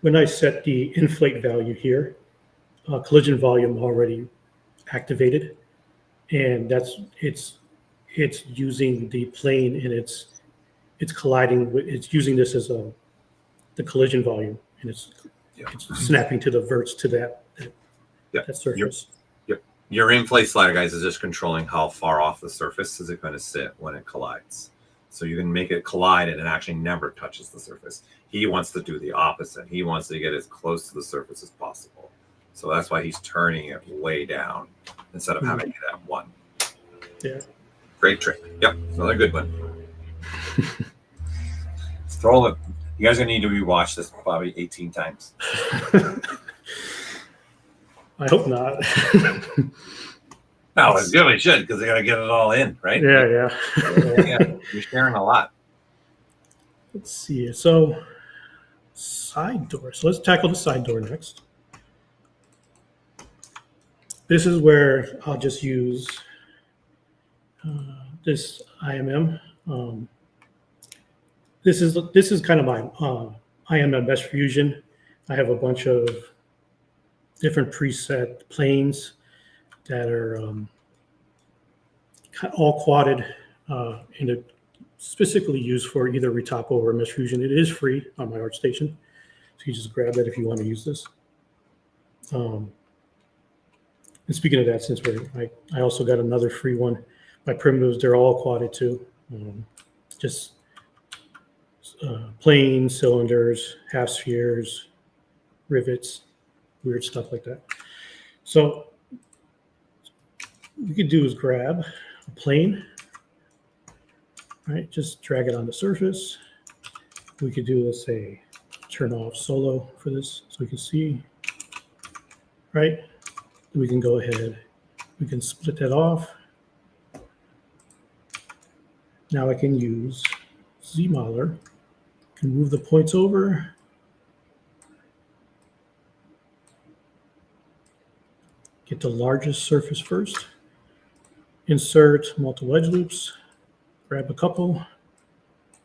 when I set the inflate value here, collision volume already activated, and it's using the plane and it's colliding with, it's using this as the collision volume, and it's snapping to the verts to that surface. Your inflate slider, guys, is just controlling how far off the surface is it going to sit when it collides. So you can make it collide and it actually never touches the surface. He wants to do the opposite. He wants to get as close to the surface as possible. So that's why he's turning it way down instead of having it at 1. Yeah. Great trick. Yep. Another good one. Throw it. You guys are going to need to rewatch this probably 18 times. I hope not. No, it really should, because they got to get it all in, right? Yeah. You're sharing a lot. Let's see. So side door. So let's tackle the side door next. This is where I'll just use this IMM. This is kind of my IMM Mesh Fusion. I have a bunch of different preset planes that are all quadded and it specifically used for either Retopo or Mesh Fusion. It is free on my ArtStation, so you just grab that if you want to use this. And speaking of that, since I also got another free one. My primitives, they're all quadded too. Just planes, cylinders, half spheres, rivets, weird stuff like that. So what we could do is grab a plane, right? Just drag it on the surface. We could do, let's say, turn off solo for this so we can see, right? We can go ahead, we can split that off. Now I can use Z-modeler, can move the points over. Get the largest surface first. Insert multiple edge loops, grab a couple,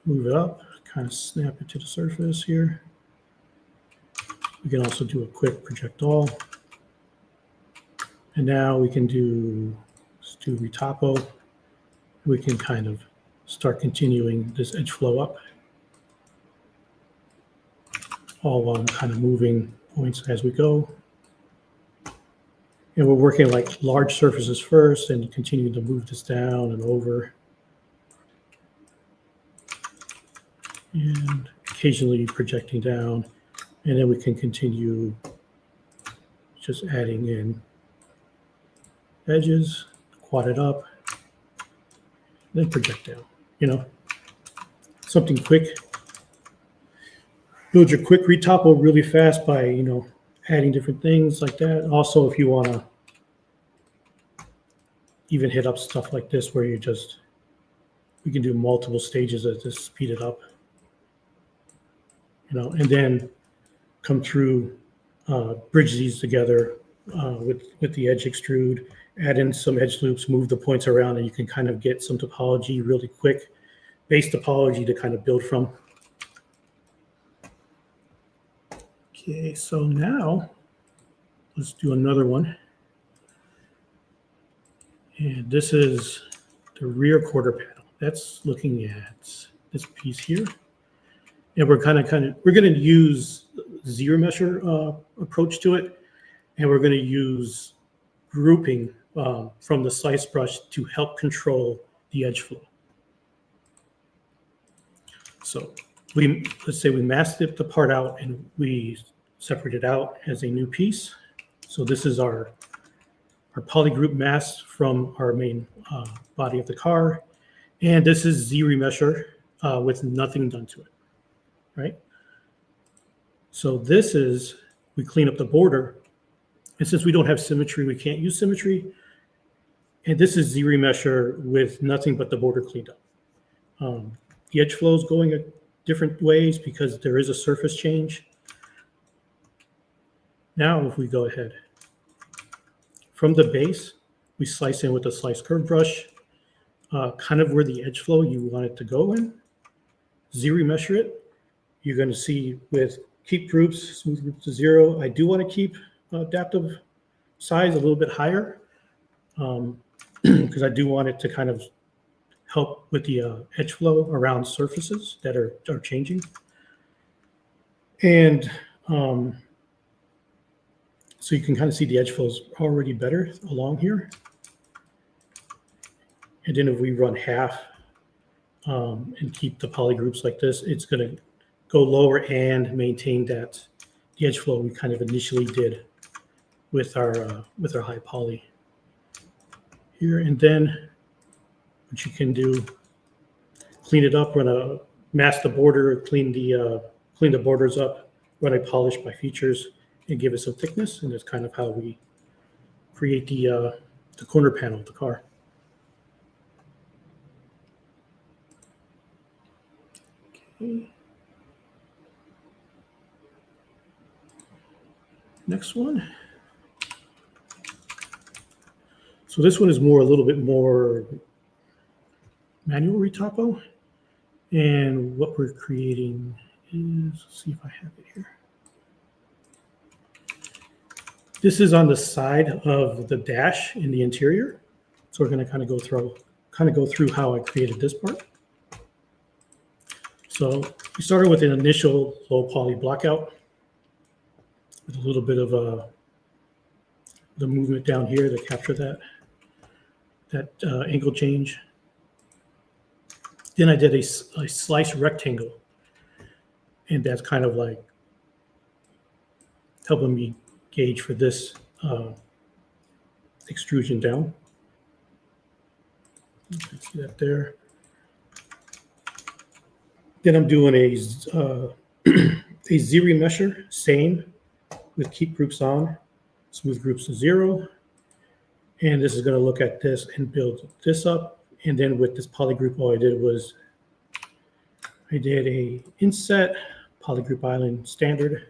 move it up, kind of snap it to the surface here. We can also do a quick project all. And now we can let's do Retopo. We can kind of start continuing this edge flow up, all while I'm kind of moving points as we go. And we're working like large surfaces first and continue to move this down and over. And occasionally projecting down. And then we can continue just adding in edges, quad it up, then project down, you know, something quick. Build your quick retopple really fast by, you know, adding different things like that. Also, if you want to even hit up stuff like this where you just, we can do multiple stages to just speed it up, you know, and then come through, bridge these together with the edge extrude, add in some edge loops, move the points around, and you can kind of get some topology really quick, base topology to kind of build from. Okay, so now let's do another one. And this is the rear quarter panel. That's looking at this piece here. And we're going to use ZBrush approach to it. And we're going to use grouping from the slice brush to help control the edge flow. So let's say we masked the part out and we separate it out as a new piece. So this is our polygroup mask from our main body of the car. And this is ZBrush with nothing done to it, right? So this is, we clean up the border. And since we don't have symmetry, we can't use symmetry. And this is ZBrush with nothing but the border cleaned up. The edge flow is going different ways because there is a surface change. Now, if we go ahead, from the base, we slice in with a slice curve brush, kind of where the edge flow you want it to go in. ZBrush it. You're going to see with keep groups, smooth groups to 0. I do want to keep adaptive size a little bit higher because I do want it to kind of help with the edge flow around surfaces that are changing. And so you can kind of see the edge flows already better along here. And then if we run half and keep the polygroups like this, it's going to go lower and maintain the edge flow we kind of initially did with our high poly here. And then what you can do, clean it up, run a mask the border, clean the borders up, run a polish by features, and give it some thickness. And that's kind of how we create the corner panel of the car. Okay. Next one. So this one is a little bit more manual retopo. And what we're creating is, let's see if I have it here. This is on the side of the dash in the interior. So we're going to kind of go through how I created this part. So we started with an initial low poly blockout with a little bit of the movement down here to capture that angle change. Then I did a slice rectangle, and that's kind of like helping me gauge for this extrusion down. You can see that there. Then I'm doing a ZBrush, same, with keep groups on, smooth groups to 0. And this is going to look at this and build this up. And then with this polygroup, all I did was I did a inset, polygroup island standard,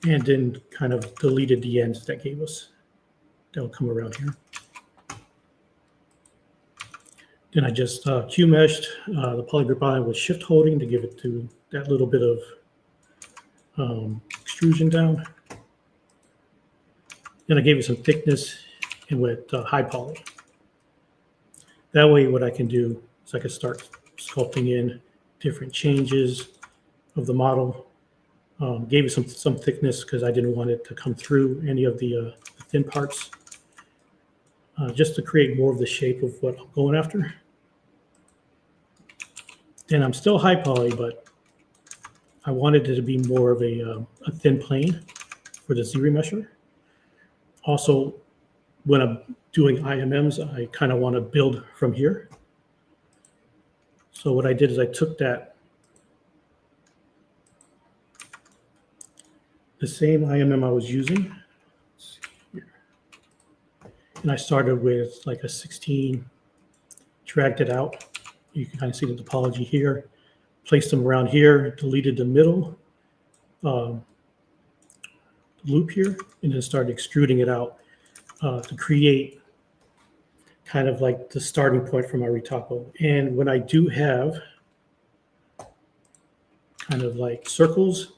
and then kind of deleted the ends that gave us. That'll come around here. Then I just Q-meshed the polygroup island with shift holding to give it to that little bit of extrusion down. Then I gave it some thickness and with high poly. That way what I can do, So I could start sculpting in different changes of the model. Gave it some thickness because I didn't want it to come through any of the thin parts, just to create more of the shape of what I'm going after. And I'm still high poly, but I wanted it to be more of a thin plane for the ZRemesher. Also, when I'm doing IMMs, I kind of want to build from here. So what I did is I took the same IMM I was using, and I started with like a 16, dragged it out. You can kind of see the topology here, placed them around here, deleted the middle loop here, and then started extruding it out to create kind of like the starting point for my retopo. And when I do have kind of like circles,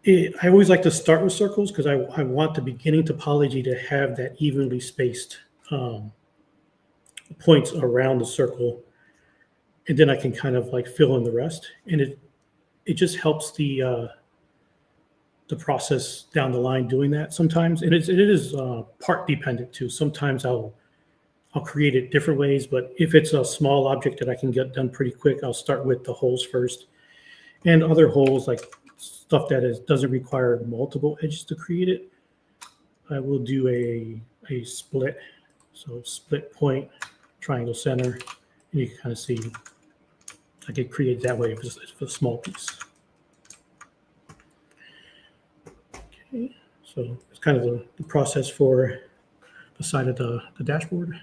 I always like to start with circles because I want the beginning topology to have that evenly spaced points around the circle, and then I can kind of like fill in the rest. And it just helps the process down the line doing that sometimes. And it is part dependent too. Sometimes I'll create it different ways, but if it's a small object that I can get done pretty quick, I'll start with the holes first. And other holes, like stuff that doesn't require multiple edges to create it, I will do a split. So split point, triangle center, and you can kind of see I could create that way if it's a small piece. Okay, so it's kind of the process for the side of the dashboard.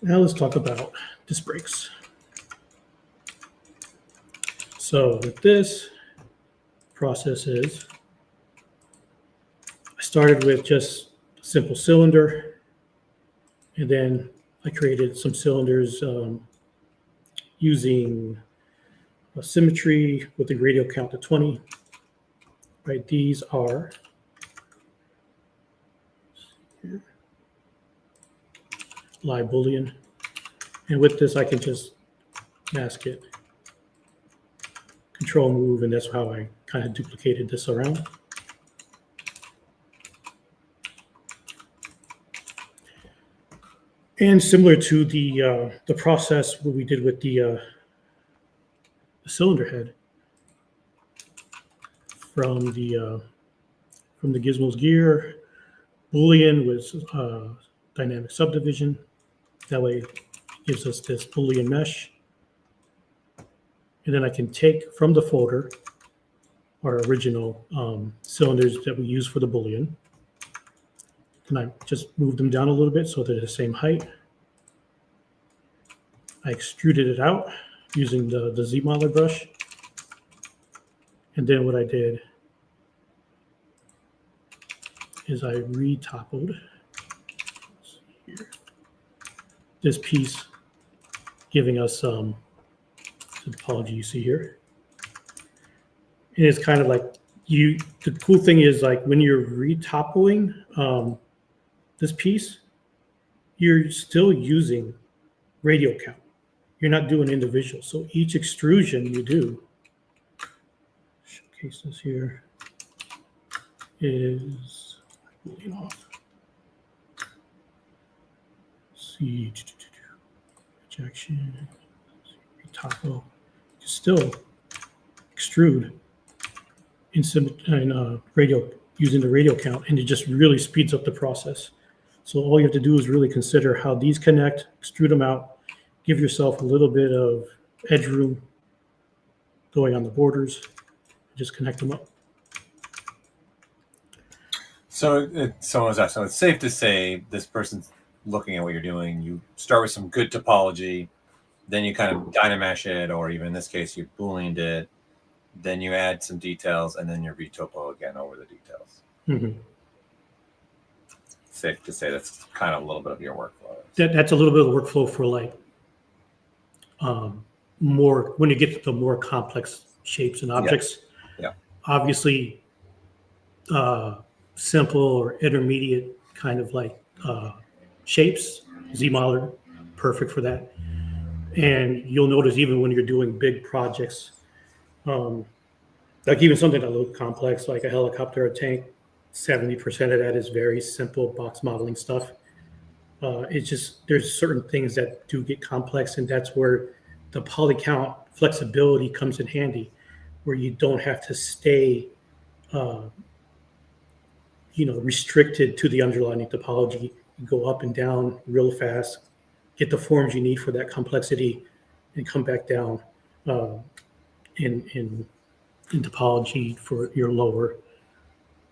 Now let's talk about disc brakes. So with this process is, I started with just a simple cylinder, and then I created some cylinders using a symmetry with the radial count to 20. Right, these are live Boolean, and with this I can just mask it, control move, and that's how I kind of duplicated this around. And similar to the process what we did with the cylinder head from the Gizmos gear, Boolean with dynamic subdivision. That way it gives us this Boolean mesh. And then I can take from the folder our original cylinders that we use for the Boolean. And I just move them down a little bit so they're the same height. I extruded it out using the ZBrush brush. And then what I did is I retoppled this piece, giving us the topology you see here. And it's kind of like the cool thing is like when you're retoppling this piece, you're still using radial count. You're not doing individual. So each extrusion you do, showcase this here, is off. See, rejection, retopo. You still extrude in radial using the radial count, and it just really speeds up the process. So all you have to do is really consider how these connect, extrude them out, give yourself a little bit of edge room going on the borders, just connect them up. So it's safe to say this person's looking at what you're doing. You start with some good topology, then you kind of Dynamesh it, or even in this case, you Booleaned it, then you add some details, and then you retopo again over the details. Mm-hmm. Safe to say that's kind of a little bit of your workflow. That's a little bit of the workflow for like more when you get to the more complex shapes and objects. Yeah. Obviously, simple or intermediate kind of like shapes, ZBrush perfect for that. And you'll notice even when you're doing big projects, like even something that looks complex, like a helicopter or tank, 70% of that is very simple box modeling stuff. It's just, there's certain things that do get complex, and that's where the poly count flexibility comes in handy, where you don't have to stay, restricted to the underlying topology. You go up and down real fast, get the forms you need for that complexity, and come back down in topology for your lower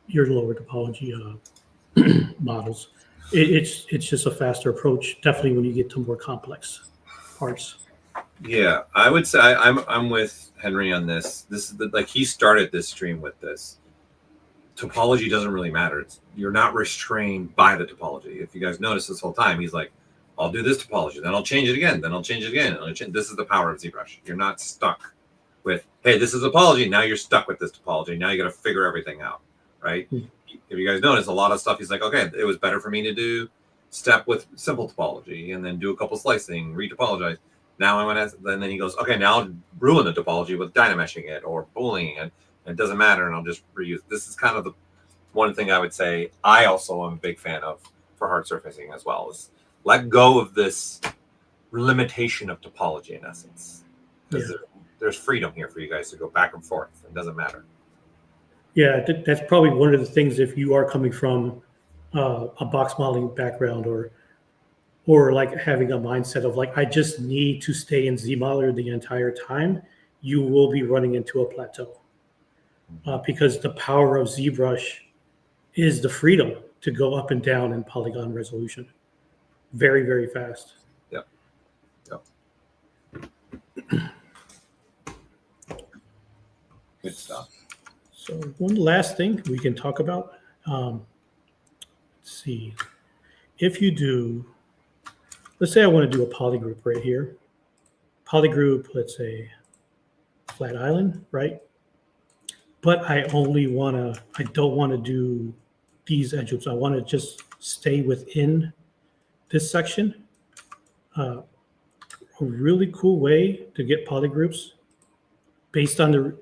topology models. It's just a faster approach, definitely when you get to more complex parts. Yeah, I would say I'm with Henry on this. This is like he started this stream with this. Topology doesn't really matter. You're not restrained by the topology. If you guys notice this whole time, he's like, I'll do this topology, then I'll change it again, then I'll change it again. This is the power of ZBrush. You're not stuck with, hey, this is topology. Now you're stuck with this topology. Now you got to figure everything out, right? If you guys notice, a lot of stuff, he's like, okay, it was better for me to do step with simple topology and then do a couple slicing, retopologize. Now I want to, then he goes, okay, now I'll ruin the topology with Dynameshing it or Boolean it. It doesn't matter, and I'll just reuse. This is kind of the one thing I would say I also am a big fan of for hard surfacing as well, is let go of this limitation of topology in essence. Because there's freedom here for you guys to go back and forth. It doesn't matter. Yeah, that's probably one of the things if you are coming from a box modeling background or like having a mindset of like, I just need to stay in ZModeler the entire time, you will be running into a plateau. Because the power of ZBrush is the freedom to go up and down in polygon resolution very, very fast. Yep. Good stuff. So one last thing we can talk about. Let's see. If you do, let's say I want to do a polygroup right here. Polygroup, let's say flat island, right? But I don't want to do these edge loops. I want to just stay within this section. A really cool way to get polygroups based on the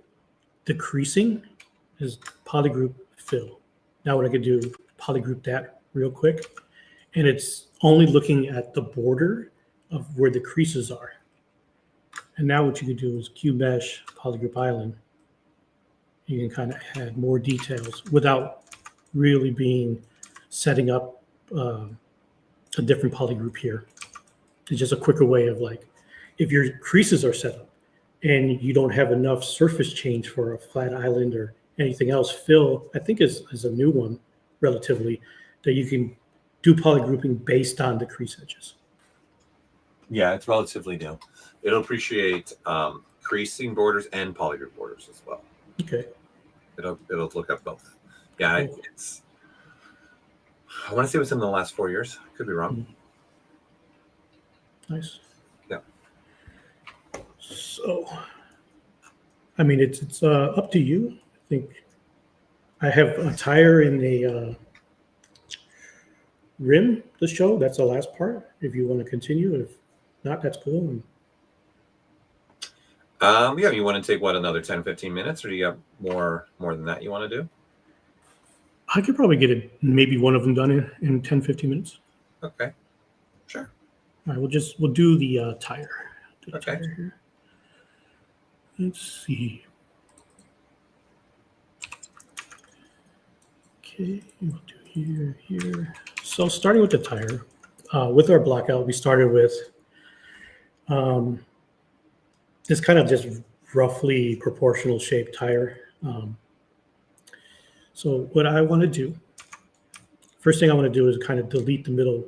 decreasing is polygroup fill. Now what I could do, polygroup that real quick, and it's only looking at the border of where the creases are. And now what you can do is QMesh polygroup island. You can kind of add more details without really setting up a different polygroup here. It's just a quicker way of like, if your creases are set up and you don't have enough surface change for a flat island or anything else, fill, I think is a new one relatively, that you can do polygrouping based on the crease edges. Yeah, it's relatively new. It'll appreciate creasing borders and polygroup borders as well. Okay. It'll look up both. Yeah, cool. I want to say it was in the last 4 years. Could be wrong. Nice. Yeah. So, I mean, it's up to you. I think I have a tire and a rim to show. That's the last part. If you want to continue, if not, that's cool. Yeah, you want to take another 10, 15 minutes, or do you have more than that you want to do? I could probably get maybe one of them done in 10, 15 minutes. Okay. Sure. All right, we'll do the tire. Okay. Tire here. Let's see. Okay, we'll do here. So starting with the tire, with our blockout, we started with this kind of just roughly proportional shaped tire. So what I want to do, first thing I want to do is kind of delete the middle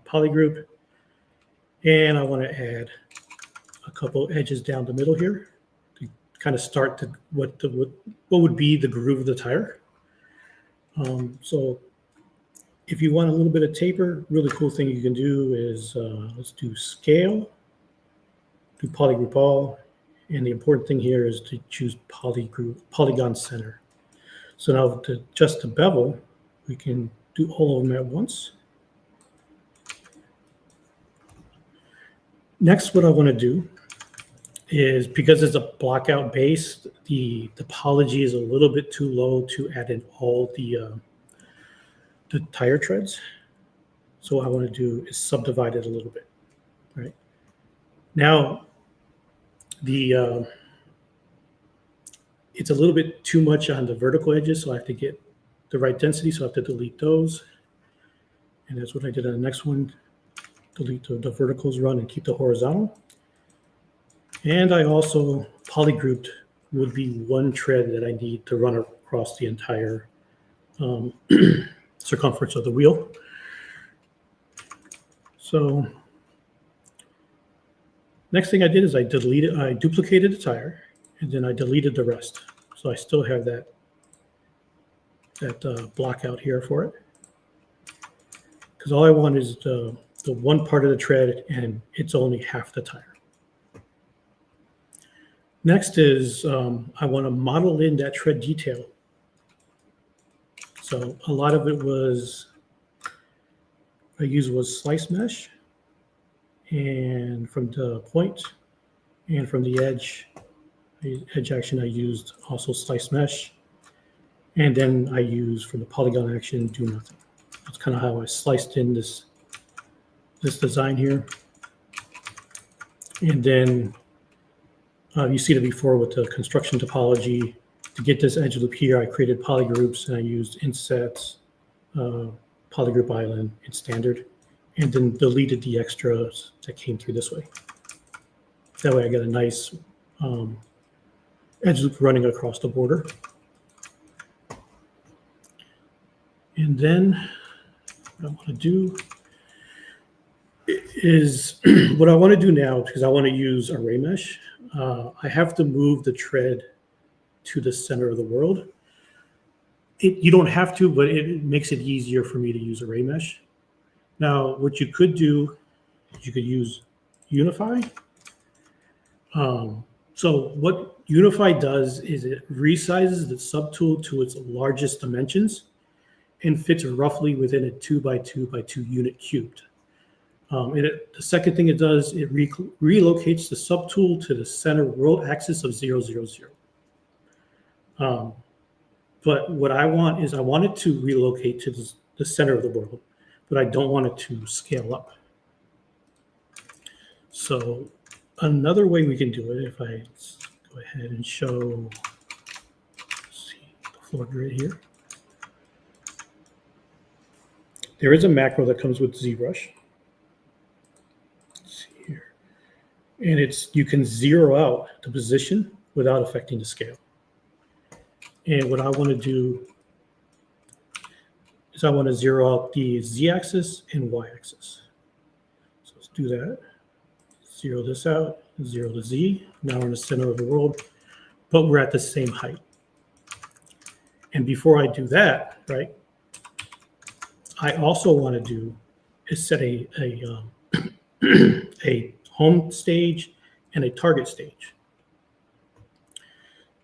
poly group, and I want to add a couple edges down the middle here to kind of start what would be the groove of the tire. So if you want a little bit of taper, really cool thing you can do is let's do scale, do polygroup all, and the important thing here is to choose polygon center. So now to adjust the bevel, we can do all of them at once. Next, what I want to do is, because it's a blockout base, the topology is a little bit too low to add in all the tire treads. So what I want to do is subdivide it a little bit, right? Now, it's a little bit too much on the vertical edges, so I have to get the right density, so I have to delete those. And that's what I did on the next one. Delete the verticals run and keep the horizontal. And I also polygrouped would be one tread that I need to run across the entire circumference of the wheel. So next thing I did is I duplicated the tire, and then I deleted the rest. So I still have that block out here for it. Because all I want is the one part of the tread, and it's only half the tire. Next is I want to model in that tread detail. So a lot of it I used was slice mesh, and from the point and from the edge action I used also slice mesh, and then I used from the polygon action do nothing. That's kind of how I sliced in this design here. And then you see it before with the construction topology. To get this edge loop here, I created polygroups, and I used insets, polygroup island, and standard, and then deleted the extras that came through this way. That way I got a nice edge loop running across the border. And then what I want to do is, what I want to do now, because I want to use array mesh, I have to move the tread to the center of the world. You don't have to, but it makes it easier for me to use array mesh. Now, what you could do is you could use Unify. So what Unify does is it resizes the subtool to its largest dimensions and fits roughly within a 2x2x2 unit cubed. The second thing it does, it relocates the subtool to the center world axis of 0, 0, 0. But what I want is I want it to relocate to the center of the world, but I don't want it to scale up. So another way we can do it, if I go ahead and show, let's see, the floor grid here. There is a macro that comes with ZBrush. Let's see here. And you can zero out the position without affecting the scale. And what I want to do is I want to zero out the Z-axis and Y-axis. So let's do that. Zero this out, zero the Z. Now we're in the center of the world, but we're at the same height. And before I do that, right, I also want to do is set a home stage and a target stage.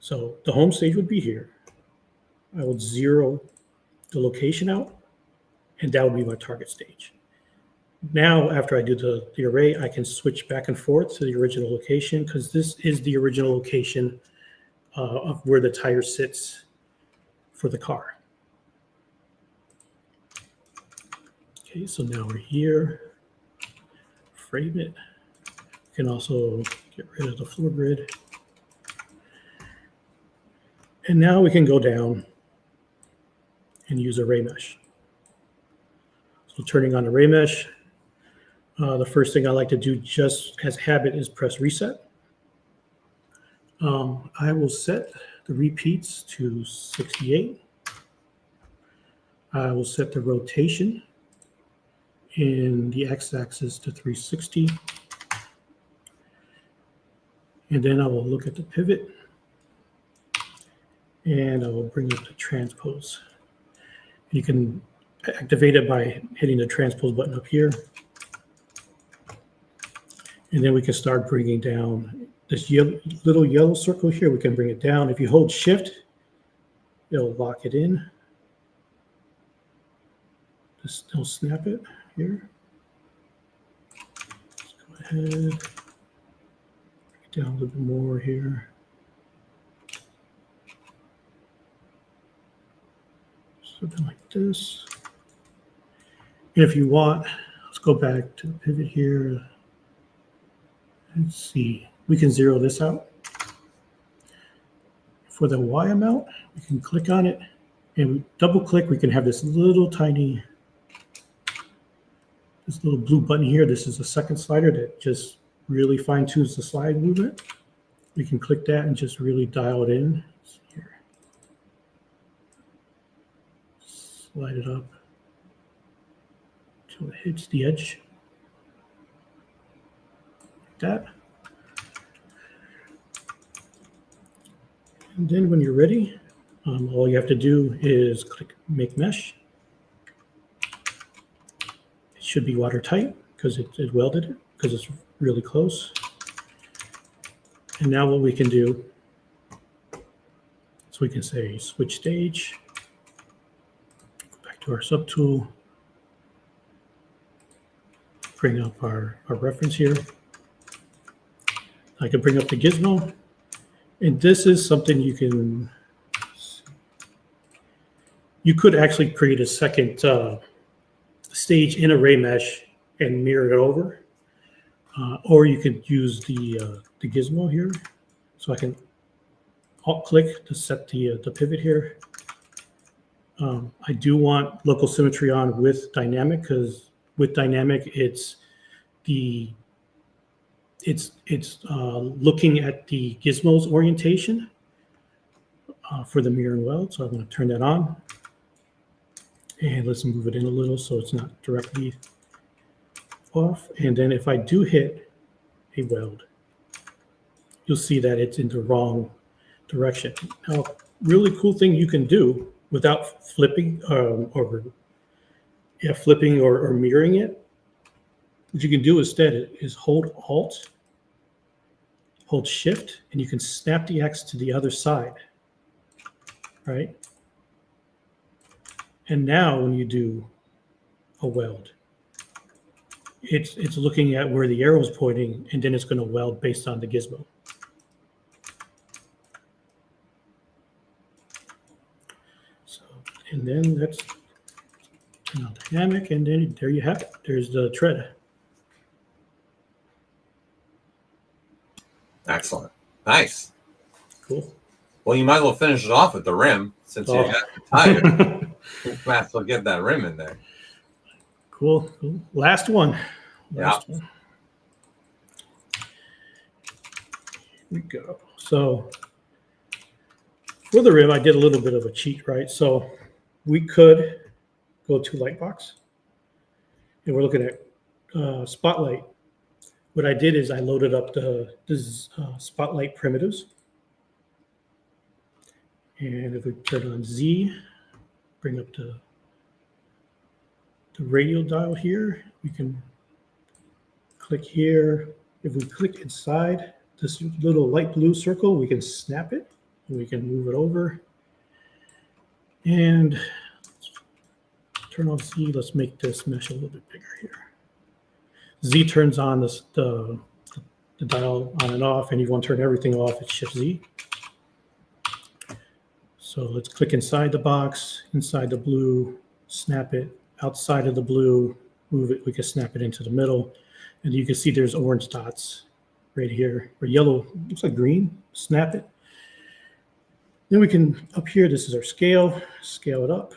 So the home stage would be here. I would zero the location out, and that would be my target stage. Now, after I do the array, I can switch back and forth to the original location, because this is the original location of where the tire sits for the car. Okay, so now we're here. Frame it. You can also get rid of the floor grid. And now we can go down and use array mesh. So turning on array mesh, the first thing I like to do just as habit is press reset. I will set the repeats to 68. I will set the rotation in the x-axis to 360. And then I will look at the pivot, and I will bring up the transpose. You can activate it by hitting the transpose button up here. And then we can start bringing down this little yellow circle here. We can bring it down. If you hold shift, it'll lock it in. Just don't snap it here. Let's go ahead, bring it down a little bit more here. Something like this. And if you want, let's go back to the pivot here. Let's see, we can zero this out. For the Y amount, we can click on it and we double click, we can have this little tiny, this little blue button here. This is a second slider that just really fine tunes the slide movement. We can click that and just really dial it in. Here. Slide it up until it hits the edge. Like that. And then when you're ready, all you have to do is click Make Mesh. It should be watertight because it welded it, because it's really close. And now what we can do is we can say Switch Stage. Go back to our subtool. Bring up our reference here. I can bring up the gizmo. And this is something you could actually create a second stage in Array Mesh and mirror it over, or you could use the gizmo here. So I can alt click to set the pivot here. I do want local symmetry on with dynamic, because with dynamic it's looking at the gizmo's orientation for the mirror and weld. So I'm going to turn that on. And let's move it in a little so it's not directly off. And then if I do hit a weld, you'll see that it's in the wrong direction. Now, really cool thing you can do without flipping flipping or mirroring it. What you can do instead is hold Alt, hold Shift, and you can snap the X to the other side, right? And now when you do a weld, it's looking at where the arrow is pointing, and then it's going to weld based on the gizmo. So, and then let's turn on dynamic, and then there you have it. There's the tread. Excellent. Nice. Cool. Well, you might as well finish it off with the rim since you got tired. Might as well get that rim in there. Cool. Last one. Last one. Here we go. So for the rim, I did a little bit of a cheat, right? So we could go to Lightbox, and we're looking at Spotlight. What I did is I loaded up the Spotlight primitives. And if we turn on Z, bring up the radial dial here, we can click here. If we click inside this little light blue circle, we can snap it and we can move it over. And turn off Z. Let's make this mesh a little bit bigger here. Z turns on the dial on and off, and you want to turn everything off, it's Shift Z. So let's click inside the box, inside the blue, snap it, outside of the blue, move it, we can snap it into the middle. And you can see there's orange dots right here, or yellow, looks like green, snap it. Then we can, up here, this is our scale it up.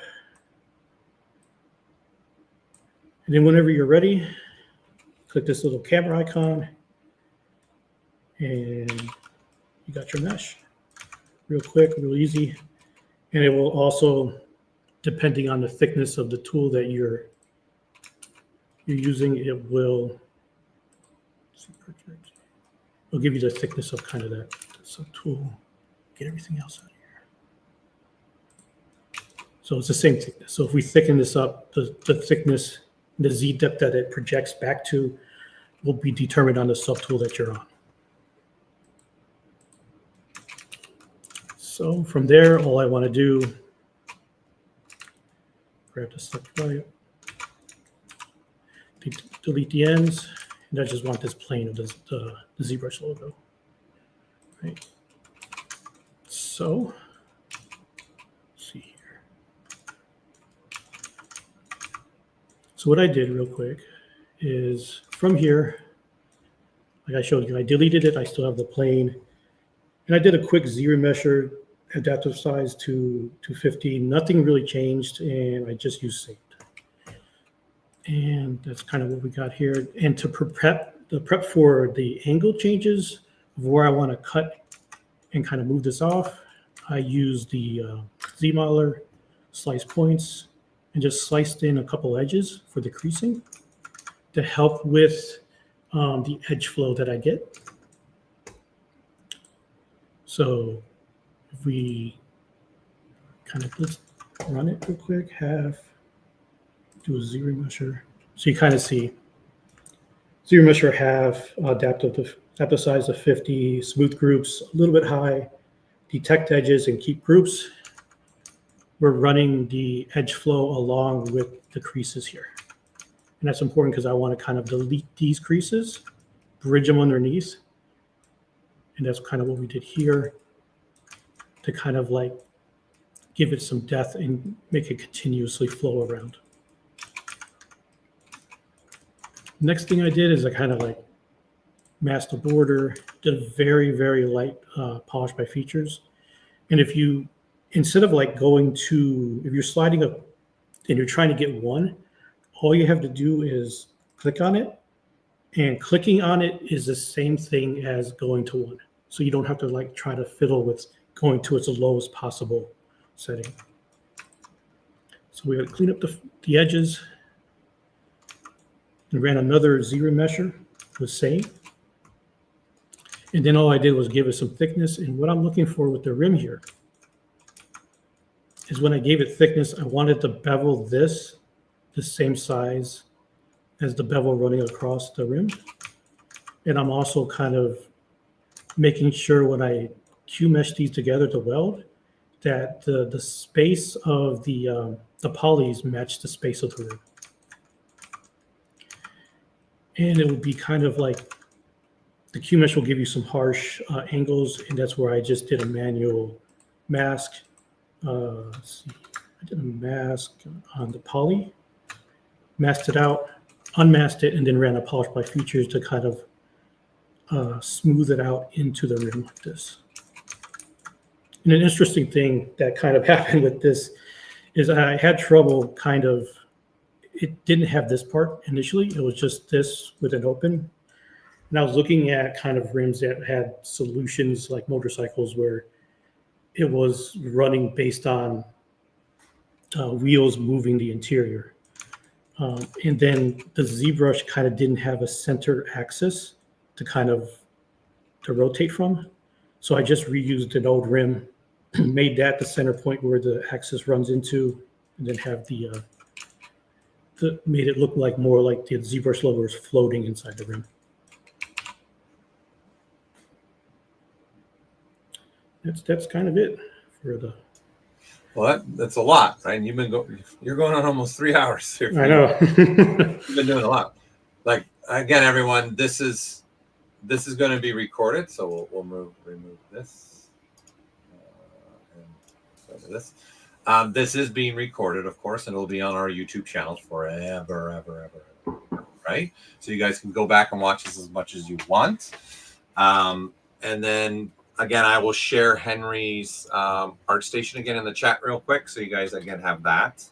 And then whenever you're ready, click this little camera icon, and you got your mesh. Real quick, real easy. And it will also, depending on the thickness of the tool that you're using, it will it'll give you the thickness of kind of that subtool. Get everything else out of here. So it's the same thickness. So if we thicken this up, the thickness, the Z depth that it projects back to will be determined on the subtool that you're on. So from there, all I want to do, grab the select right, delete the ends, And I just want this plane of the ZBrush logo. Right. So, let's see here. So what I did real quick is from here, like I showed you, I deleted it. I still have the plane. And I did a quick ZRemesher adaptive size to 50. Nothing really changed, and I just used saved. And that's kind of what we got here. And to prep for the angle changes of where I want to cut and kind of move this off, I used the Z-modeler slice points and just sliced in a couple edges for the creasing to help with the edge flow that I get. So if we kind of let's run it real quick, do a ZRemesher. So you kind of see ZRemesher half, adaptive size of 50, smooth groups a little bit high, detect edges and keep groups. We're running the edge flow along with the creases here. And that's important because I want to kind of delete these creases, bridge them underneath. And that's kind of what we did here to kind of like give it some depth and make it continuously flow around. Next thing I did is I kind of like masked the border, did a very, very light polish by features. And if you, instead of like going to, if you're sliding up and you're trying to get one, all you have to do is click on it, and clicking on it is the same thing as going to one. So you don't have to like try to fiddle with going to its lowest possible setting. So we gotta clean up the edges. And ran another ZRemesher with save. And then all I did was give it some thickness. And what I'm looking for with the rim here is when I gave it thickness, I wanted to bevel this the same size as the bevel running across the rim. And I'm also kind of making sure when I Q-mesh these together to weld, that the space of the polys match the space of the rim. And it would be kind of like the Q-mesh will give you some harsh angles, and that's where I just did a manual mask. Let's see, I did a mask on the poly, masked it out, unmasked it, and then ran a polish by features to kind of smooth it out into the rim like this. And an interesting thing that kind of happened with this is I had trouble kind of, it didn't have this part initially. It was just this with an open. And I was looking at kind of rims that had solutions like motorcycles where it was running based on wheels moving the interior. And then the ZBrush kind of didn't have a center axis to kind of to rotate from. So I just reused an old rim, made that the center point where the axis runs into, and then have made it look like more like the ZBrush logo is floating inside the rim. That's kind of it for the. Well, that's a lot, right? And you're going on almost 3 hours here. I know. You've been doing a lot. Like again, everyone, this is going to be recorded, so we'll remove this and so this. This is being recorded, of course, and it'll be on our YouTube channels forever, right? So you guys can go back and watch this as much as you want. And then, again, I will share Henry's ArtStation again in the chat real quick, so you guys, again, have that.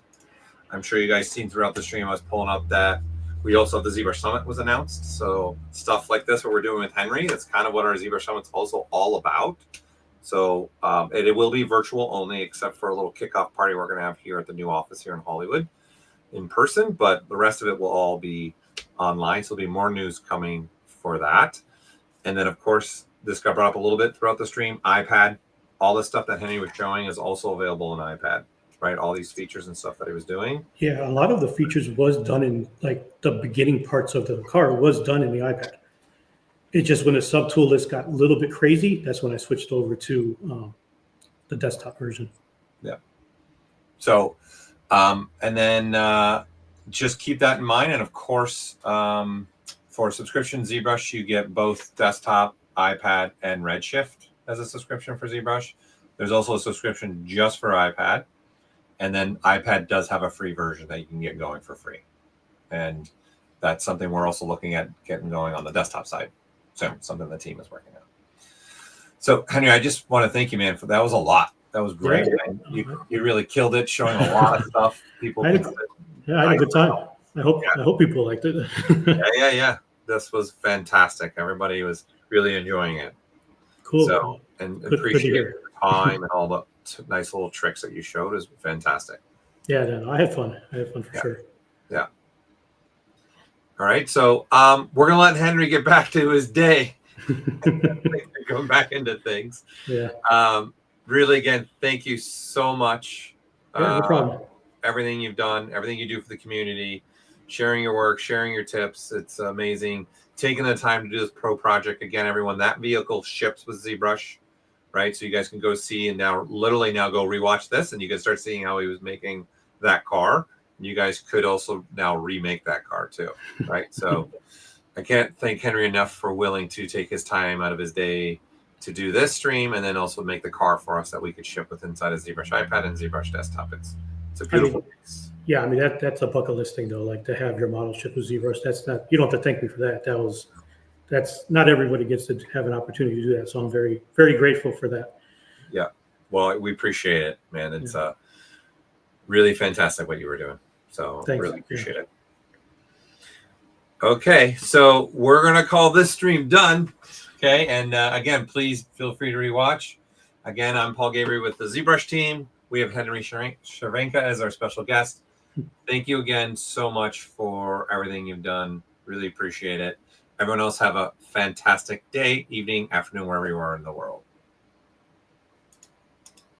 I'm sure you guys seen throughout the stream, I was pulling up that we also have the ZBrush Summit was announced. So stuff like this, what we're doing with Henry, that's kind of what our ZBrush Summit's also all about. So it will be virtual only, except for a little kickoff party we're going to have here at the new office here in Hollywood in person. But the rest of it will all be online. So there'll be more news coming for that. And then, of course, this got brought up a little bit throughout the stream. iPad, all the stuff that Henry was showing is also available in iPad, right? All these features and stuff that he was doing. Yeah, a lot of the features was done in like the beginning parts of the car was done in the iPad. It just when the subtool list got a little bit crazy, that's when I switched over to the desktop version. Yeah. So, and then just keep that in mind. And of course, for subscription ZBrush, you get both desktop, iPad, and Redshift as a subscription for ZBrush. There's also a subscription just for iPad. And then iPad does have a free version that you can get going for free. And that's something we're also looking at getting going on the desktop side. So something the team is working on. So Henry, I just want to thank you, man, for that was a lot. That was great. Yeah. You really killed it, showing a lot of stuff. People I had a good time. I hope people liked it. Yeah. This was fantastic. Everybody was really enjoying it. Cool. So, and appreciate your time and all the nice little tricks that you showed. Is fantastic. Yeah, no, I had fun. For sure. Yeah. All right. So we're gonna let Henry get back to his day. Going back into things. Yeah. Really, again, thank you so much. Yeah, no problem. Everything you've done, everything you do for the community, sharing your work, sharing your tips. It's amazing. Taking the time to do this pro project. Again, everyone, that vehicle ships with ZBrush, right? So you guys can go see and now literally now go rewatch this and you can start seeing how he was making that car. And you guys could also now remake that car too, right? So I can't thank Henry enough for willing to take his time out of his day to do this stream and then also make the car for us that we could ship with inside of ZBrush iPad and ZBrush desktop. It's a beautiful piece. Yeah, I mean that's a bucket list thing though. Like to have your model ship with ZBrush, that's not, you don't have to thank me for that. That's not everybody gets to have an opportunity to do that. So I'm very, very grateful for that. Yeah, well, we appreciate it, man. It's really fantastic what you were doing. So Thanks. Really appreciate it. Okay, so we're gonna call this stream done. Okay, and again, please feel free to rewatch. Again, I'm Paul Gabriel with the ZBrush team. We have Henry Chervenka as our special guest. Thank you again so much for everything you've done. Really appreciate it. Everyone else have a fantastic day, evening, afternoon, wherever you are in the world.